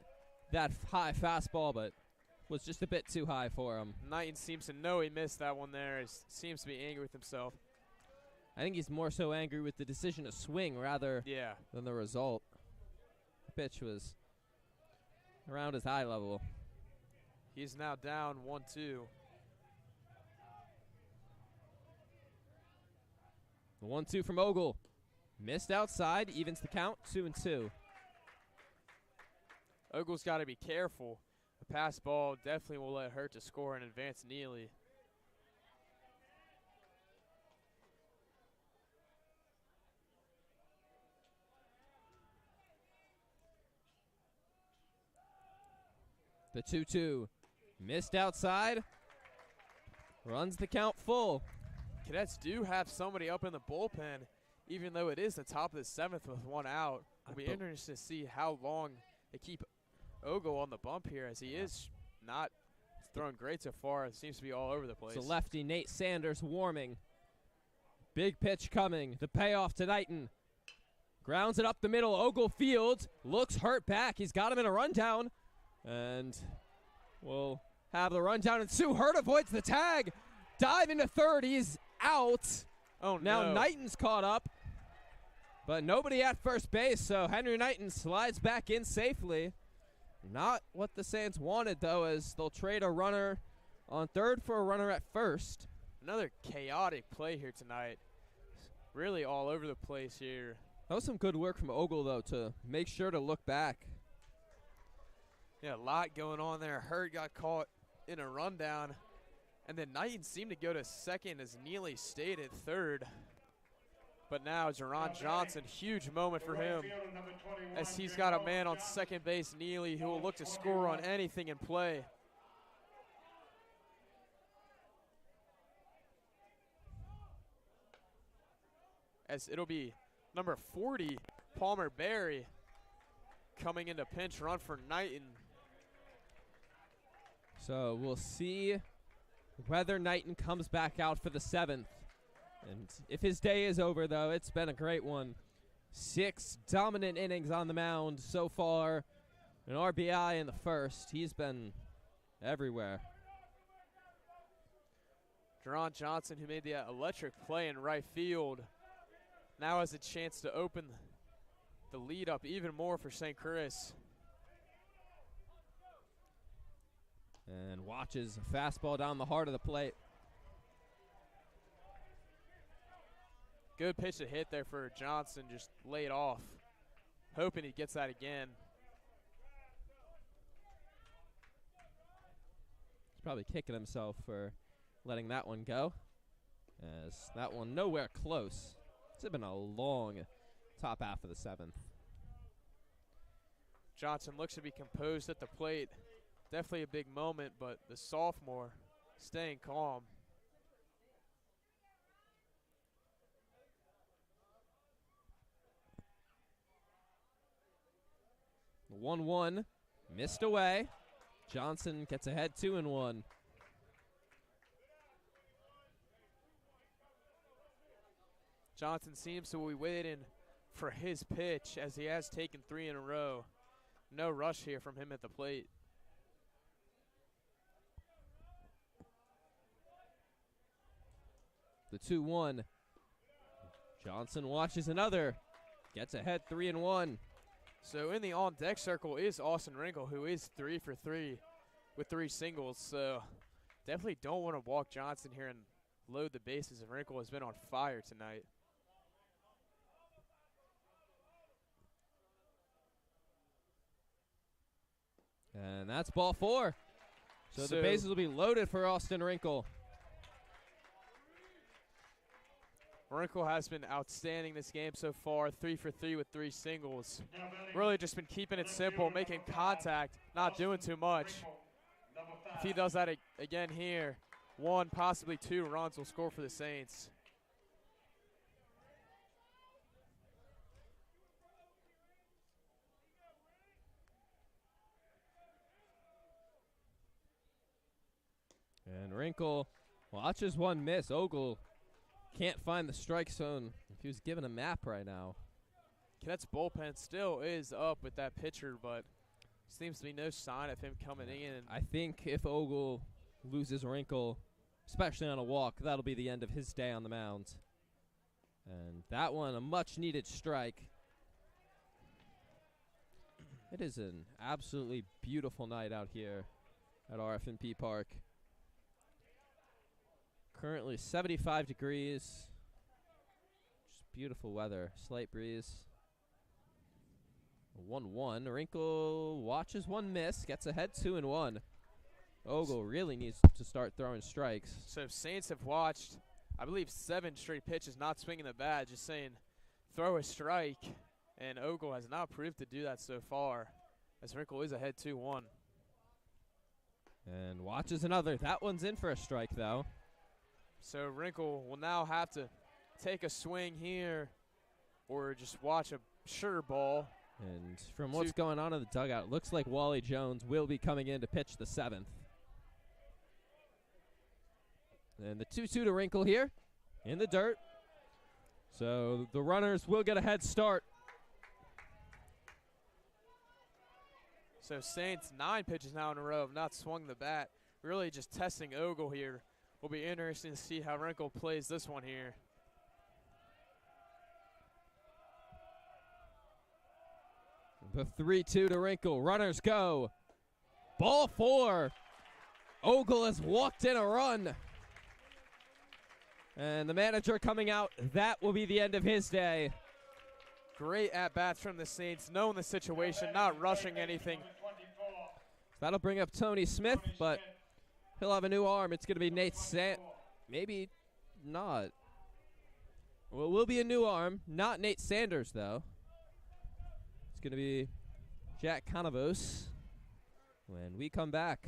[SPEAKER 4] that high fastball, but was just a bit too high for him.
[SPEAKER 5] Knighton seems to know he missed that one there. He seems to be angry with himself.
[SPEAKER 4] I think he's more so angry with the decision to swing rather than the result. The pitch was around his eye level.
[SPEAKER 5] He's now down 1-2.
[SPEAKER 4] The 1-2 from Ogle. Missed outside, evens the count, 2-2.
[SPEAKER 5] Ogle's got to be careful. A pass ball definitely will let Hurt to score and advance Neely.
[SPEAKER 4] The 2-2. Missed outside. Runs the count full.
[SPEAKER 5] Cadets do have somebody up in the bullpen, even though it is the top of the 7th with 1 out. It'll be interesting to see how long they keep Ogle on the bump here, as he is not throwing great so far. It seems to be all over the place.
[SPEAKER 4] So lefty Nate Sanders warming. Big pitch coming. The payoff to Knighton. Grounds it up the middle. Ogle fields. Looks Hurt back. He's got him in a rundown. And we'll have the rundown ensue. Hurt avoids the tag. Dive into third. He's out.
[SPEAKER 5] Oh,
[SPEAKER 4] now
[SPEAKER 5] no.
[SPEAKER 4] Knighton's caught up. But nobody at first base, so Henry Knighton slides back in safely. Not what the Saints wanted, though, as they'll trade a runner on third for a runner at first.
[SPEAKER 5] Another chaotic play here tonight. Really all over the place here.
[SPEAKER 4] That was some good work from Ogle, though, to make sure to look back.
[SPEAKER 5] Yeah, a lot going on there. Hurd got caught in a rundown. And then Knighton seemed to go to second as Neely stayed at third. But now Jerron Johnson, huge moment for him as he's got a man on second base, Neely, who will look to score on anything in play. As it'll be number 40, Palmer Berry, coming into pinch run for Knighton.
[SPEAKER 4] So we'll see whether Knighton comes back out for the 7th. And if his day is over, though, it's been a great one. 6 dominant innings on the mound so far. An RBI in the first. He's been everywhere.
[SPEAKER 5] Jerron Johnson, who made the electric play in right field, now has a chance to open the lead up even more for St. Chris.
[SPEAKER 4] And watches a fastball down the heart of the plate.
[SPEAKER 5] Good pitch to hit there for Johnson, just laid off. Hoping he gets that again.
[SPEAKER 4] He's probably kicking himself for letting that one go, as that one nowhere close. It's been a long top half of the 7th.
[SPEAKER 5] Johnson looks to be composed at the plate. Definitely a big moment, but the sophomore staying calm.
[SPEAKER 4] The 1-1 missed away. Johnson gets ahead 2-1.
[SPEAKER 5] Johnson seems to be waiting for his pitch as he has taken 3 in a row. No rush here from him at the plate.
[SPEAKER 4] The 2-1. Johnson watches another. Gets ahead 3-1.
[SPEAKER 5] So in the on-deck circle is Austin Wrinkle, who is 3 for 3 with 3 singles. So definitely don't want to walk Johnson here and load the bases. And Wrinkle has been on fire tonight.
[SPEAKER 4] And that's ball 4. So the bases will be loaded for Austin Wrinkle.
[SPEAKER 5] Wrinkle has been outstanding this game so far, 3 for 3 with 3 singles. Really just been keeping it simple, making contact, not doing too much. If he does that again here, 1, possibly 2 runs will score for the Saints.
[SPEAKER 4] And Wrinkle watches one miss. Ogle can't find the strike zone. If he was given a map right now.
[SPEAKER 5] Cadets bullpen still is up with that pitcher, but seems to be no sign of him coming in.
[SPEAKER 4] I think if Ogle loses Wrinkle, especially on a walk, that'll be the end of his day on the mound. And that one, a much-needed strike. It is an absolutely beautiful night out here at RF&P Park. Currently 75 degrees. Just beautiful weather. Slight breeze. 1-1. Wrinkle watches one miss. Gets ahead 2-1. Ogle really needs to start throwing strikes.
[SPEAKER 5] So Saints have watched, I believe, 7 straight pitches not swinging the bat, just saying throw a strike. And Ogle has not proved to do that so far, as Wrinkle is ahead 2-1.
[SPEAKER 4] And watches another. That one's in for a strike, though.
[SPEAKER 5] So Wrinkle will now have to take a swing here or just watch a sure ball.
[SPEAKER 4] And from what's going on in the dugout, it looks like Wally Jones will be coming in to pitch the 7th. And the 2-2 to Wrinkle here in the dirt. So the runners will get a head start.
[SPEAKER 5] So Saints 9 pitches now in a row have not swung the bat. Really just testing Ogle here. Will be interesting to see how Wrinkle plays this one here.
[SPEAKER 4] The 3-2 to Wrinkle. Runners go. Ball 4. Ogle has walked in a run. And the manager coming out, that will be the end of his day.
[SPEAKER 5] Great at-bats from the Saints, knowing the situation, not rushing anything.
[SPEAKER 4] That'll bring up Tony Smith, but he'll have a new arm. It's going to be Nate maybe not. Well, it will be a new arm. Not Nate Sanders, though. It's going to be Jack Canavos when we come back.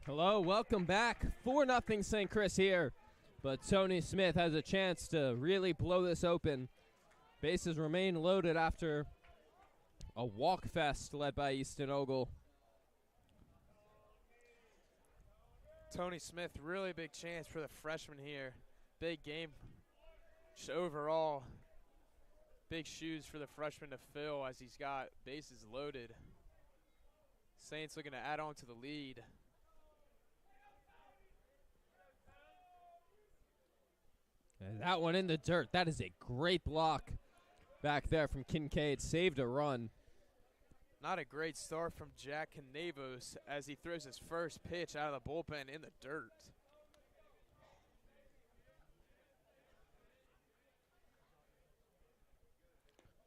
[SPEAKER 4] Hello, welcome back. 4-0 St. Chris here, but Tony Smith has a chance to really blow this open. Bases remain loaded after a walk fest led by Easton Ogle.
[SPEAKER 5] Tony Smith, really big chance for the freshman here. Big game overall. Big shoes for the freshman to fill as he's got bases loaded. Saints looking to add on to the lead.
[SPEAKER 4] And that one in the dirt. That is a great block back there from Kincaid. Saved a run.
[SPEAKER 5] Not a great start from Jack Canavos as he throws his first pitch out of the bullpen in the dirt.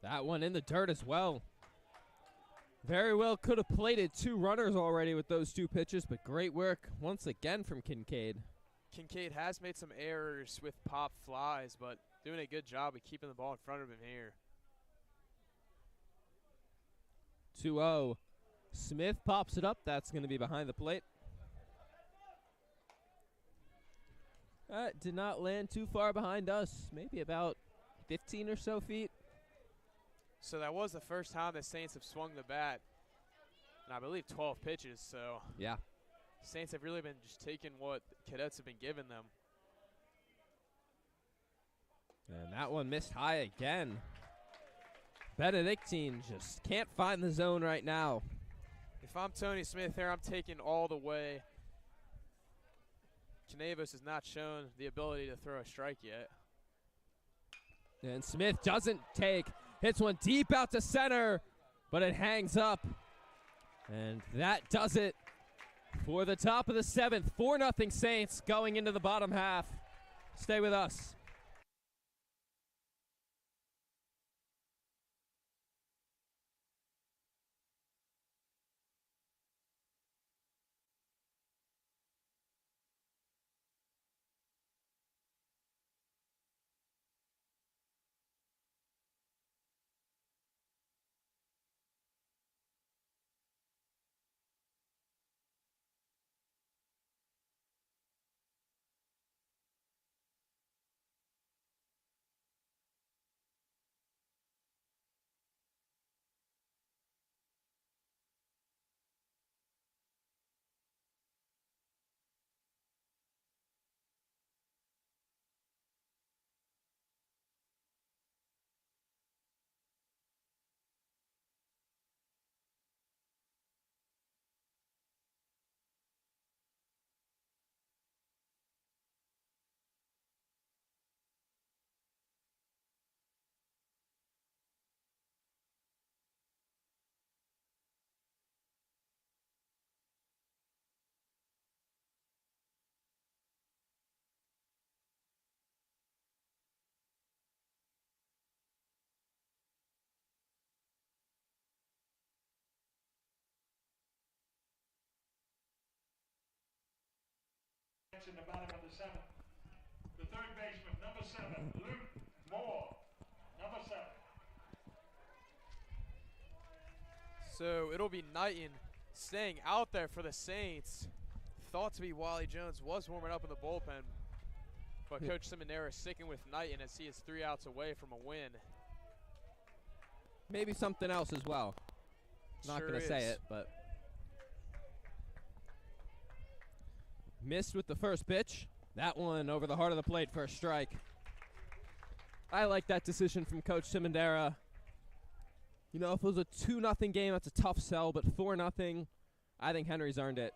[SPEAKER 4] That one in the dirt as well. Very well could have plated 2 runners already with those 2 pitches, but great work once again from Kincaid.
[SPEAKER 5] Kincaid has made some errors with pop flies, but doing a good job of keeping the ball in front of him here.
[SPEAKER 4] 2-0. Smith pops it up. That's going to be behind the plate. That did not land too far behind us. Maybe about 15 or so feet.
[SPEAKER 5] So that was the first time the Saints have swung the bat, and I believe 12 pitches. So
[SPEAKER 4] yeah,
[SPEAKER 5] Saints have really been just taking what Cadets have been giving them.
[SPEAKER 4] And that one missed high again. Benedictine just can't find the zone right now.
[SPEAKER 5] If I'm Tony Smith here, I'm taking all the way. Canavos has not shown the ability to throw a strike yet.
[SPEAKER 4] And Smith doesn't take. Hits one deep out to center, but it hangs up. And that does it for the top of the 7th. 4-0 Saints going into the bottom half. Stay with us.
[SPEAKER 1] strikes in the bottom of the seventh. The third baseman, number 7, Luke Moore, number 7.
[SPEAKER 5] So it'll be Knighton staying out there for the Saints. Thought to be Wally Jones, was warming up in the bullpen, but Coach Simonera sticking with Knighton as he is 3 outs away from a win.
[SPEAKER 4] Maybe something else as well. Not
[SPEAKER 5] Sure
[SPEAKER 4] going to say
[SPEAKER 5] is.
[SPEAKER 4] it, but. Missed with the first pitch. That one over the heart of the plate for a strike. I like that decision from Coach Simonera. You know, if it was a 2-0 game, that's a tough sell, but 4-0, I think Henry's earned it.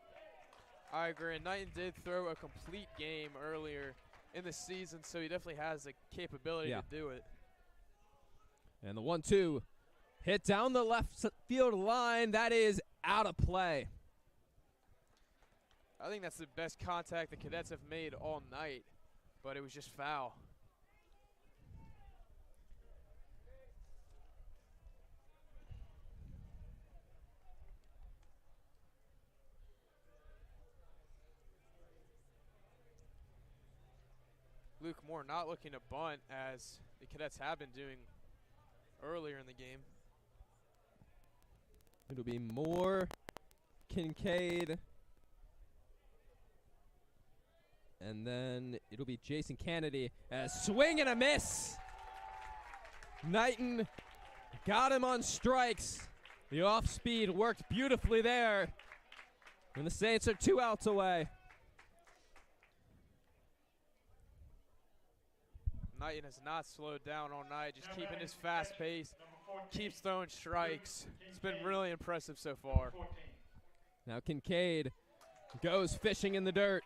[SPEAKER 5] I agree. And Knighton did throw a complete game earlier in the season, so he definitely has the capability to do it.
[SPEAKER 4] And the 1-2 hit down the left field line. That is out of play.
[SPEAKER 5] I think that's the best contact the Cadets have made all night, but it was just foul. Luke Moore not looking to bunt as the Cadets have been doing earlier in the game.
[SPEAKER 4] It'll be Moore, Kincaid, and then it'll be Jason Kennedy. A swing and a miss. Knighton got him on strikes. The off speed worked beautifully there. And the Saints are 2 outs away.
[SPEAKER 5] Knighton has not slowed down all night, just keeping his fast pace, keeps throwing strikes. It's been really impressive so far.
[SPEAKER 4] Now Kincaid goes fishing in the dirt.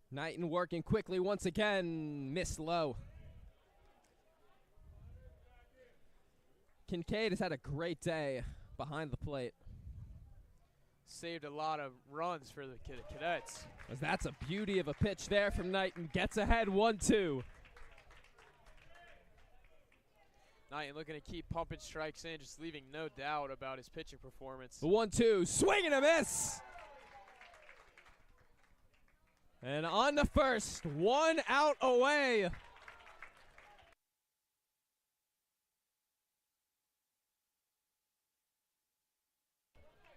[SPEAKER 4] Knighton working quickly once again, missed low. Kincaid has had a great day behind the plate.
[SPEAKER 5] Saved a lot of runs for the Cadets.
[SPEAKER 4] As that's a beauty of a pitch there from Knighton. Gets ahead 1-2.
[SPEAKER 5] Knighton looking to keep pumping strikes in, just leaving no doubt about his pitching performance.
[SPEAKER 4] The 1-2, swing and a miss. And on the first, 1 out away.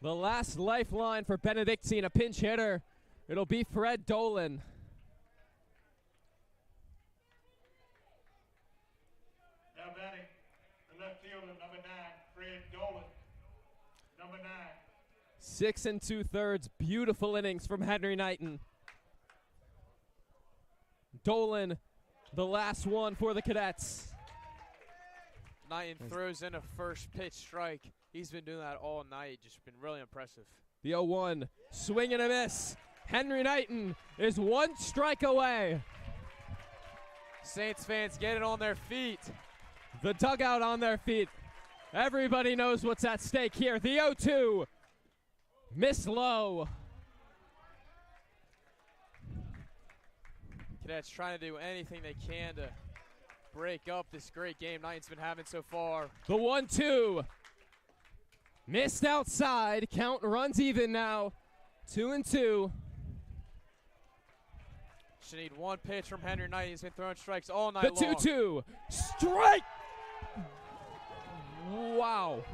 [SPEAKER 4] The last lifeline for Benedictine, a pinch hitter. It'll be Fred Dolan.
[SPEAKER 1] Now batting, the left fielder, number 9, Fred Dolan, number 9.
[SPEAKER 4] 6 2/3, beautiful innings from Henry Knighton. Dolan, the last one for the Cadets.
[SPEAKER 5] Knighton throws in a first pitch strike. He's been doing that all night, just been really impressive.
[SPEAKER 4] The 0-1, swing and a miss. Henry Knighton is 1 strike away.
[SPEAKER 5] Saints fans getting on their feet.
[SPEAKER 4] The dugout on their feet. Everybody knows what's at stake here. The 0-2, miss low.
[SPEAKER 5] Cadets trying to do anything they can to break up this great game Knighton's been having so far.
[SPEAKER 4] The 1-2, missed outside. Count runs even now. 2-2.
[SPEAKER 5] Should need one pitch from Henry Knighton. He's been throwing strikes all night
[SPEAKER 4] The
[SPEAKER 5] long.
[SPEAKER 4] 2-2, strike. Wow.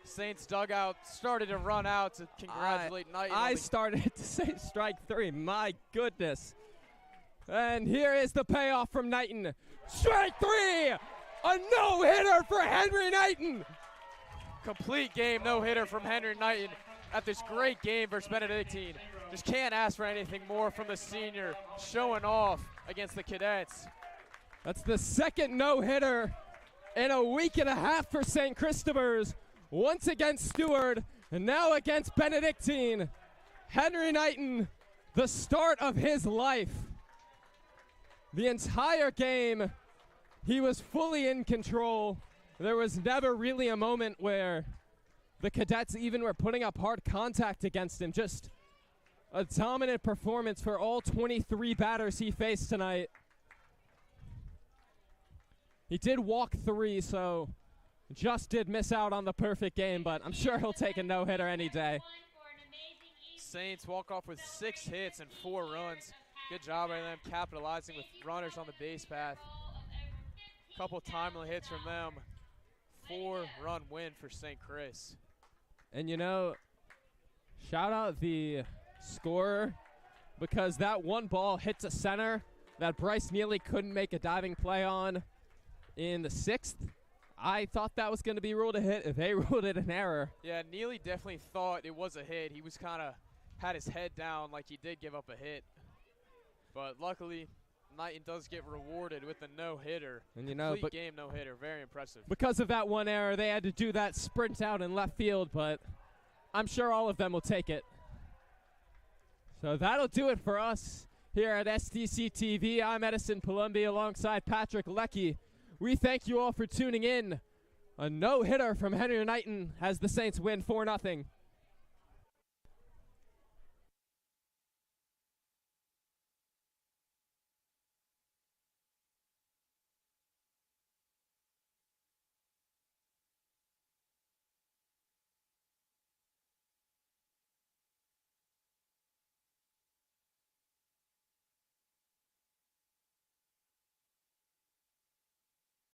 [SPEAKER 5] Saints dugout started to run out to congratulate Knighton.
[SPEAKER 4] I started to say strike 3. My goodness. And here is the payoff from Knighton. Strike 3! A no-hitter for Henry Knighton!
[SPEAKER 5] Complete game no-hitter from Henry Knighton at this great game versus Benedictine. Just can't ask for anything more from the senior, showing off against the Cadets.
[SPEAKER 4] That's the second no-hitter in a week and a half for St. Christopher's. Once against Stewart, and now against Benedictine. Henry Knighton, the start of his life. The entire game, he was fully in control. There was never really a moment where the Cadets even were putting up hard contact against him. Just a dominant performance for all 23 batters he faced tonight. He did walk 3, so just did miss out on the perfect game, but I'm sure he'll take a no-hitter any day.
[SPEAKER 5] Saints walk off with 6 hits and 4 runs. Good job by them capitalizing with runners on the base path. Couple timely hits from them. 4-run win for St. Chris.
[SPEAKER 4] And you know, shout out the scorer, because that one ball hit to center that Bryce Neely couldn't make a diving play on in the 6th. I thought that was going to be ruled a hit. They ruled it an error.
[SPEAKER 5] Yeah, Neely definitely thought it was a hit. He was kind of had his head down like he did give up a hit. But luckily, Knighton does get rewarded with a no-hitter.
[SPEAKER 4] And you know,
[SPEAKER 5] complete game no-hitter. Very impressive.
[SPEAKER 4] Because of that one error, they had to do that sprint out in left field, but I'm sure all of them will take it. So that'll do it for us here at SDC TV. I'm Edison Palumbi alongside Patrick Leckie. We thank you all for tuning in. A no-hitter from Henry Knighton as the Saints win 4-0.